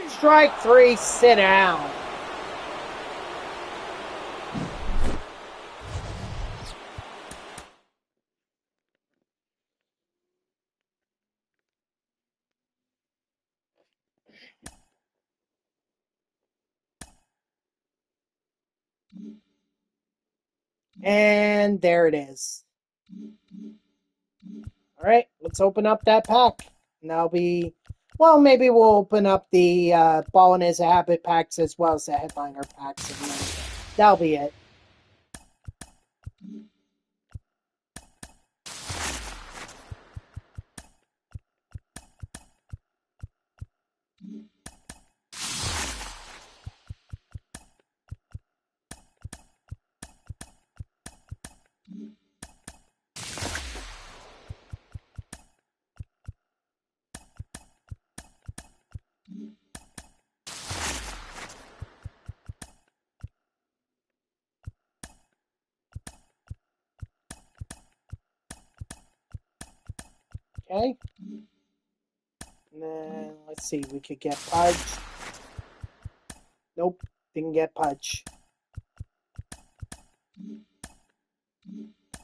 Strike 3, sit down. And there it is. All right, let's open up that pack. And that'll be, well, maybe we'll open up the Ballin' is a Habit packs as well as the headliner packs. And then that'll be it. Okay. And then let's see, we could get Pudge. Nope, didn't get Pudge.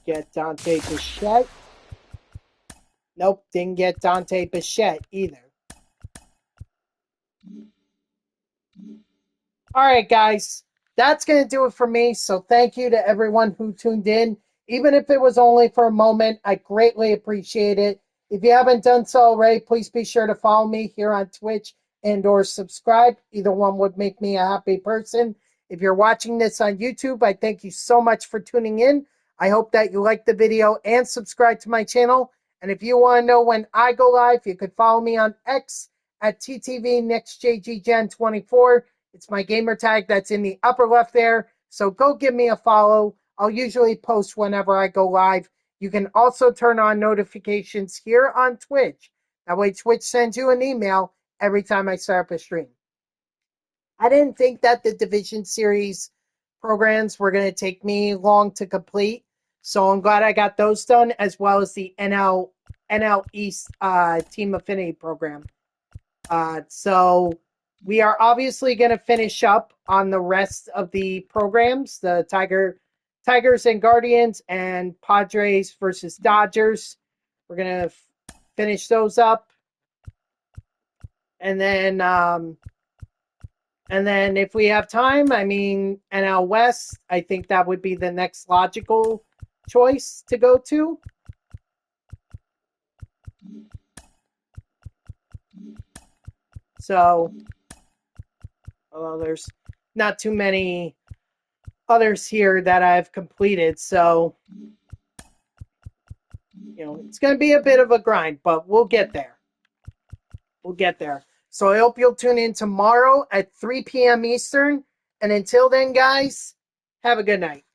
Get Dante Bichette. Nope, didn't get Dante Bichette either. All right, guys, that's going to do it for me. So thank you to everyone who tuned in. Even if it was only for a moment, I greatly appreciate it. If you haven't done so already, please be sure to follow me here on Twitch and or subscribe. Either one would make me a happy person. If you're watching this on YouTube, I thank you so much for tuning in. I hope that you liked the video and subscribe to my channel. And if you want to know when I go live, you could follow me on X at TTVNextJGGen24. It's my gamer tag that's in the upper left there. So go give me a follow. I'll usually post whenever I go live. You can also turn on notifications here on Twitch. That way Twitch sends you an email every time I start up a stream. I didn't think that the Division Series programs were going to take me long to complete. So I'm glad I got those done, as well as the NL East Team Affinity program. So we are obviously going to finish up on the rest of the programs, the Tigers and Guardians and Padres versus Dodgers. We're going to finish those up. And then if we have time, I mean, NL West, I think that would be the next logical choice to go to. So, although there's not too many others here that I've completed, so it's going to be a bit of a grind, but we'll get there. We'll get there. So I hope you'll tune in tomorrow at 3 p.m. Eastern. And until then, guys, have a good night.